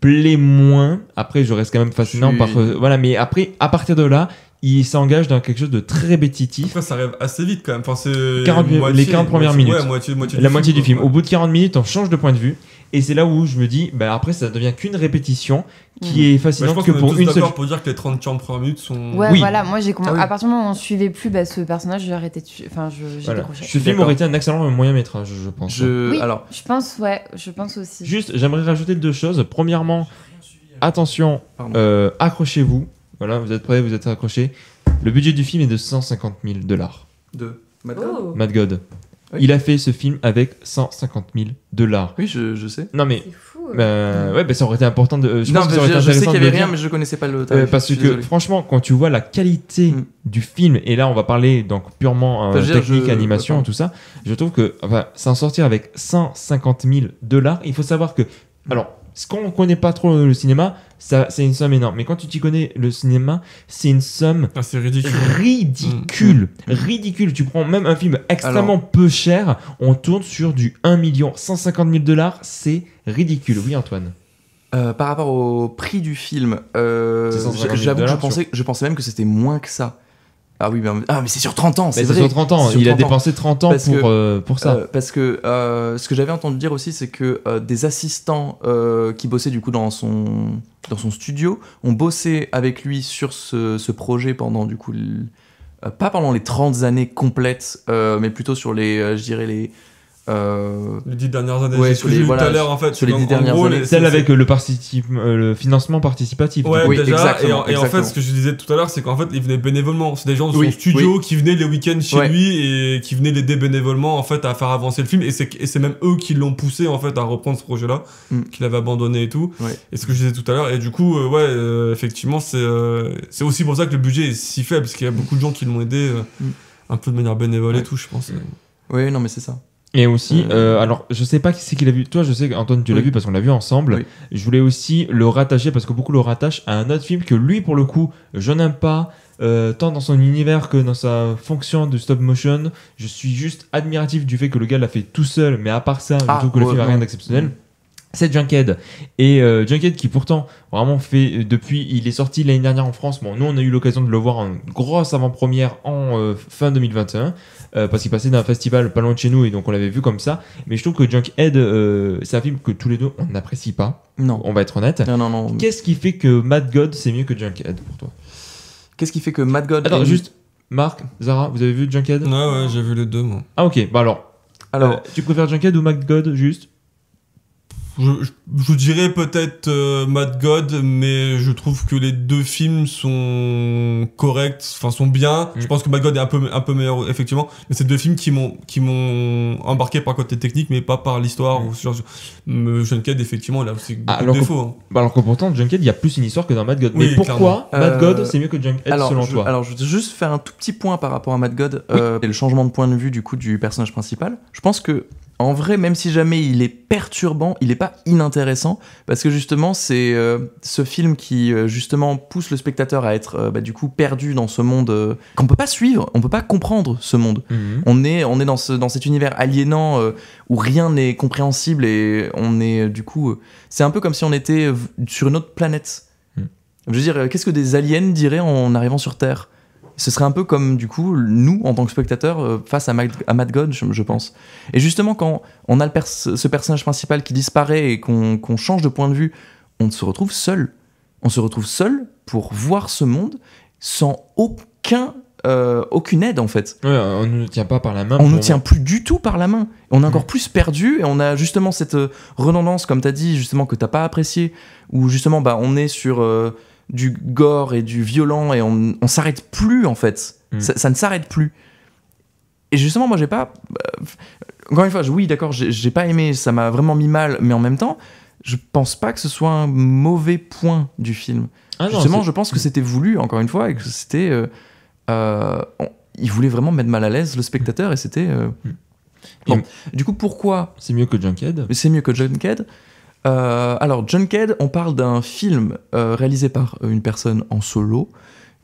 plaît moins. Après je reste quand même fascinant voilà, mais après à partir de là il s'engage dans quelque chose de très répétitif. Après ça arrive assez vite quand même, enfin, c'est 40 les 40 premières minutes. Ouais, moitié La moitié du film. quoi. Au bout de 40 minutes, on change de point de vue. Et c'est là où je me dis, bah après, ça devient qu'une répétition qui est Mais je fascinante pense que qu'on est pour tous une seule. d'accord pour dire que les 30-40 premières minutes sont... Ouais, Oui. voilà, moi j'ai Ah oui. à partir du moment où on suivait plus ce personnage, j'ai arrêté de enfin j'ai Voilà. décroché. Ce film D'accord. aurait été un excellent moyen métrage, je pense. Oui, Alors, je pense aussi. Juste, j'aimerais rajouter deux choses. Premièrement, attention, Pardon. accrochez-vous. Voilà, vous êtes prêts, vous êtes accrochés. Le budget du film est de 150 000 $. de Oh. Mad God. Oui. Il a fait ce film avec 150 000 $. Oui, je sais. Non mais, C'est fou. ouais, bah, ça aurait été important de. Je Non, pense que mais ça aurait été je sais intéressant qu'il y de le avait rien, dire. mais je connaissais pas le tarif. Parce je suis que désolé. franchement, quand tu vois la qualité du film, et là on va parler donc purement Enfin, je veux dire, technique, animation, pardon. tout ça, je trouve que enfin, s'en sortir avec 150 000 $, il faut savoir que. Alors, ce qu'on connaît pas trop le cinéma, ça, c'est une somme énorme. Mais quand tu t'y connais le cinéma, c'est une somme Ah, c'est ridicule. ridicule. Ridicule. Tu prends même un film extrêmement peu cher, on tourne sur du 1 150 000 $, c'est ridicule. Oui, Antoine. Par rapport au prix du film, C'est 150 000 j'avoue que $, je pensais même que c'était moins que ça. Ah oui, mais c'est sur 30 ans, c'est Mais vrai. c'est sur 30 ans. C'est sur Il a 30 ans. dépensé 30 ans Parce pour ça. Parce que ce que j'avais entendu dire aussi, c'est que des assistants qui bossaient du coup dans son studio ont bossé avec lui sur ce projet pendant du coup pas pendant les 30 années complètes, mais plutôt sur les, je dirais les Les 10 dernières années, Ouais, c'est ce sur que les- j'ai vu voilà, tout à l'heure en fait. sur les En 10 dernières gros, années. Celle avec le financement participatif. Ouais, Oui, déjà, exactement, et en fait, exactement. ce que je disais tout à l'heure, c'est qu'en fait, il venait bénévolement. C'est des gens de son Oui, studio qui venaient les week-ends chez Ouais. lui et qui venaient l'aider bénévolement, en fait, à faire avancer le film. Et c'est même eux qui l'ont poussé, en fait, à reprendre ce projet-là, qu'il avait abandonné et tout. Ouais. Et ce que je disais tout à l'heure. Et du coup, effectivement, c'est aussi pour ça que le budget est si faible, parce qu'il y a beaucoup de gens qui l'ont aidé un peu de manière bénévole et tout, je pense. Oui, non, mais c'est ça. Et aussi, alors je sais pas qui c'est qui l'a vu. Toi, je sais qu'Antoine, tu l'as Oui. vu parce qu'on l'a vu ensemble. Oui. Je voulais aussi le rattacher parce que beaucoup le rattachent à un autre film que lui, pour le coup, je n'aime pas. Tant dans son univers que dans sa fonction de stop motion. Je suis juste admiratif du fait que le gars l'a fait tout seul, mais à part ça, je trouve que le film a rien d'exceptionnel. C'est Junkhead. Et Junkhead qui pourtant vraiment fait depuis, il est sorti l'année dernière en France. Bon, nous on a eu l'occasion de le voir en grosse avant-première en fin 2021 parce qu'il passait d'un festival pas loin de chez nous et donc on l'avait vu comme ça. Mais je trouve que Junkhead, c'est un film que tous les deux on n'apprécie pas. Non. On va être honnête. Non. Qu'est-ce qui fait que Mad God c'est mieux que Junkhead pour toi? Qu'est-ce qui fait que Mad God... Attends, juste, Marc, Zara, vous avez vu Junkhead? Ouais, j'ai vu les deux, moi. Ah ok, bah alors tu préfères Junkhead ou Mad God juste? Je dirais peut-être Mad God, mais je trouve que les deux films sont corrects, enfin sont bien. Je pense que Mad God est un peu meilleur effectivement, mais c'est deux films qui m'ont embarqué par côté technique, mais pas par l'histoire ou ce genre. Junkhead effectivement, il a aussi beaucoup de défauts. Hein. Alors que pourtant Junkhead, il y a plus une histoire que dans Mad God. Oui, mais pourquoi Mad God c'est mieux que Junkhead selon toi? Alors je veux juste faire un tout petit point par rapport à Mad God et le changement de point de vue du coup du personnage principal. Je pense que en vrai, même si jamais il est perturbant, il est pas inintéressant parce que justement c'est ce film qui justement pousse le spectateur à être du coup perdu dans ce monde qu'on peut pas suivre, on peut pas comprendre ce monde. On est dans cet univers aliénant où rien n'est compréhensible et on est du coup c'est un peu comme si on était sur une autre planète. Je veux dire, qu'est-ce que des aliens diraient en arrivant sur Terre? Ce serait un peu comme, du coup, nous, en tant que spectateurs, face à Mad God, je pense. Et justement, quand on a ce personnage principal qui disparaît et qu'on change de point de vue, on se retrouve seul. On se retrouve seul pour voir ce monde sans aucune aide, en fait. Ouais, on ne nous tient pas par la main. On ne nous tient plus du tout par la main. On est encore plus perdu et on a justement cette redondance, comme tu as dit, justement, que tu n'as pas apprécié, où justement, on est sur... du gore et du violent et on s'arrête plus en fait. Ça ne s'arrête plus. Et justement moi j'ai pas encore une fois oui d'accord j'ai pas aimé, ça m'a vraiment mis mal, mais en même temps je pense pas que ce soit un mauvais point du film. Justement je pense que c'était voulu encore une fois et que c'était il voulait vraiment mettre mal à l'aise le spectateur et c'était bon. Du coup pourquoi c'est mieux que Junkhead? C'est mieux que Junkhead. Alors, Junkhead, on parle d'un film réalisé par une personne en solo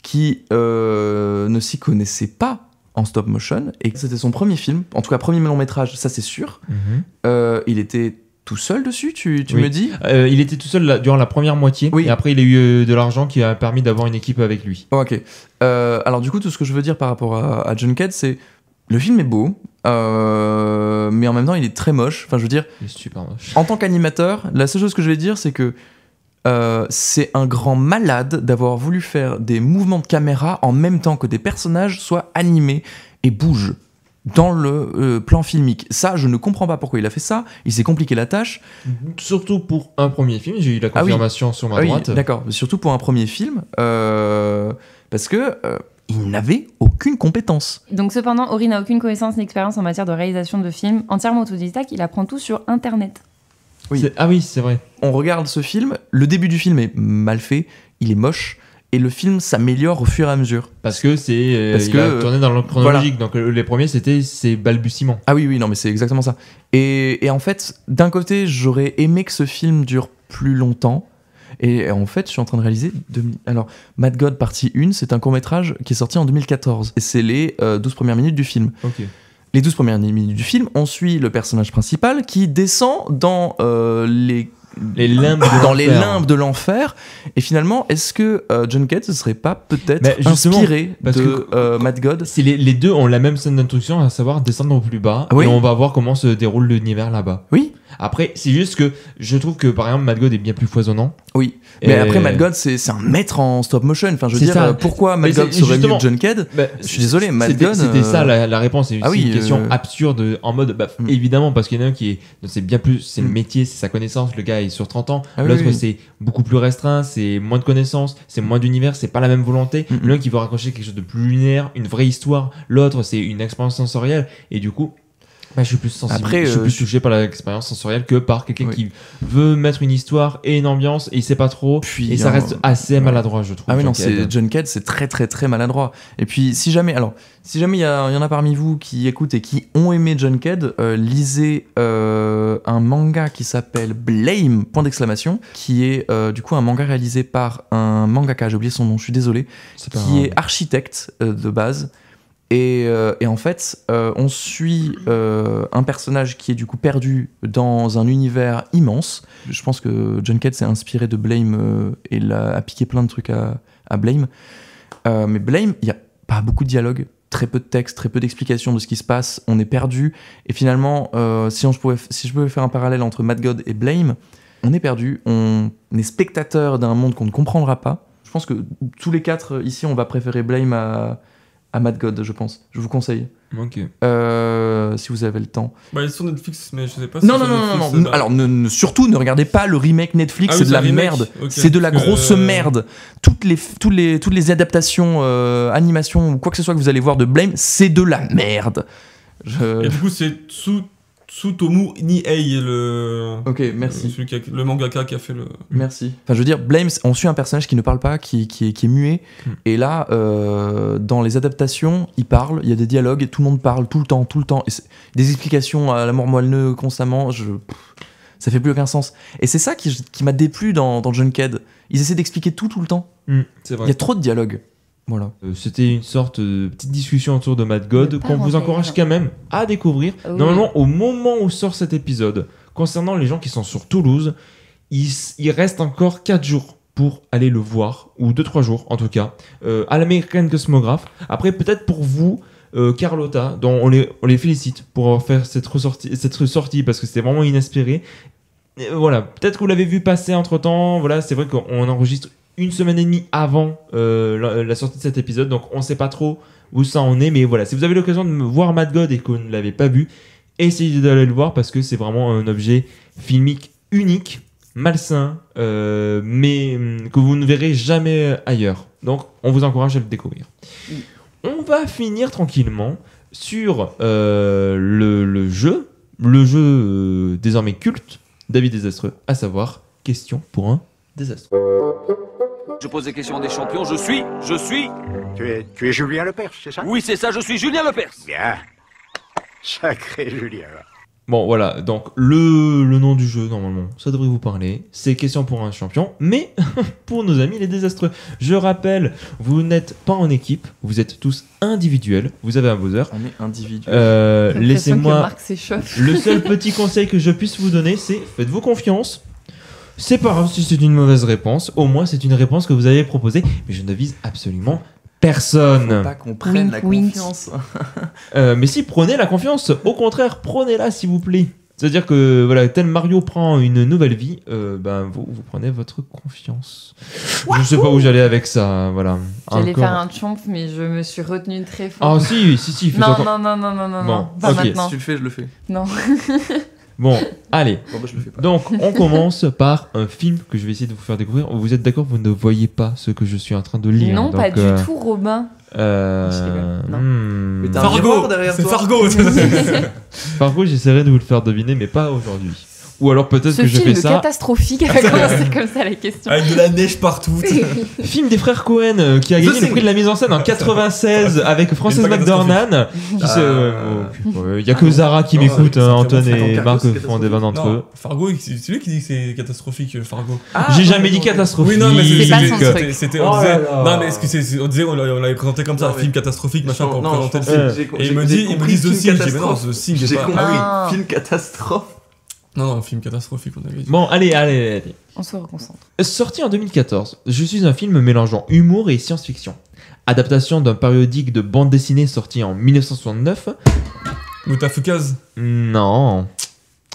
qui ne s'y connaissait pas en stop motion et c'était son premier film, en tout cas premier long métrage, ça c'est sûr. Il était tout seul dessus, tu me dis? Il était tout seul durant la première moitié et après il a eu de l'argent qui a permis d'avoir une équipe avec lui. Ok. Alors du coup, tout ce que je veux dire par rapport à Junkhead, c'est le film est beau, mais en même temps il est très moche. Enfin, je veux dire, il est super moche. En tant qu'animateur, la seule chose que je vais dire, c'est que c'est un grand malade d'avoir voulu faire des mouvements de caméra en même temps que des personnages soient animés et bougent dans le plan filmique. Ça, je ne comprends pas pourquoi il a fait ça. Il s'est compliqué la tâche. Surtout pour un premier film, j'ai eu la confirmation sur ma droite. Oui, d'accord, surtout pour un premier film, parce que... il n'avait aucune compétence. Donc cependant, Ori n'a aucune connaissance ni expérience en matière de réalisation de films. Entièrement autodidacte, il apprend tout sur Internet. Oui. Oui, c'est vrai. On regarde ce film, le début du film est mal fait, il est moche, et le film s'améliore au fur et à mesure. Parce que il a tourné dans l'ordre chronologique, donc les premiers c'était ses balbutiements. Ah oui, non mais c'est exactement ça. Et en fait, d'un côté, j'aurais aimé que ce film dure plus longtemps. Et en fait, je suis en train de réaliser... Alors, Mad God partie 1, c'est un court-métrage qui est sorti en 2014. Et c'est les 12 premières minutes du film. Okay. Les 12 premières minutes du film, on suit le personnage principal qui descend dans les limbes de l'enfer. Et finalement, est-ce que Junkhead ne serait pas peut-être inspiré de Mad God? Les deux ont la même scène d'introduction, à savoir descendre au plus bas. Et on va voir comment se déroule l'univers là-bas. Oui. Après, c'est juste que je trouve que par exemple Mad God est bien plus foisonnant. Oui, mais après Mad God c'est un maître en stop motion. Enfin, je veux dire, pourquoi Mad God serait mieux que Junkhead? Je suis désolé, Mad God. C'était ça la réponse. C'est une question absurde en mode évidemment parce qu'il y en a un qui c'est bien plus, c'est le métier, c'est sa connaissance. Le gars est sur 30 ans. L'autre c'est beaucoup plus restreint, c'est moins de connaissances, c'est moins d'univers, c'est pas la même volonté. L'un qui veut raccrocher quelque chose de plus linéaire, une vraie histoire. L'autre c'est une expérience sensorielle et du coup. Je suis plus sensible. Après, je suis plus touché par l'expérience sensorielle que par quelqu'un qui veut mettre une histoire et une ambiance et il sait pas trop. Puis, et ça reste assez maladroit, je trouve. Ah oui, non, Junkhead, c'est très très très maladroit. Et puis, si jamais il y en a parmi vous qui écoutent et qui ont aimé Junkhead, lisez un manga qui s'appelle Blame, qui est du coup un manga réalisé par un mangaka, j'ai oublié son nom, je suis désolé, qui est architecte de base. Et en fait, on suit un personnage qui est du coup perdu dans un univers immense. Je pense que John Cade s'est inspiré de Blame et a piqué plein de trucs à Blame. Mais Blame, il n'y a pas beaucoup de dialogue, très peu de texte, très peu d'explications de ce qui se passe. On est perdu. Et finalement, si je pouvais faire un parallèle entre Mad God et Blame, on est perdu. On est spectateur d'un monde qu'on ne comprendra pas. Je pense que tous les 4 ici, on va préférer Blame à Mad God, je pense. Je vous conseille. Ok. Si vous avez le temps. Bah, il est sur Netflix, mais je sais pas si Non. sur Netflix, Alors, surtout, ne regardez pas le remake Netflix, Ah c'est oui, de la c'est un remake. merde. Ok. C'est de la Parce que, grosse merde. Toutes les adaptations, animations ou quoi que ce soit que vous allez voir de Blame, c'est de la merde. Et du coup, c'est Tsutomu Nihei, Ok, merci. le mangaka qui a fait le. Merci. Enfin, je veux dire, Blame, on suit un personnage qui ne parle pas, qui est muet. Et là, dans les adaptations, il parle, il y a des dialogues, et tout le monde parle tout le temps. Et des explications à la mort moelleux constamment. Ça fait plus aucun sens. Et c'est ça qui m'a déplu dans John Cade. Ils essaient d'expliquer tout le temps. C'est Il vrai. y a trop de dialogues. Voilà. C'était une sorte de petite discussion autour de Mad God Le qu'on vous parenthèse. encourage quand même à découvrir. Oui. Normalement, au moment où sort cet épisode, concernant les gens qui sont sur Toulouse, il reste encore 4 jours pour aller le voir, ou 2-3 jours en tout cas, à l'American Cosmograph. Après, peut-être pour vous, Carlotta, dont on les félicite pour faire cette ressortie parce que c'était vraiment inespéré. Voilà, peut-être que vous l'avez vu passer entre temps. Voilà, c'est vrai qu'on enregistre une semaine et demie avant la sortie de cet épisode, donc on sait pas trop où ça en est, mais voilà, si vous avez l'occasion de voir Mad God et que vous ne l'avez pas vu, essayez d'aller le voir parce que c'est vraiment un objet filmique unique, malsain, mais que vous ne verrez jamais ailleurs. Donc on vous encourage à le découvrir. On va finir tranquillement sur le jeu désormais culte d'Avis Désastreux, à savoir Question pour un désastre. Je pose des questions à des champions, je suis... Tu es Julien Lepers, c'est ça? Oui, c'est ça, je suis Julien Lepers. Bien. Sacré Julien. Bon, voilà, donc le nom du jeu, normalement, ça devrait vous parler. C'est Question pour un champion, mais pour nos amis les désastreux. Je rappelle, vous n'êtes pas en équipe, vous êtes tous individuels, vous avez un buzzer. On est individuel. Laissez-moi... Que Marc s'échauffe. Le seul petit conseil que je puisse vous donner, c'est faites-vous confiance. C'est pas grave si c'est une mauvaise réponse, au moins c'est une réponse que vous avez proposée, mais je ne vise absolument personne. Faut pas qu'on prenne la Wink, wink. confiance. Mais si, prenez la confiance. Au contraire, prenez-la s'il vous plaît. C'est-à-dire que voilà, tel Mario prend une nouvelle vie, vous prenez votre confiance. Je sais pas où j'allais avec ça, voilà. J'allais Encore. faire un chomp, mais je me suis retenue très fort. Ah si, fais non, ça. non, Bon, pas ok. maintenant. Si tu le fais, je le fais. Non. Bon, allez. Bon, bah, je le fais pas. Donc, on commence par un film que je vais essayer de vous faire découvrir. Vous êtes d'accord, vous ne voyez pas ce que je suis en train de lire. Non, donc, pas du tout, Robin. Non. hmm. Mais t'as un Fargo, miroir derrière c'est toi. Fargo. Fargo, j'essaierai de vous le faire deviner, mais pas aujourd'hui. Ou alors peut-être Ce que je fais film ça. catastrophique, elle a commencé comme ça la question. Avec de la neige partout. Film des frères Cohen qui a The gagné le Thing. prix de la mise en scène en 96 avec Frances Il est pas McDormand. Il y a que Zara qui Non, m'écoute, c'est Antoine très bon. et Attends, Marc c'est font des vannes entre eux. Non, Fargo, c'est lui qui dit que c'est catastrophique, Fargo. J'ai jamais dit catastrophique. Oui, non, mais C'est pas son truc. c'était, Oh on disait, là là. non, mais est-ce que on disait, on l'avait présenté comme ça, Non, un mais- film catastrophique, machin, pour Non, présenter le je film. pense que Et il me dit The Thing, j'ai dit, mais non, The Thing, J'ai j'ai pas. compris. Ah oui. Film catastrophe. Non, film catastrophique, on avait dit. Bon, allez. On se reconcentre. Sorti en 2014, je suis un film mélangeant humour et science-fiction. Adaptation d'un périodique de bande dessinée sorti en 1969. Mutafukaz. Non.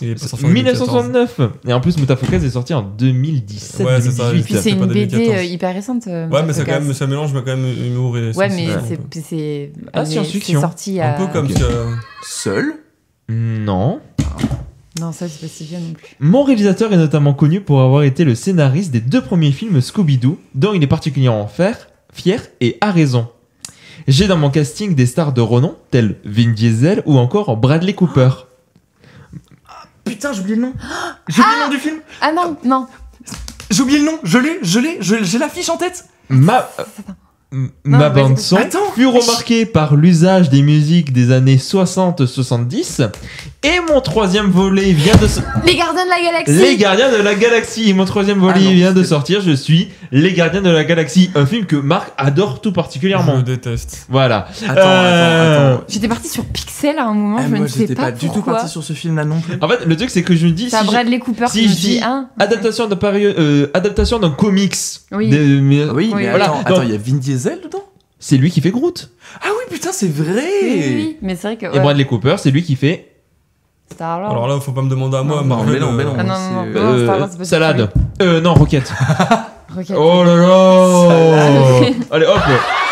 Il est pas sorti en 2014. 1969. Et en plus, Mutafukaz est sorti en 2017. Ouais, c'est ça, 2018. Puis C'est c'est pas une BD 2014. hyper récente. Ouais, mais ça, quand même, ça mélange quand même humour et Ouais, mais science-fiction, c'est Ah, mais science-fiction. c'est sorti un à... peu comme Ok. Seul. Non. Non, ça c'est pas si vieux non plus. Mon réalisateur est notamment connu pour avoir été le scénariste des 2 premiers films Scooby-Doo, dont il est particulièrement fier et a raison. J'ai dans mon casting des stars de renom, tels Vin Diesel ou encore Bradley Cooper. Putain, j'ai oublié le nom. J'ai oublié le nom du film. Ah non. J'ai oublié le nom. J'ai l'affiche en tête. Ma Non, vas-y, bande son Attends. fut remarquée par l'usage des musiques des années 60-70 Et mon troisième volet vient de Les Gardiens de la Galaxie. Les Gardiens de la Galaxie. Mon troisième volet vient de sortir. Je suis Les Gardiens de la Galaxie, un film que Marc adore tout particulièrement. Je déteste. Voilà. Attends. J'étais partie sur Pixel à un moment, je moi, ne sais j'étais pas pas du tout pourquoi. parti sur ce film-là non plus. En fait, le truc c'est que je me dis C'est si Bradley Cooper si qui me je dis dit hein. adaptation adaptation d'un comics. Oui. Mais- Oui, mais voilà. attends, Donc, il y a Vin Diesel dedans? c'est lui qui fait Groot. Ah oui, putain, c'est vrai! Oui, mais c'est vrai que Et Bradley Cooper, c'est lui qui fait Star-Lord. Alors là, faut pas me demander à moi. Non, Marvel, mais non. Ah non, c'est- non, Star-Lord, c'est pas salade. Non, Rocket. Rocket. Oh là là. Salade. Allez hop.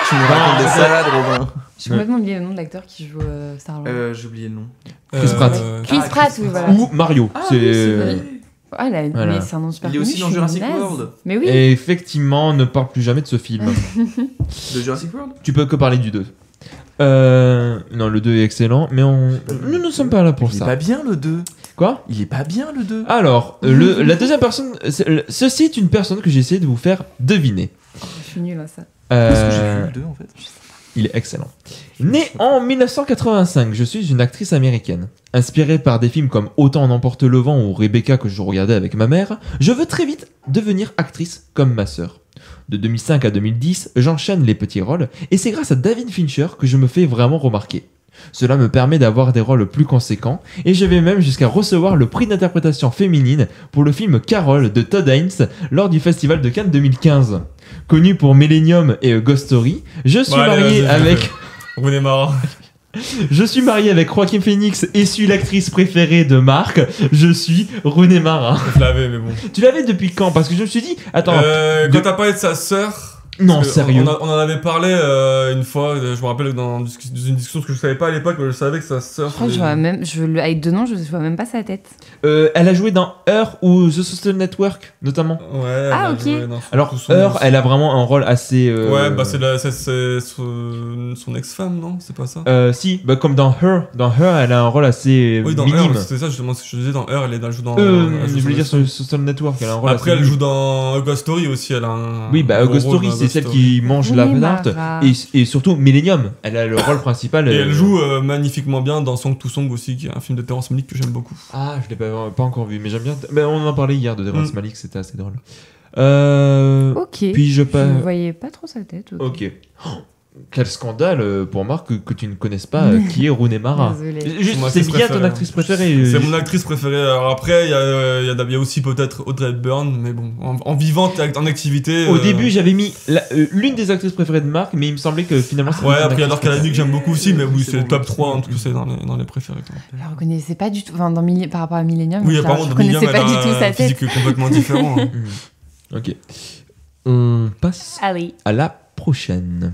Tu me racontes des salades, Robin. J'ai complètement oublié le nom de l'acteur qui joue Star-Lord. J'ai oublié le nom. Chris Pratt. Chris Pratt, oui, voilà. Ou Mario. Ah, c'est oui, c'est vrai. Ah, là, Voilà. mais c'est un nom super Il est connu, aussi dans je suis Jurassic naze. World. Mais oui. Et effectivement, ne parle plus jamais de ce film. De Jurassic World? Tu peux que parler du 2. Non, le 2 est excellent, mais nous ne sommes pas là pour Il est ça. pas bien le 2. Quoi? Il est pas bien le 2. Alors, la deuxième personne, ceci est une personne que j'ai essayé de vous faire deviner. Je suis nulle à ça. Est-ce que j'ai vu le 2 en fait? Il est excellent. Né en 1985, je suis une actrice américaine. Inspirée par des films comme Autant en emporte le vent ou Rebecca que je regardais avec ma mère, je veux très vite devenir actrice comme ma sœur. De 2005 à 2010, j'enchaîne les petits rôles et c'est grâce à David Fincher que je me fais vraiment remarquer. Cela me permet d'avoir des rôles plus conséquents et je vais même jusqu'à recevoir le prix d'interprétation féminine pour le film Carol de Todd Haynes lors du festival de Cannes 2015. Connu pour Millennium et Ghost Story, je suis marié avec... René Mara. Je suis marié avec Joaquin Phoenix et suis l'actrice préférée de Marc. Je suis René Mara. Je l'avais, mais bon. Tu l'avais depuis quand? Parce que je me suis dit... Attends. Quand t'as parlé de sa sœur. Non, parce que sérieux. On en avait parlé une fois, je me rappelle dans une discussion que je savais pas à l'époque, mais je savais que sa sœur. Je crois que je vois même, avec deux noms, je vois même pas sa tête. Elle a joué dans Her ou The Social Network, notamment. Ouais. Ah, elle a ok. joué dans Alors, tout son- Her, elle a vraiment un rôle assez... Ouais, bah c'est son ex-femme, non? C'est pas ça? Si, bah comme dans Her. Dans Her, elle a un rôle assez Oui, dans minime. Her, c'était ça justement ce que je disais. Dans Her, elle joue dans. Je voulais dire sur le Social Network, elle a un rôle Après, assez elle joue dans Ghost Story aussi. Elle a un. Oui, bah gros Ghost rôle Story, dans c'est Ghost celle Story. qui mange la Oui, tarte. Mara. Et surtout, Millennium, elle a le rôle principal. Et elle joue magnifiquement bien dans Song to Song aussi, qui est un film de Terrence Malick que j'aime beaucoup. Ah, je l'ai pas encore vu, mais j'aime bien. Mais on en a parlé hier de Terrence Malick, c'était assez drôle. Ok. Puis je Je voyais pas trop sa tête. Ok. Oh, quel scandale pour Marc que tu ne connaisses pas qui est Rooney Mara. Désolée. Juste, Mon c'est actrice bien ton préférée. actrice préférée. C'est mon actrice préférée. Alors après, il y a aussi peut-être Audrey Hepburn, mais bon, en vivante, en activité. Au début, j'avais mis l'une des actrices préférées de Marc, mais il me semblait que finalement c'était Ouais, ton après, il y a actrice Laure Calamy que j'aime beaucoup aussi, mais oui, C'est c'est le bon, top c'est 3, bon. en tout cas, c'est dans les préférés. Quoi. Je la reconnaissais pas du tout. Enfin, par rapport à Millennium, Oui, je apparemment, ne connaissais pas du tout sa un physique tête. complètement différent. Hein. Ok. On passe Allez. à la prochaine.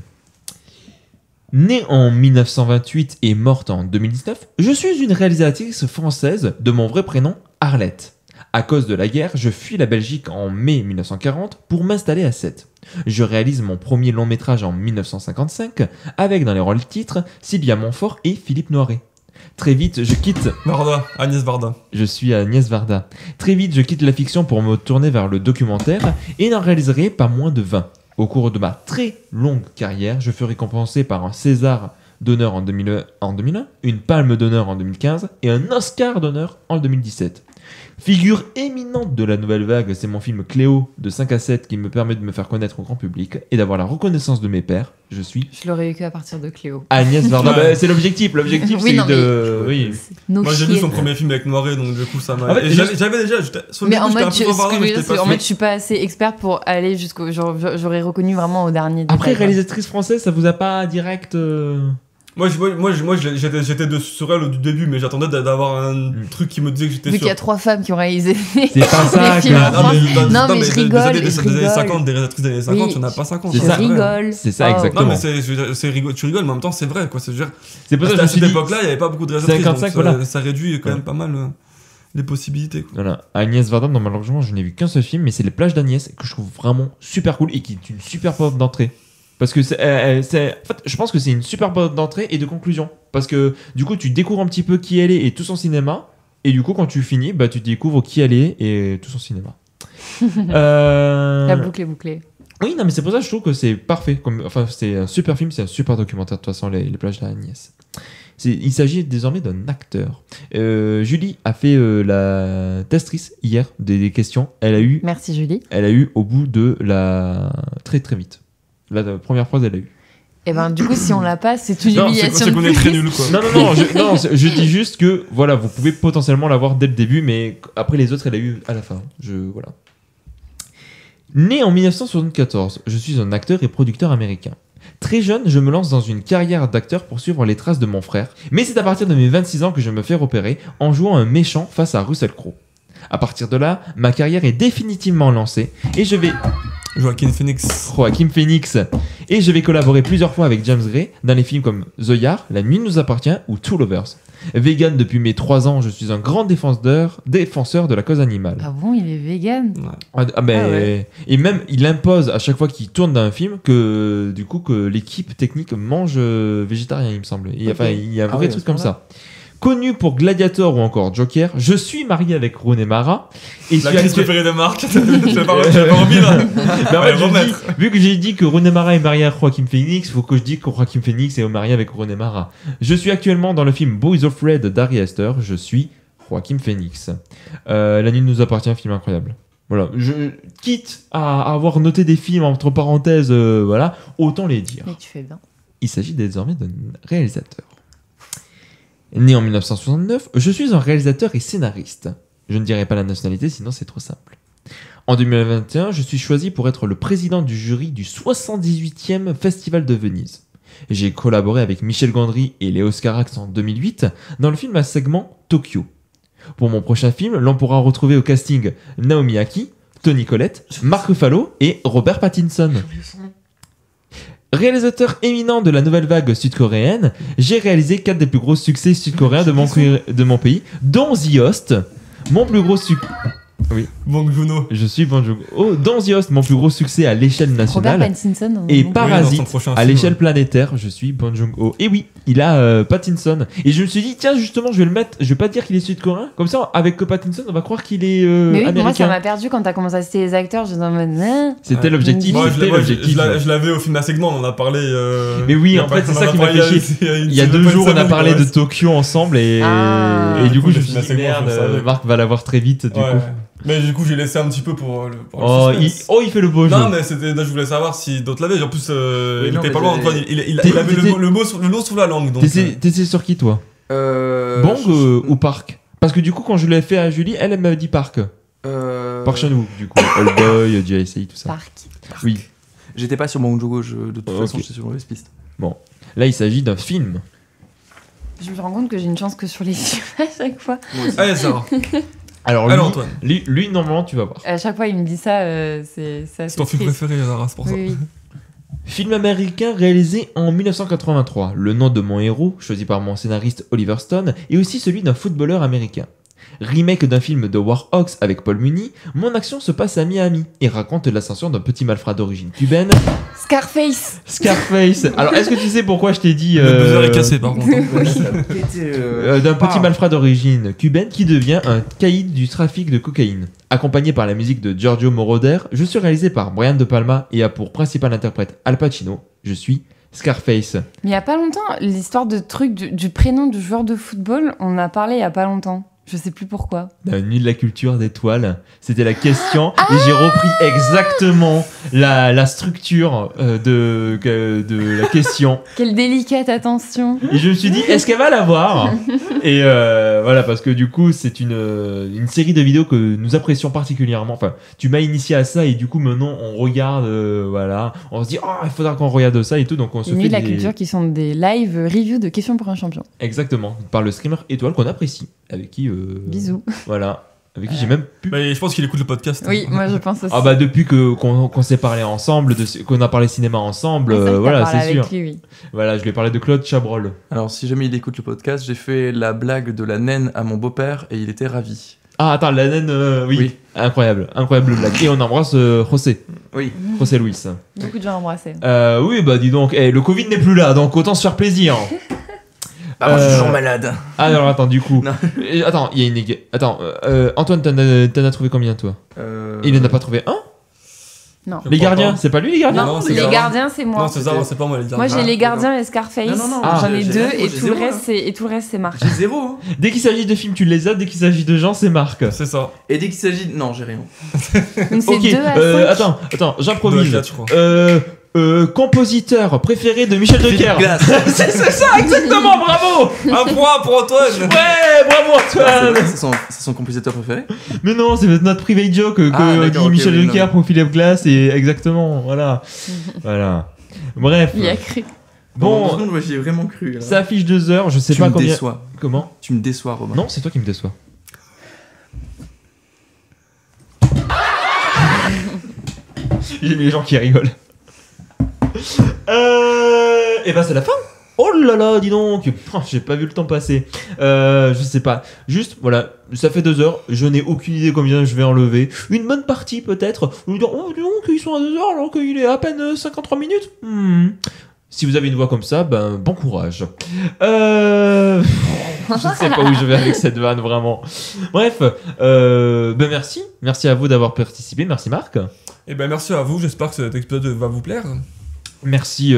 Née en 1928 et morte en 2019, je suis une réalisatrice française de mon vrai prénom, Arlette. À cause de la guerre, je fuis la Belgique en mai 1940 pour m'installer à Sète. Je réalise mon premier long métrage en 1955 avec dans les rôles titres Sylvia Montfort et Philippe Noiret. Très vite, je quitte... Varda, Agnès Varda. Je suis Agnès Varda. Très vite, je quitte la fiction pour me tourner vers le documentaire et n'en réaliserai pas moins de 20. Au cours de ma très longue carrière, je fus récompensé par un César d'honneur en 2001, une Palme d'honneur en 2015 et un Oscar d'honneur en 2017. Figure éminente de la nouvelle vague, c'est mon film Cléo de 5 à 7 qui me permet de me faire connaître au grand public et d'avoir la reconnaissance de mes pairs. Je suis Je l'aurais eu que à partir de Cléo. Agnès Varda. Ouais. Bah, c'est l'objectif. L'objectif, Oui, c'est non, de... Oui. No Moi, j'ai vu shit. son premier film avec Noiret, donc du coup, ça m'a. En fait, Et j'avais déjà. Sur le Mais début, en j'étais un mode, peu ce sur que Varda, je mais veux dire, j'étais pas c'est en sûr. mode, je suis pas assez experte pour aller jusqu'au. Genre, j'aurais reconnu vraiment au dernier détail. Après, quoi. réalisatrice française, ça vous a pas direct... Moi, j'étais sur elle au début, mais j'attendais d'avoir un truc qui me disait que j'étais Vu sûr. qu'il y a 3 femmes qui ont réalisé. C'est pas ça, les films quoi. en France. Non, mais des je rigole, années- je des années rigole. 50, des réalisatrices des années 50, Oui. il n'y en a pas 50. C'est Je ça. rigole. C'est ça, Oh. exactement. Non, mais tu rigoles, mais en même temps, c'est vrai, quoi. C'est pour ça que je À me suis cette dit... époque-là, il n'y avait pas beaucoup de réalisatrices. 55, donc voilà. ça réduit quand même pas mal les possibilités, quoi. Voilà. Agnès Varda, dans malheureusement, je n'ai vu qu'un seul film, mais c'est Les Plages d'Agnès, que je trouve vraiment super cool et qui est une super porte d'entrée. Parce que en fait, je pense que c'est une super porte d'entrée et de conclusion. Parce que du coup, tu découvres un petit peu qui elle est et tout son cinéma. Et du coup, quand tu finis, bah, tu découvres qui elle est et tout son cinéma. La boucle est bouclée. Oui, non, mais c'est pour ça que je trouve que c'est parfait. Enfin, c'est un super film, c'est un super documentaire de toute façon, Les Plages d'Agnès. Il s'agit désormais d'un acteur. Julie a fait la testrice hier des questions. Merci Julie. Elle a eu au bout de la... Très très vite. La première phrase, elle a eu. Et ben du coup, si on l'a pas, c'est une humiliation. C'est qu'on est très nul, quoi. Non, je dis juste que voilà, vous pouvez potentiellement l'avoir dès le début, mais après les autres, elle a eu à la fin. Voilà. Né en 1974, je suis un acteur et producteur américain. Très jeune, je me lance dans une carrière d'acteur pour suivre les traces de mon frère, mais c'est à partir de mes 26 ans que je me fais repérer en jouant un méchant face à Russell Crowe. À partir de là, ma carrière est définitivement lancée et je vais... Joaquin Phoenix. Et je vais collaborer plusieurs fois avec James Gray dans les films comme The Yard, La Nuit nous appartient ou Two Lovers. Vegan depuis mes 3 ans, je suis un grand défenseur de la cause animale. Ah bon, il est vegan? Ouais. Et même, il impose à chaque fois qu'il tourne dans un film que du coup que l'équipe technique mange végétarien, il me semble. Il y a un vrai truc comme ça. Connu pour Gladiator ou encore Joker, je suis marié avec Rooney Mara. La crise préférée de Marc. Tu l'as pas remis là. Vu que j'ai dit que Rooney Mara est marié à Joaquin Phoenix, il faut que je dise que Joaquin Phoenix est marié avec Rooney Mara. Je suis actuellement dans le film Boys of Red d'Ari Aster. Je suis Joaquin Phoenix. La nuit nous appartient, un film incroyable. Voilà, quitte à avoir noté des films entre parenthèses, voilà, autant les dire. Mais tu fais bien. Il s'agit désormais d'un réalisateur. Né en 1969, je suis un réalisateur et scénariste. Je ne dirai pas la nationalité, sinon c'est trop simple. En 2021, je suis choisi pour être le président du jury du 78e Festival de Venise. J'ai collaboré avec Michel Gondry et Léos Carax en 2008 dans le film à segment Tokyo. Pour mon prochain film, l'on pourra retrouver au casting Naomi Aki, Toni Collette, Mark Ruffalo et Robert Pattinson. Réalisateur éminent de la nouvelle vague sud-coréenne, j'ai réalisé 4 des plus gros succès sud-coréens de mon pays, dont The Host, mon plus gros succès... Oui. Bong Joon-ho. Je suis Bong Joon-ho. Dans The Host, mon plus gros succès à l'échelle nationale. Robert Pattinson. Et Parasite, à l'échelle planétaire, je suis Bong Joon-ho. Et oui, il a Pattinson. Et je me suis dit, tiens, justement, je vais le mettre. Je vais pas dire qu'il est sud-coréen. Comme ça, avec Pattinson, on va croire qu'il est mais oui, américain. Moi, ça m'a perdu quand t'as commencé à citer les acteurs. Je me en mode. C'était l'objectif. Moi, je l'avais au film à segment. On en a parlé. Mais oui, en fait, c'est ça qui m'a fait chier. Il y a 2 jours, on a parlé de Tokyo ensemble. Et du coup, je me suis dit, merde, Marc va l'avoir très vite. Du coup. Mais du coup, j'ai laissé un petit peu pour le il fait le beau jeu. Non, mais je voulais savoir si d'autres l'avaient. En plus, il était pas loin, Antoine. Il avait le nom sous la langue. T'étais sur qui, toi Bong ou Park? Parce que du coup, quand je l'ai fait à Julie, elle m'a dit Park. Park Chan-wook, du coup. Old Boy, JSA, tout ça. Park. Oui. J'étais pas sur Bong Joon-ho, de toute façon, j'étais sur mauvaise piste. Bon, là, il s'agit d'un film. Je me rends compte que j'ai une chance que sur les films à chaque fois. Allez, ça va. Alors lui, normalement, tu vas voir. À chaque fois, il me dit ça, c'est ton film préféré, Lara, c'est pour ça. Oui. Film américain réalisé en 1983. Le nom de mon héros, choisi par mon scénariste Oliver Stone, est aussi celui d'un footballeur américain. Remake d'un film de War Hawks avec Paul Muni, mon action se passe à Miami et raconte l'ascension d'un petit malfrat d'origine cubaine. Scarface. Alors, est-ce que tu sais pourquoi je t'ai dit... Le buzzer est cassé, par contre. D'un petit malfrat d'origine cubaine qui devient un caïd du trafic de cocaïne. Accompagné par la musique de Giorgio Moroder, je suis réalisé par Brian De Palma et a pour principal interprète Al Pacino. Je suis Scarface. Mais il y a pas longtemps, l'histoire de truc du prénom du joueur de football, on en a parlé il y a pas longtemps. Je sais plus pourquoi. La nuit de la culture d'étoiles, c'était la question et j'ai repris exactement la structure de la question. Quelle délicate attention. Et je me suis dit, est-ce qu'elle va l'avoir? Et voilà, parce que du coup, c'est une série de vidéos que nous apprécions particulièrement. Enfin, tu m'as initié à ça et du coup, maintenant, on regarde, voilà, on se dit, il faudra qu'on regarde ça et tout, donc on se fait nuit de la culture qui sont des live reviews de questions pour un champion. Exactement, par le streamer étoile qu'on apprécie, avec qui bisous. Voilà. Avec qui j'ai même pu... Mais je pense qu'il écoute le podcast. Oui, moi je pense aussi. Ah bah depuis qu'on s'est parlé ensemble, qu'on a parlé cinéma ensemble, voilà, c'est sûr. Lui, oui. Voilà, je lui ai parlé de Claude Chabrol. Alors si jamais il écoute le podcast, j'ai fait la blague de la naine à mon beau-père et il était ravi. Ah attends, la naine, oui. Incroyable blague. Et on embrasse José. Oui. José Luis. Beaucoup de gens embrassés. Oui, bah dis donc, le Covid n'est plus là, donc autant se faire plaisir. Moi je suis toujours malade. Ah alors attends, du coup. Attends, il y a une Attends, Antoine, t'en as trouvé combien toi? Il en a pas trouvé un? Non. Je Les crois gardiens, pas. c'est pas lui les gardiens? Non, c'est les Zara. gardiens, c'est moi. Non, c'est Zara, c'est pas moi les gardiens. Moi, j'ai Ah, les gardiens et d'accord. Scarface. Non, Ah, J'en ai j'ai 2 rien, et j'ai tout le zéro, reste, c'est Marc. J'ai 0. Hein. Dès qu'il s'agit de films, tu les as. Dès qu'il s'agit de gens, c'est Marc. C'est ça. Et dès qu'il s'agit. Non, j'ai rien. Donc c'est Ok, 2 à 5. attends, 2 à j'improvise. 4, je crois. Compositeur préféré de Michel Drucker. Glace. C'est ça, exactement, bravo. Un point pour Antoine. Ouais, bravo Antoine. C'est son compositeur préféré. Mais non, c'est notre private joke que d'accord, dit ok, Michel oui, Drucker non. pour Philippe Glass et exactement, voilà. Voilà. Bref. Il y a cru. Bon, Moi, j'y ai vraiment cru. Là. ça affiche 2 heures, je sais tu pas me combien. déçois. Comment? Tu me déçois, Romain. Non, c'est toi qui me déçois. J'ai mis les gens qui rigolent. Et ben c'est la fin. Oh là là, dis donc. Oh, j'ai pas vu le temps passer. Je sais pas. Juste, voilà, ça fait 2 heures. Je n'ai aucune idée combien je vais enlever. Une bonne partie peut-être. Vous me dire, oh dis donc, ils sont à 2 heures alors qu'il est à peine 53 minutes. Si vous avez une voix comme ça, ben bon courage. Je ne sais pas où je vais avec cette vanne vraiment. Bref, ben merci à vous d'avoir participé. Merci Marc. Et ben merci à vous, j'espère que cet épisode va vous plaire. Merci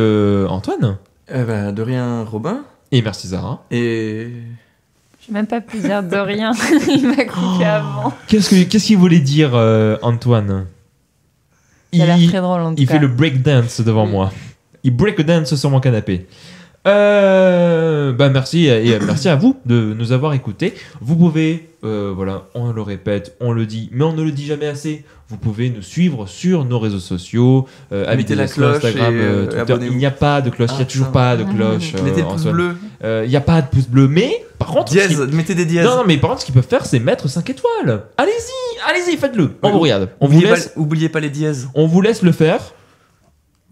Antoine. De rien, Robin. Et merci Zara. Et. J'ai même pas pu dire de rien. Il m'a coupé avant. Qu'est-ce qu'il voulait dire Antoine? Ça a l'air très drôle en tout Il cas. fait le breakdance devant moi. Il breakdance sur mon canapé. Merci et merci à vous de nous avoir écoutés. Vous pouvez, voilà, on le répète, on le dit, mais on ne le dit jamais assez. Vous pouvez nous suivre sur nos réseaux sociaux, Mettez la sur cloche Instagram, et, Twitter. abonnez-vous. Il n'y a pas de cloche, il n'y a toujours pas de cloche. Mettez le pouce Antoine. bleu. Il n'y a pas de pouce bleu, mais par contre, Dièse. Mettez des dièses. non, mais par contre, ce qu'ils peuvent faire, c'est mettre 5 étoiles. Allez-y, faites-le. On vous regarde. Oubliez pas les dièses. On vous laisse le faire.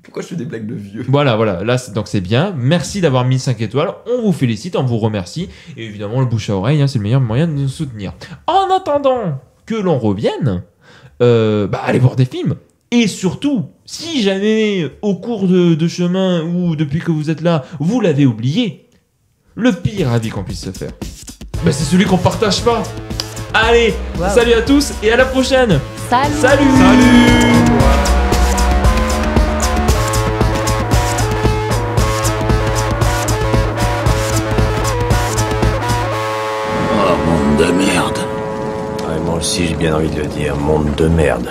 Pourquoi je fais des blagues de vieux? Voilà, là, donc c'est bien. Merci d'avoir mis 5 étoiles. On vous félicite, on vous remercie. Et évidemment, le bouche à oreille, c'est le meilleur moyen de nous soutenir. En attendant que l'on revienne, allez voir des films. Et surtout, si jamais au cours de chemin ou depuis que vous êtes là, vous l'avez oublié, le pire avis qu'on puisse se faire, c'est celui qu'on partage pas. Allez, Salut à tous et à la prochaine. Salut. Oh, monde de merde. Ouais, moi aussi, j'ai bien envie de le dire, monde de merde.